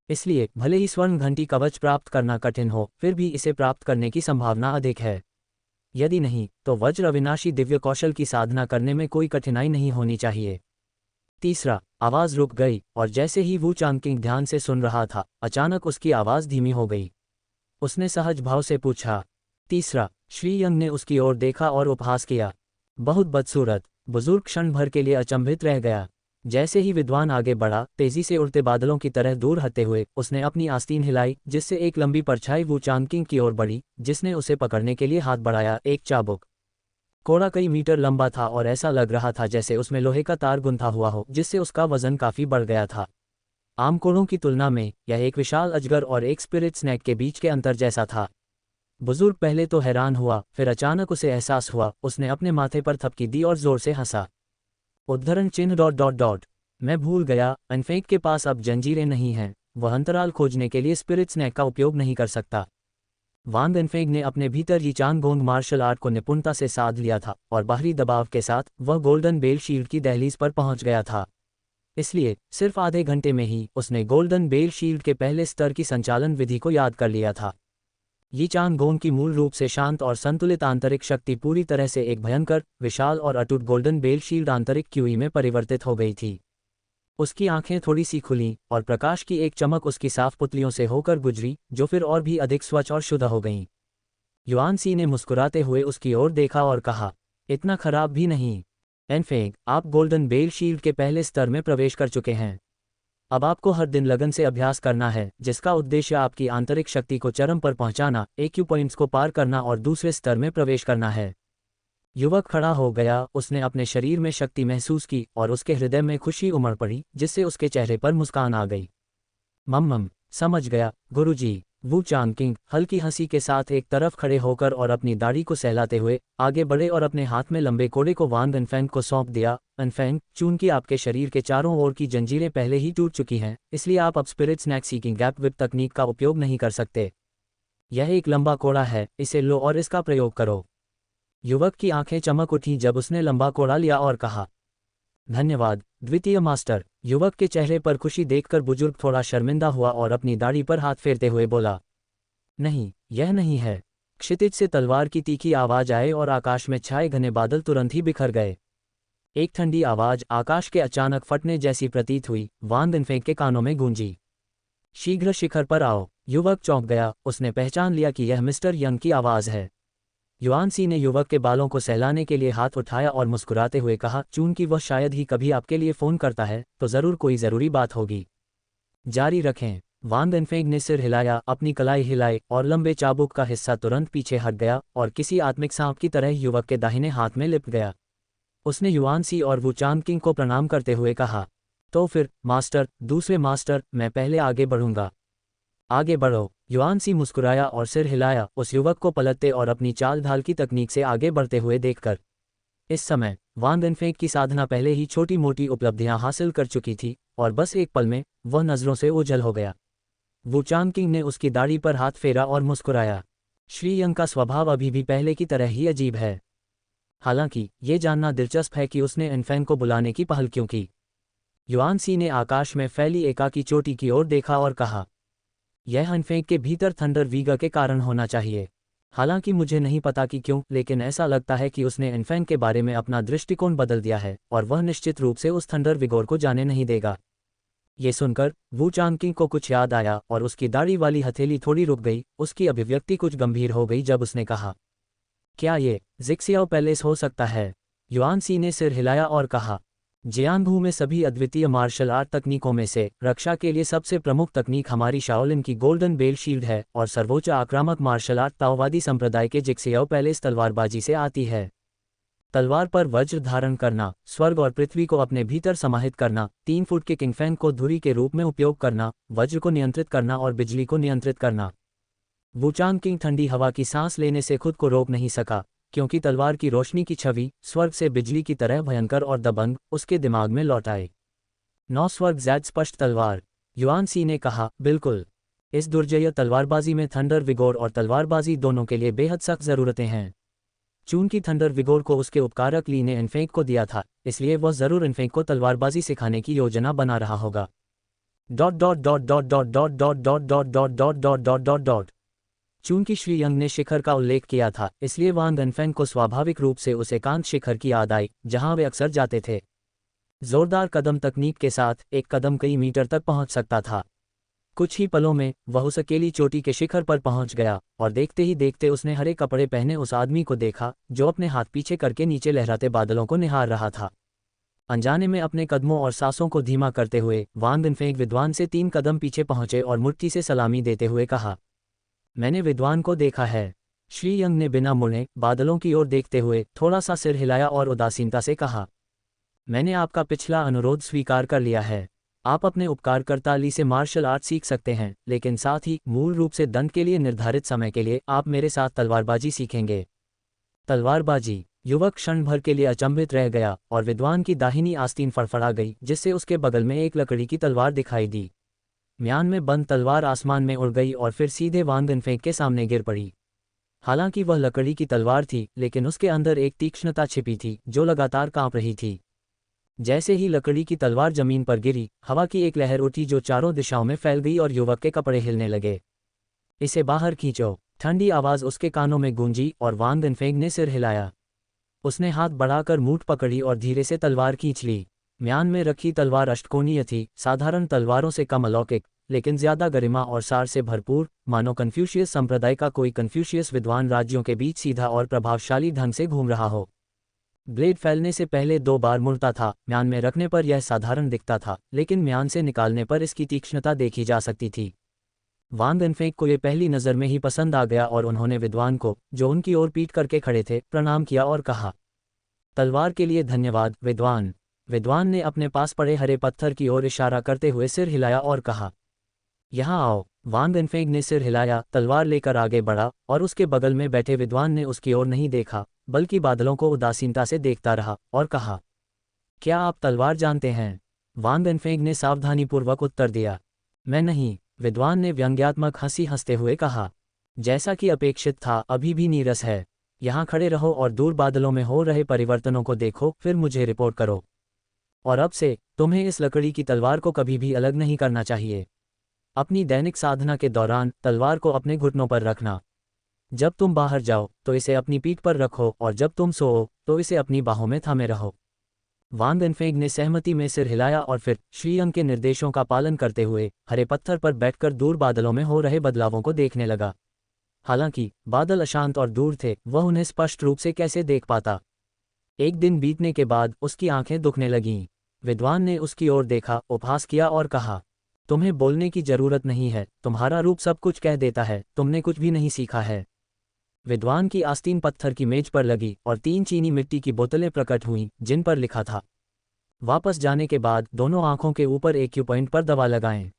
इसलिए भले ही स्वर्ण घंटी कवच प्राप्त करना कठिन हो, फिर भी इसे प्राप्त करने की संभावना अधिक है। यदि नहीं, तो वज्र अविनाशी दिव्य कौशल की साधना करने में कोई कठिनाई नहीं होनी चाहिए। तीसरा, आवाज रुक गई, और जैसे ही वू चांगकिंग ध्यान से सुन रहा था, अचानक उसकी आवाज धीमी हो गई। उसने सहज भाव से पूछा, तीसरा? श्री यंग ने उसकी ओर देखा और उपहास किया, बहुत बदसूरत। बुजुर्ग क्षण भर के लिए अचंभित रह गया। जैसे ही विद्वान आगे बढ़ा, तेजी से उड़ते बादलों की तरह दूर हटते हुए उसने अपनी आस्तीन हिलाई, जिससे एक लंबी परछाई वू चांगकिंग की ओर बढ़ी, जिसने उसे पकड़ने के लिए हाथ बढ़ाया। एक चाबुक कोड़ा कई मीटर लंबा था और ऐसा लग रहा था जैसे उसमें लोहे का तार गुंथा हुआ हो, जिससे उसका वजन काफी बढ़ गया था। आम कोड़ों की तुलना में यह एक विशाल अजगर और एक स्पिरिट स्नैक के बीच के अंतर जैसा था। बुजुर्ग पहले तो हैरान हुआ, फिर अचानक उसे एहसास हुआ, उसने अपने माथे पर थपकी दी और जोर से हंसा। उद्धरण चिन्ह डॉट डॉट डॉट। मैं भूल गया, अनफेंग के पास अब जंजीरें नहीं हैं, वह अंतराल खोजने के लिए स्पिरिट स्नैक का उपयोग नहीं कर सकता। वान देनफेंग ने अपने भीतर ही चांग गोंग मार्शल आर्ट को निपुणता से साध लिया था और बाहरी दबाव के साथ वह गोल्डन बेल शील्ड की दहलीज पर पहुंच गया था। इसलिए सिर्फ आधे घंटे में ही उसने गोल्डन बेल शील्ड के पहले स्तर की संचालन विधि को याद कर लिया था। यी चांग गोंग की मूल रूप से शांत और संतुलित आंतरिक शक्ति पूरी तरह से एक भयंकर, विशाल और अटूट गोल्डन बेल शील्ड आंतरिक क्यूई में परिवर्तित हो गई थी। उसकी आंखें थोड़ी सी खुलीं और प्रकाश की एक चमक उसकी साफ पुतलियों से होकर गुजरी, जो फिर और भी अधिक स्वच्छ और शुद्ध हो गईं। युआन सी ने मुस्कुराते हुए उसकी ओर देखा और कहा, इतना खराब भी नहीं। एनफेंग, आप गोल्डन बेल शील्ड के पहले स्तर में प्रवेश कर चुके हैं। अब आपको हर दिन लगन से अभ्यास करना है, जिसका उद्देश्य आपकी आंतरिक शक्ति को चरम पर पहुंचाना, एक्यू पॉइंट्स को पार करना और दूसरे स्तर में प्रवेश करना है। युवक खड़ा हो गया, उसने अपने शरीर में शक्ति महसूस की और उसके हृदय में खुशी उमड़ पड़ी, जिससे उसके चेहरे पर मुस्कान आ गई। मम्मम, समझ गया गुरुजी। वू चांगकिंग हल्की हंसी के साथ एक तरफ खड़े होकर और अपनी दाढ़ी को सहलाते हुए आगे बढ़े और अपने हाथ में लंबे कोड़े को वान अनफेंग को सौंप दिया। अनफेंग, चूंकि आपके शरीर के चारों ओर की जंजीरें पहले ही टूट चुकी हैं, इसलिए आप अब स्पिरिट स्नैक सीकिंग गैप विप तकनीक का उपयोग नहीं कर सकते। यह एक लंबा कोड़ा है, इसे लो और इसका प्रयोग करो। युवक की आंखें चमक उठीं जब उसने लंबा कोड़ा लिया और कहा, धन्यवाद द्वितीय मास्टर। युवक के चेहरे पर खुशी देखकर बुजुर्ग थोड़ा शर्मिंदा हुआ और अपनी दाढ़ी पर हाथ फेरते हुए बोला, नहीं, यह नहीं है। क्षितिज से तलवार की तीखी आवाज आए और आकाश में छाए घने बादल तुरंत ही बिखर गए। एक ठंडी आवाज आकाश के अचानक फटने जैसी प्रतीत हुई, वान दिनफेंग के कानों में गूंजी। शीघ्र शिखर पर आओ। युवक चौंक गया, उसने पहचान लिया कि यह मिस्टर यंग की आवाज है। युआन सी ने युवक के बालों को सहलाने के लिए हाथ उठाया और मुस्कुराते हुए कहा, चूंकि वह शायद ही कभी आपके लिए फ़ोन करता है, तो ज़रूर कोई ज़रूरी बात होगी। जारी रखें। वान देनफेंग ने सिर हिलाया, अपनी कलाई हिलाई और लंबे चाबुक का हिस्सा तुरंत पीछे हट गया और किसी आत्मिक सांप की तरह युवक के दाहिने हाथ में लिपट गया। उसने युआन सी और वू चांगकिंग को प्रणाम करते हुए कहा, तो फिर मास्टर, दूसरे मास्टर, मैं पहले आगे बढ़ूंगा। आगे बढ़ो। युआन सी मुस्कुराया और सिर हिलाया, उस युवक को पलटते और अपनी चाल ढाल की तकनीक से आगे बढ़ते हुए देखकर। इस समय वान देनफेंग की साधना पहले ही छोटी मोटी उपलब्धियां हासिल कर चुकी थी और बस एक पल में वह नज़रों से ओझल हो गया। वू चांगकिंग ने उसकी दाढ़ी पर हाथ फेरा और मुस्कुराया। श्री यंग का स्वभाव अभी भी पहले की तरह ही अजीब है। हालांकि ये जानना दिलचस्प है कि उसने एनफेंग को बुलाने की पहल क्यों की। युआन सी ने आकाश में फैली एकाकी चोटी की ओर देखा और कहा, यह अनफेंग के भीतर थंडर वीगा के कारण होना चाहिए। हालांकि मुझे नहीं पता कि क्यों, लेकिन ऐसा लगता है कि उसने अनफेंग के बारे में अपना दृष्टिकोण बदल दिया है और वह निश्चित रूप से उस थंडर विगोर को जाने नहीं देगा। ये सुनकर वू चांगकिंग को कुछ याद आया और उसकी दाढ़ी वाली हथेली थोड़ी रुक गई, उसकी अभिव्यक्ति कुछ गंभीर हो गई जब उसने कहा, क्या ये जिक्सियाओ पैलेस हो सकता है? युआन सी ने सिर हिलाया और कहा, जियांगहू में सभी अद्वितीय मार्शल आर्ट तकनीकों में से रक्षा के लिए सबसे प्रमुख तकनीक हमारी शाओलिन की गोल्डन बेल शील्ड है और सर्वोच्च आक्रामक मार्शल आर्ट ताओवादी संप्रदाय के जिक्सियाओ पैलेस तलवारबाजी से आती है। तलवार पर वज्र धारण करना, स्वर्ग और पृथ्वी को अपने भीतर समाहित करना, 3 फुट के किंगफैंग को धुरी के रूप में उपयोग करना, वज्र को नियंत्रित करना और बिजली को नियंत्रित करना। वू चांगकिंग ठंडी हवा की सांस लेने से खुद को रोक नहीं सका, क्योंकि तलवार की रोशनी की छवि स्वर्ग से बिजली की तरह भयंकर और दबंग उसके दिमाग में लौट आए। 9 स्वर्ग ज़्यादा स्पष्ट तलवार। युआन सी ने कहा, बिल्कुल। इस दुर्जय तलवारबाजी में थंडर विगोर और तलवारबाजी दोनों के लिए बेहद सख्त ज़रूरतें हैं। चूंकि थंडर विगोर को उसके उपकारक ली ने एनफेंग को दिया था, इसलिए वह ज़रूर एनफेंग को तलवारबाजी सिखाने की योजना बना रहा होगा। Dot dot dot dot dot dot dot dot dot dot dot dot dot dot dot. चूंकि श्री यंग ने शिखर का उल्लेख किया था, इसलिए वान अनफेंग को स्वाभाविक रूप से उस एकांत शिखर की याद आई जहां वे अक्सर जाते थे। जोरदार कदम तकनीक के साथ एक कदम कई मीटर तक पहुंच सकता था। कुछ ही पलों में वह उस अकेली चोटी के शिखर पर पहुंच गया और देखते ही देखते उसने हरे कपड़े पहने उस आदमी को देखा जो अपने हाथ पीछे करके नीचे लहराते बादलों को निहार रहा था। अनजाने में अपने कदमों और सांसों को धीमा करते हुए वान अनफेंग विद्वान से 3 कदम पीछे पहुंचे और मुट्ठी से सलामी देते हुए कहा, मैंने विद्वान को देखा है। श्री यंग ने बिना मुड़े बादलों की ओर देखते हुए थोड़ा सा सिर हिलाया और उदासीनता से कहा, मैंने आपका पिछला अनुरोध स्वीकार कर लिया है। आप अपने उपकारकर्ता ली से मार्शल आर्ट सीख सकते हैं, लेकिन साथ ही मूल रूप से दंड के लिए निर्धारित समय के लिए आप मेरे साथ तलवारबाजी सीखेंगे। तलवारबाजी। युवक क्षण भर के लिए अचंभित रह गया और विद्वान की दाहिनी आस्तीन फड़फड़ा गई, जिससे उसके बगल में एक लकड़ी की तलवार दिखाई दी। म्यान में बंद तलवार आसमान में उड़ गई और फिर सीधे वान दिनफेंग के सामने गिर पड़ी। हालांकि वह लकड़ी की तलवार थी, लेकिन उसके अंदर एक तीक्ष्णता छिपी थी जो लगातार कांप रही थी। जैसे ही लकड़ी की तलवार जमीन पर गिरी, हवा की एक लहर उठी जो चारों दिशाओं में फैल गई और युवक के कपड़े हिलने लगे। इसे बाहर खींचो, ठंडी आवाज उसके कानों में गूंजी और वान दिनफेंग ने सिर हिलाया। उसने हाथ बढ़ाकर मूठ पकड़ी और धीरे से तलवार खींच ली। म्यान में रखी तलवार अष्टकोणीय थी, साधारण तलवारों से कम अलौकिक, लेकिन ज्यादा गरिमा और सार से भरपूर, मानो कन्फ्यूशियस संप्रदाय का कोई कन्फ्यूशियस विद्वान राज्यों के बीच सीधा और प्रभावशाली ढंग से घूम रहा हो। ब्लेड फैलने से पहले 2 बार मुड़ता था। म्यान में रखने पर यह साधारण दिखता था, लेकिन म्यान से निकालने पर इसकी तीक्ष्णता देखी जा सकती थी। वान दिनफेंग को ये पहली नज़र में ही पसंद आ गया और उन्होंने विद्वान को, जो उनकी ओर पीट करके खड़े थे, प्रणाम किया और कहा, तलवार के लिए धन्यवाद विद्वान। विद्वान ने अपने पास पड़े हरे पत्थर की ओर इशारा करते हुए सिर हिलाया और कहा, यहाँ आओ। वान दिनफेंग ने सिर हिलाया, तलवार लेकर आगे बढ़ा और उसके बगल में बैठे विद्वान ने उसकी ओर नहीं देखा, बल्कि बादलों को उदासीनता से देखता रहा और कहा, क्या आप तलवार जानते हैं? वान दिनफेंग ने सावधानीपूर्वक उत्तर दिया, मैं नहीं। विद्वान ने व्यंग्यात्मक हंसी हंसते हुए कहा, जैसा कि अपेक्षित था, अभी भी नीरस है। यहाँ खड़े रहो और दूर बादलों में हो रहे परिवर्तनों को देखो, फिर मुझे रिपोर्ट करो। और अब से तुम्हें इस लकड़ी की तलवार को कभी भी अलग नहीं करना चाहिए। अपनी दैनिक साधना के दौरान तलवार को अपने घुटनों पर रखना। जब तुम बाहर जाओ तो इसे अपनी पीठ पर रखो और जब तुम सोओ तो इसे अपनी बाहों में थामे रहो। वान दिनफेंग ने सहमति में सिर हिलाया और फिर श्रीयंग के निर्देशों का पालन करते हुए हरे पत्थर पर बैठकर दूर बादलों में हो रहे बदलावों को देखने लगा। हालांकि बादल अशांत और दूर थे, वह उन्हें स्पष्ट रूप से कैसे देख पाता। एक दिन बीतने के बाद उसकी आंखें दुखने लगीं। विद्वान ने उसकी ओर देखा, उपहास किया और कहा, तुम्हें बोलने की जरूरत नहीं है, तुम्हारा रूप सब कुछ कह देता है, तुमने कुछ भी नहीं सीखा है। विद्वान की आस्तीन पत्थर की मेज पर लगी और 3 चीनी मिट्टी की बोतलें प्रकट हुईं, जिन पर लिखा था, वापस जाने के बाद दोनों आंखों के ऊपर एक्यू पॉइंट पर दवा लगाएं।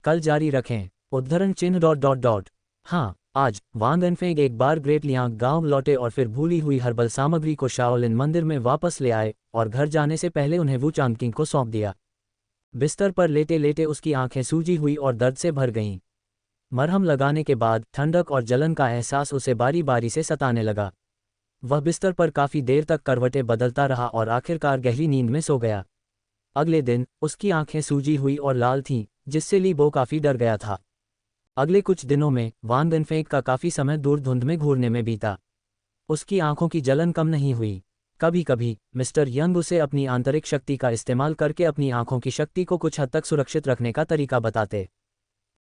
कल जारी रखें। उद्धरण चिन्ह ... हाँ, आज वान दिनफेंग एक बार ग्रेट लियांग गांव लौटे और फिर भूली हुई हर्बल सामग्री को शाओलिन मंदिर में वापस ले आए और घर जाने से पहले उन्हें वू चांगकिंग को सौंप दिया। बिस्तर पर लेटे लेटे उसकी आंखें सूजी हुई और दर्द से भर गईं। मरहम लगाने के बाद ठंडक और जलन का एहसास उसे बारी बारी से सताने लगा। वह बिस्तर पर काफी देर तक करवटें बदलता रहा और आखिरकार गहरी नींद में सो गया। अगले दिन उसकी आंखें सूजी हुई और लाल थीं, जिससे ली बो काफी डर गया था। अगले कुछ दिनों में वान दिनफेंग का काफी समय दूर धुंध में घूरने में बीता। उसकी आंखों की जलन कम नहीं हुई। कभी कभी मिस्टर यंग उसे अपनी आंतरिक शक्ति का इस्तेमाल करके अपनी आंखों की शक्ति को कुछ हद तक सुरक्षित रखने का तरीका बताते।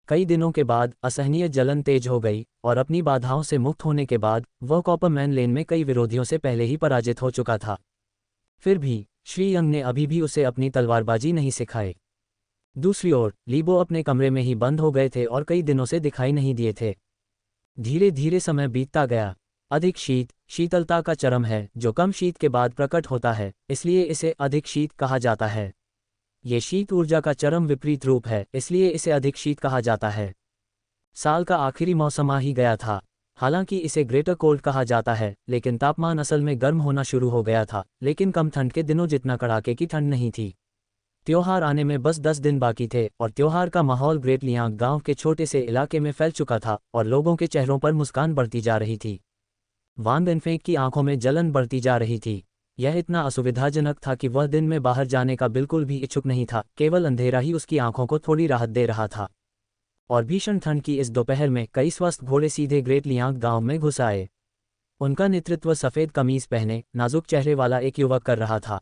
कई दिनों के बाद असहनीय जलन तेज हो गई और अपनी बाधाओं से मुक्त होने के बाद वह कॉपरमैन लेन में कई विरोधियों से पहले ही पराजित हो चुका था। फिर भी श्री यंग ने अभी भी उसे अपनी तलवारबाजी नहीं सिखाई। दूसरी ओर लीबो अपने कमरे में ही बंद हो गए थे और कई दिनों से दिखाई नहीं दिए थे। धीरे धीरे समय बीतता गया। अधिक शीत शीतलता का चरम है जो कम शीत के बाद प्रकट होता है, इसलिए इसे अधिक शीत कहा जाता है। ये शीत ऊर्जा का चरम विपरीत रूप है, इसलिए इसे अधिक शीत कहा जाता है। साल का आखिरी मौसम आ ही गया था। हालांकि इसे ग्रेटर कोल्ड कहा जाता है, लेकिन तापमान असल में गर्म होना शुरू हो गया था, लेकिन कम ठंड के दिनों जितना कड़ाके की ठंड नहीं थी। त्योहार आने में बस 10 दिन बाकी थे और त्योहार का माहौल ग्रेट लियांग गांव के छोटे से इलाके में फैल चुका था और लोगों के चेहरों पर मुस्कान बढ़ती जा रही थी। वान दिनफेंग की आंखों में जलन बढ़ती जा रही थी। यह इतना असुविधाजनक था कि वह दिन में बाहर जाने का बिल्कुल भी इच्छुक नहीं था, केवल अंधेरा ही उसकी आंखों को थोड़ी राहत दे रहा था। और भीषण ठंड की इस दोपहर में कई स्वस्थ घोड़े सीधे ग्रेट लियांग गांव में घुस आए। उनका नेतृत्व सफ़ेद कमीज पहने नाजुक चेहरे वाला एक युवक कर रहा था।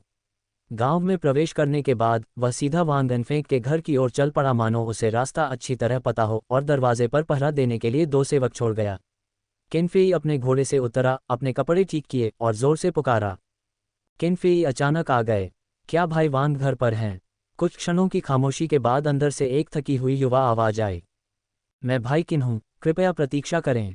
गांव में प्रवेश करने के बाद वह सीधा वान दिनफेंग के घर की ओर चल पड़ा, मानो उसे रास्ता अच्छी तरह पता हो, और दरवाजे पर पहरा देने के लिए 2 सेवक छोड़ गया। किनफेई अपने घोड़े से उतरा, अपने कपड़े ठीक किए और जोर से पुकारा। किनफेई अचानक आ गए। क्या भाई वान घर पर हैं? कुछ क्षणों की खामोशी के बाद अंदर से एक थकी हुई युवा आवाज आई। मैं भाई किन हूँ, कृपया प्रतीक्षा करें।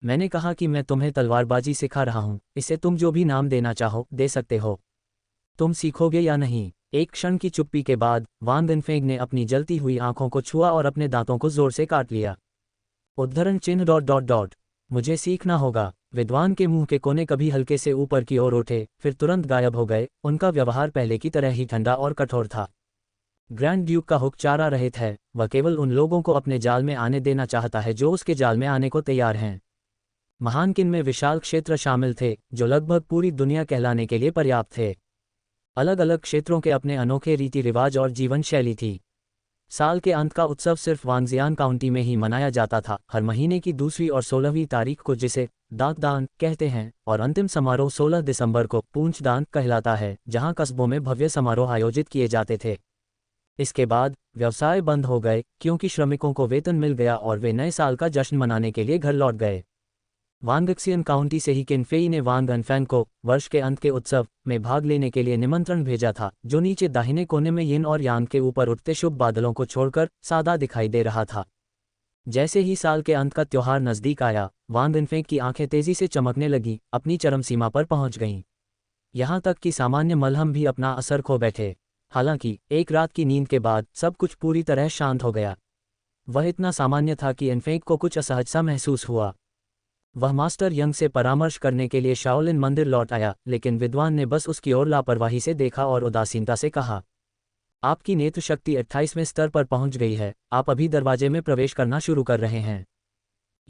मैंने कहा कि मैं तुम्हें तलवारबाजी सिखा रहा हूँ, इसे तुम जो भी नाम देना चाहो दे सकते हो। तुम सीखोगे या नहीं? एक क्षण की चुप्पी के बाद वान दिनफेंग ने अपनी जलती हुई आंखों को छुआ और अपने दांतों को जोर से काट लिया। उद्धरण चिन्ह डॉट डॉट डॉट। मुझे सीखना होगा। विद्वान के मुंह के कोने कभी हल्के से ऊपर की ओर उठे, फिर तुरंत गायब हो गए। उनका व्यवहार पहले की तरह ही ठंडा और कठोर था। ग्रैंड ड्यूक का हुक चारा रहित है, वह केवल उन लोगों को अपने जाल में आने देना चाहता है जो उसके जाल में आने को तैयार हैं। महानकिन में विशाल क्षेत्र शामिल थे, जो लगभग पूरी दुनिया कहलाने के लिए पर्याप्त थे। अलग अलग क्षेत्रों के अपने अनोखे रीति रिवाज और जीवन शैली थी। साल के अंत का उत्सव सिर्फ वांगजियान काउंटी में ही मनाया जाता था, हर महीने की दूसरी और 16वीं तारीख को, जिसे दांतदान कहते हैं, और अंतिम समारोह 16 दिसंबर को पूंछदान कहलाता है, जहां कस्बों में भव्य समारोह आयोजित किए जाते थे। इसके बाद व्यवसाय बंद हो गए क्योंकि श्रमिकों को वेतन मिल गया और वे नए साल का जश्न मनाने के लिए घर लौट गए। वांगक्सियन काउंटी से ही किन फेई ने वांग अनफैन को वर्ष के अंत के उत्सव में भाग लेने के लिए निमंत्रण भेजा था, जो नीचे दाहिने कोने में यिन और यांग के ऊपर उठते शुभ बादलों को छोड़कर सादा दिखाई दे रहा था। जैसे ही साल के अंत का त्योहार नजदीक आया, वांग अनफेंग की आंखें तेजी से चमकने लगीं, अपनी चरम सीमा पर पहुंच गईं। यहां तक कि सामान्य मलहम भी अपना असर खो बैठे। हालांकि एक रात की नींद के बाद सब कुछ पूरी तरह शांत हो गया। वह इतना सामान्य था कि अनफेंग को कुछ असहज सा महसूस हुआ। वह मास्टर यंग से परामर्श करने के लिए शाओलिन मंदिर लौट आया, लेकिन विद्वान ने बस उसकी ओर लापरवाही से देखा और उदासीनता से कहा, आपकी नेत्र शक्ति 28वें स्तर पर पहुंच गई है, आप अभी दरवाजे में प्रवेश करना शुरू कर रहे हैं।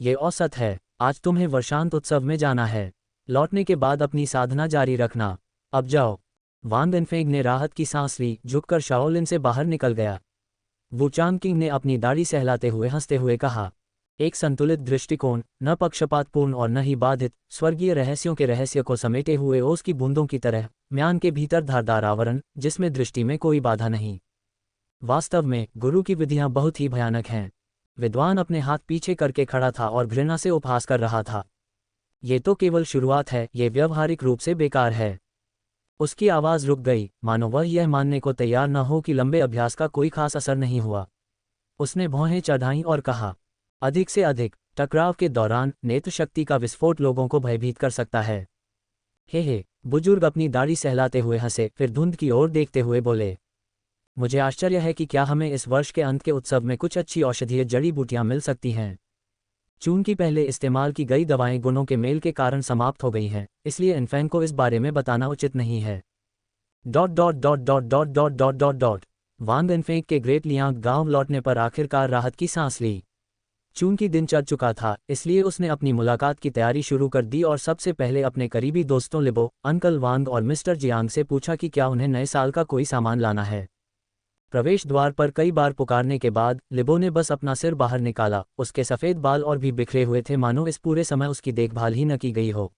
ये औसत है। आज तुम्हें वर्षांत उत्सव में जाना है। लौटने के बाद अपनी साधना जारी रखना। अब जाओ। वान दिनफेंग ने राहत की सांस ली, झुककर शाओलिन से बाहर निकल गया। वू चांगकिंग ने अपनी दाढ़ी सहलाते हुए हंसते हुए कहा, एक संतुलित दृष्टिकोण, न पक्षपातपूर्ण और न ही बाधित, स्वर्गीय रहस्यों के रहस्य को समेटे हुए ओस की बूंदों की तरह, म्यान के भीतर धारदार आवरण, जिसमें दृष्टि में कोई बाधा नहीं। वास्तव में गुरु की विधियां बहुत ही भयानक हैं। विद्वान अपने हाथ पीछे करके खड़ा था और घृणा से उपहास कर रहा था। ये तो केवल शुरुआत है, ये व्यवहारिक रूप से बेकार है। उसकी आवाज़ रुक गई, मानो वह यह मानने को तैयार न हो कि लंबे अभ्यास का कोई खास असर नहीं हुआ। उसने भौहें चढ़ाईं और कहा, अधिक से अधिक टकराव के दौरान नेत्र शक्ति का विस्फोट लोगों को भयभीत कर सकता है। हे, बुजुर्ग अपनी दाढ़ी सहलाते हुए हंसे, फिर धुंध की ओर देखते हुए बोले, मुझे आश्चर्य है कि क्या हमें इस वर्ष के अंत के उत्सव में कुछ अच्छी औषधीय जड़ी बूटियां मिल सकती हैं। चूंकि पहले इस्तेमाल की गई दवाएं गुणों के मेल के कारण समाप्त हो गई हैं, इसलिए इनफैन को इस बारे में बताना उचित नहीं है। Dot dot dot dot dot dot dot dot dot. Wang इनफेंग के ग्रेट लियांग गांव लौटने पर आखिरकार राहत की सांस ली। चूंकि दिन चढ़ चुका था, इसलिए उसने अपनी मुलाकात की तैयारी शुरू कर दी और सबसे पहले अपने करीबी दोस्तों लिबो, अंकल वांग और मिस्टर जियांग से पूछा कि क्या उन्हें नए साल का कोई सामान लाना है। प्रवेश द्वार पर कई बार पुकारने के बाद लिबो ने बस अपना सिर बाहर निकाला। उसके सफ़ेद बाल और भी बिखरे हुए थे, मानो इस पूरे समय उसकी देखभाल ही न की गई हो।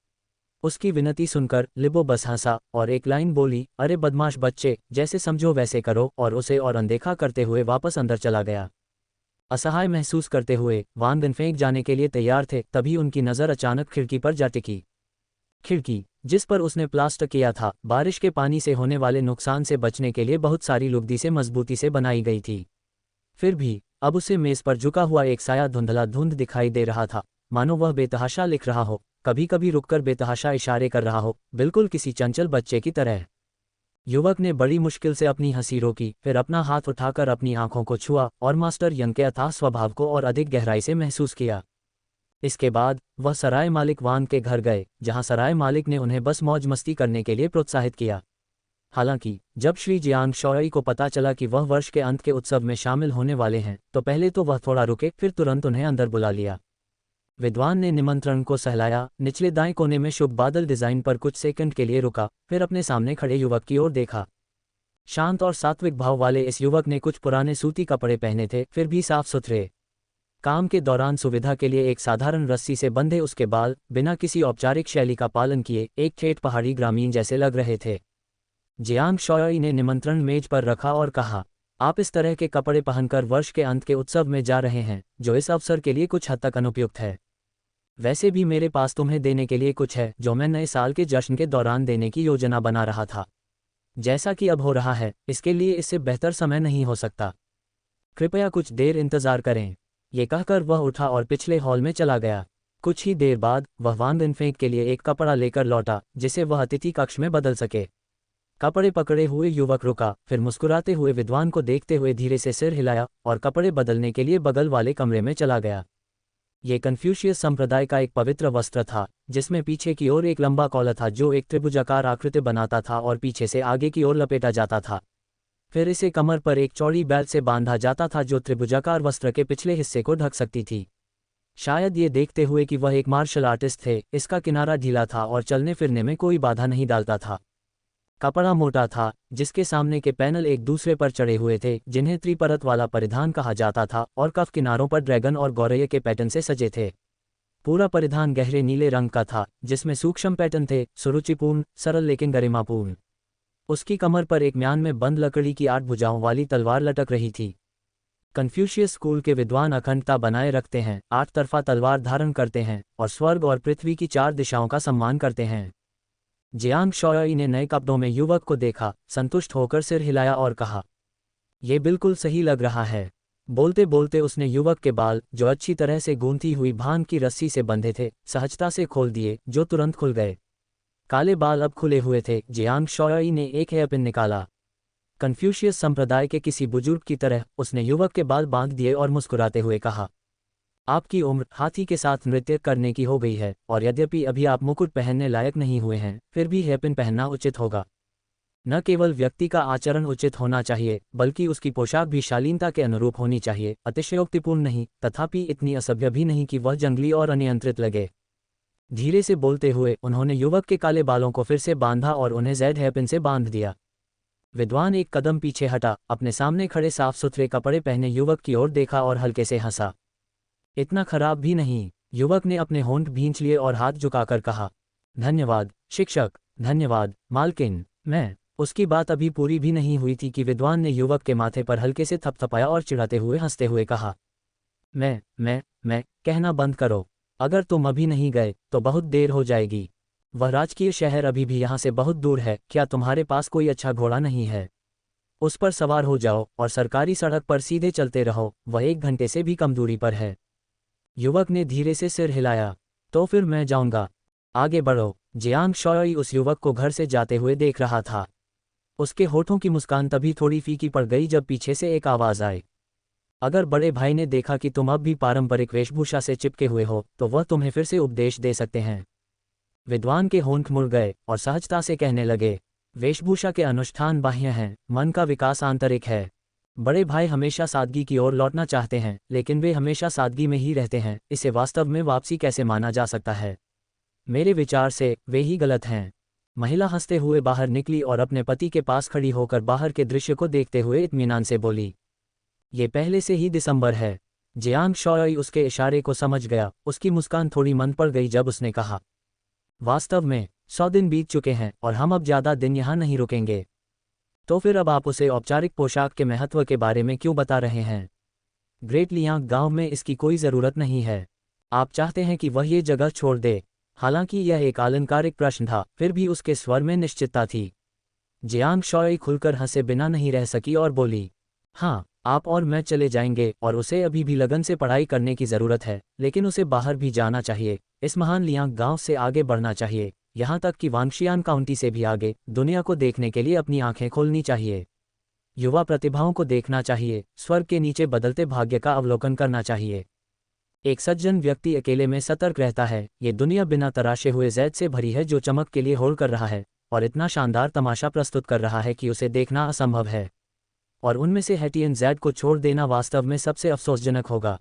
उसकी विनती सुनकर लिबो बस हंसा और एक लाइन बोली, अरे बदमाश बच्चे, जैसे समझो वैसे करो, और उसे और अनदेखा करते हुए वापस अंदर चला गया। असहाय महसूस करते हुए वांग दिनफेंग जाने के लिए तैयार थे, तभी उनकी नज़र अचानक खिड़की पर जा टिकी। खिड़की, जिस पर उसने प्लास्टर किया था, बारिश के पानी से होने वाले नुकसान से बचने के लिए बहुत सारी लुगदी से मजबूती से बनाई गई थी। फिर भी अब उसे मेज़ पर झुका हुआ एक साया धुंधला धुंध दिखाई दे रहा था, मानो वह बेतहाशा लिख रहा हो, कभी कभी रुककर बेतहाशा इशारे कर रहा हो, बिल्कुल किसी चंचल बच्चे की तरह। युवक ने बड़ी मुश्किल से अपनी हंसी रोकी, फिर अपना हाथ उठाकर अपनी आंखों को छुआ और मास्टर यंग के अथाह स्वभाव को और अधिक गहराई से महसूस किया। इसके बाद वह सराय मालिक वांग के घर गए, जहां सराय मालिक ने उन्हें बस मौज मस्ती करने के लिए प्रोत्साहित किया। हालांकि जब श्री जियांग शोई को पता चला कि वह वर्ष के अंत के उत्सव में शामिल होने वाले हैं, तो पहले तो वह थोड़ा रुके, फिर तुरंत उन्हें अंदर बुला लिया। विद्वान ने निमंत्रण को सहलाया, निचले दाएं कोने में शुभ बादल डिजाइन पर कुछ सेकंड के लिए रुका, फिर अपने सामने खड़े युवक की ओर देखा। शांत और सात्विक भाव वाले इस युवक ने कुछ पुराने सूती कपड़े पहने थे, फिर भी साफ सुथरे। काम के दौरान सुविधा के लिए एक साधारण रस्सी से बंधे उसके बाल बिना किसी औपचारिक शैली का पालन किए एक ठेठ पहाड़ी ग्रामीण जैसे लग रहे थे। जियांग शोई ने निमंत्रण मेज पर रखा और कहा, आप इस तरह के कपड़े पहनकर वर्ष के अंत के उत्सव में जा रहे हैं, जो इस अवसर के लिए कुछ हद तक अनुपयुक्त है। वैसे भी मेरे पास तुम्हें देने के लिए कुछ है, जो मैं नए साल के जश्न के दौरान देने की योजना बना रहा था। जैसा कि अब हो रहा है, इसके लिए इससे बेहतर समय नहीं हो सकता। कृपया कुछ देर इंतजार करें। ये कहकर वह उठा और पिछले हॉल में चला गया। कुछ ही देर बाद वह वान दिन फेंक के लिए एक कपड़ा लेकर लौटा जिसे वह अतिथि कक्ष में बदल सके। कपड़े पकड़े हुए युवक रुका, फिर मुस्कुराते हुए विद्वान को देखते हुए धीरे से सिर हिलाया और कपड़े बदलने के लिए बगल वाले कमरे में चला गया। ये कन्फ्यूशियस संप्रदाय का एक पवित्र वस्त्र था जिसमें पीछे की ओर एक लंबा कॉलर था जो एक त्रिभुजाकार आकृति बनाता था और पीछे से आगे की ओर लपेटा जाता था। फिर इसे कमर पर एक चौड़ी बेल्ट से बांधा जाता था जो त्रिभुजाकार वस्त्र के पिछले हिस्से को ढक सकती थी। शायद ये देखते हुए कि वह एक मार्शल आर्टिस्ट थे, इसका किनारा ढीला था और चलने फिरने में कोई बाधा नहीं डालता था। कपड़ा मोटा था जिसके सामने के पैनल एक दूसरे पर चढ़े हुए थे जिन्हें त्रिपरत वाला परिधान कहा जाता था और कफ किनारों पर ड्रैगन और गौरैया के पैटर्न से सजे थे। पूरा परिधान गहरे नीले रंग का था जिसमें सूक्ष्म पैटर्न थे, सुरुचिपूर्ण, सरल लेकिन गरिमापूर्ण। उसकी कमर पर एक म्यान में बंद लकड़ी की 8 भुजाओं वाली तलवार लटक रही थी। कन्फ्यूशियस स्कूल के विद्वान अखंडता बनाए रखते हैं, 8 तरफा तलवार धारण करते हैं और स्वर्ग और पृथ्वी की 4 दिशाओं का सम्मान करते हैं। जियांग शॉयई ने नए कपड़ों में युवक को देखा, संतुष्ट होकर सिर हिलाया और कहा, यह बिल्कुल सही लग रहा है। बोलते बोलते उसने युवक के बाल, जो अच्छी तरह से गूंथी हुई भांग की रस्सी से बंधे थे, सहजता से खोल दिए, जो तुरंत खुल गए। काले बाल अब खुले हुए थे। जियांग शॉयई ने एक हेयरपिन निकाला। कन्फ्यूशियस संप्रदाय के किसी बुजुर्ग की तरह उसने युवक के बाल बांध दिए और मुस्कुराते हुए कहा, आपकी उम्र हाथी के साथ नृत्य करने की हो गई है और यद्यपि अभी आप मुकुट पहनने लायक नहीं हुए हैं, फिर भी हेयरपिन पहनना उचित होगा। न केवल व्यक्ति का आचरण उचित होना चाहिए बल्कि उसकी पोशाक भी शालीनता के अनुरूप होनी चाहिए, अतिशयोक्तिपूर्ण नहीं तथापि इतनी असभ्य भी नहीं कि वह जंगली और अनियंत्रित लगे। धीरे से बोलते हुए उन्होंने युवक के काले बालों को फिर से बांधा और उन्हें ज़ैद हेयरपिन से बांध दिया। विद्वान एक कदम पीछे हटा, अपने सामने खड़े साफ सुथरे कपड़े पहने युवक की ओर देखा और हल्के से हंसा। इतना खराब भी नहीं। युवक ने अपने होंठ भींच लिए और हाथ झुकाकर कहा, धन्यवाद शिक्षक, धन्यवाद मालकिन। मैं उसकी बात अभी पूरी भी नहीं हुई थी कि विद्वान ने युवक के माथे पर हल्के से थपथपाया और चिढ़ाते हुए हंसते हुए कहा, मैं कहना बंद करो। अगर तुम अभी नहीं गए तो बहुत देर हो जाएगी। वह राजकीय शहर अभी भी यहाँ से बहुत दूर है। क्या तुम्हारे पास कोई अच्छा घोड़ा नहीं है? उस पर सवार हो जाओ और सरकारी सड़क पर सीधे चलते रहो, वह 1 घंटे से भी कम दूरी पर है। युवक ने धीरे से सिर हिलाया। तो फिर मैं जाऊंगा, आगे बढ़ो। जियांग शॉयई उस युवक को घर से जाते हुए देख रहा था। उसके होठों की मुस्कान तभी थोड़ी फीकी पड़ गई जब पीछे से एक आवाज़ आई, अगर बड़े भाई ने देखा कि तुम अब भी पारंपरिक वेशभूषा से चिपके हुए हो तो वह तुम्हें फिर से उपदेश दे सकते हैं। विद्वान के होंठ मुड़ गए और सहजता से कहने लगे, वेशभूषा के अनुष्ठान बाह्य हैं, मन का विकास आंतरिक है। बड़े भाई हमेशा सादगी की ओर लौटना चाहते हैं लेकिन वे हमेशा सादगी में ही रहते हैं। इसे वास्तव में वापसी कैसे माना जा सकता है? मेरे विचार से वे ही गलत हैं। महिला हंसते हुए बाहर निकली और अपने पति के पास खड़ी होकर बाहर के दृश्य को देखते हुए इत्मीनान से बोली, ये पहले से ही दिसंबर है। जियांग शॉयई उसके इशारे को समझ गया। उसकी मुस्कान थोड़ी मंद पड़ गई जब उसने कहा, वास्तव में 100 दिन बीत चुके हैं और हम अब ज़्यादा दिन यहाँ नहीं रुकेंगे। तो फिर अब आप उसे औपचारिक पोशाक के महत्व के बारे में क्यों बता रहे हैं? ग्रेट लियांग गांव में इसकी कोई ज़रूरत नहीं है। आप चाहते हैं कि वह ये जगह छोड़ दे? हालांकि यह एक आलंकारिक प्रश्न था, फिर भी उसके स्वर में निश्चितता थी। जियांग शॉयई खुलकर हंसे बिना नहीं रह सकी और बोली, हाँ, आप और मैं चले जाएंगे और उसे अभी भी लगन से पढ़ाई करने की ज़रूरत है, लेकिन उसे बाहर भी जाना चाहिए। इस महान लियांग गांव से आगे बढ़ना चाहिए, यहाँ तक कि वांगशियान काउंटी से भी आगे। दुनिया को देखने के लिए अपनी आंखें खोलनी चाहिए, युवा प्रतिभाओं को देखना चाहिए, स्वर्ग के नीचे बदलते भाग्य का अवलोकन करना चाहिए। एक सज्जन व्यक्ति अकेले में सतर्क रहता है। ये दुनिया बिना तराशे हुए ज़ैद से भरी है जो चमक के लिए होड़ कर रहा है और इतना शानदार तमाशा प्रस्तुत कर रहा है कि उसे देखना असंभव है। और उनमें से हेटियन ज़ैद को छोड़ देना वास्तव में सबसे अफसोसजनक होगा।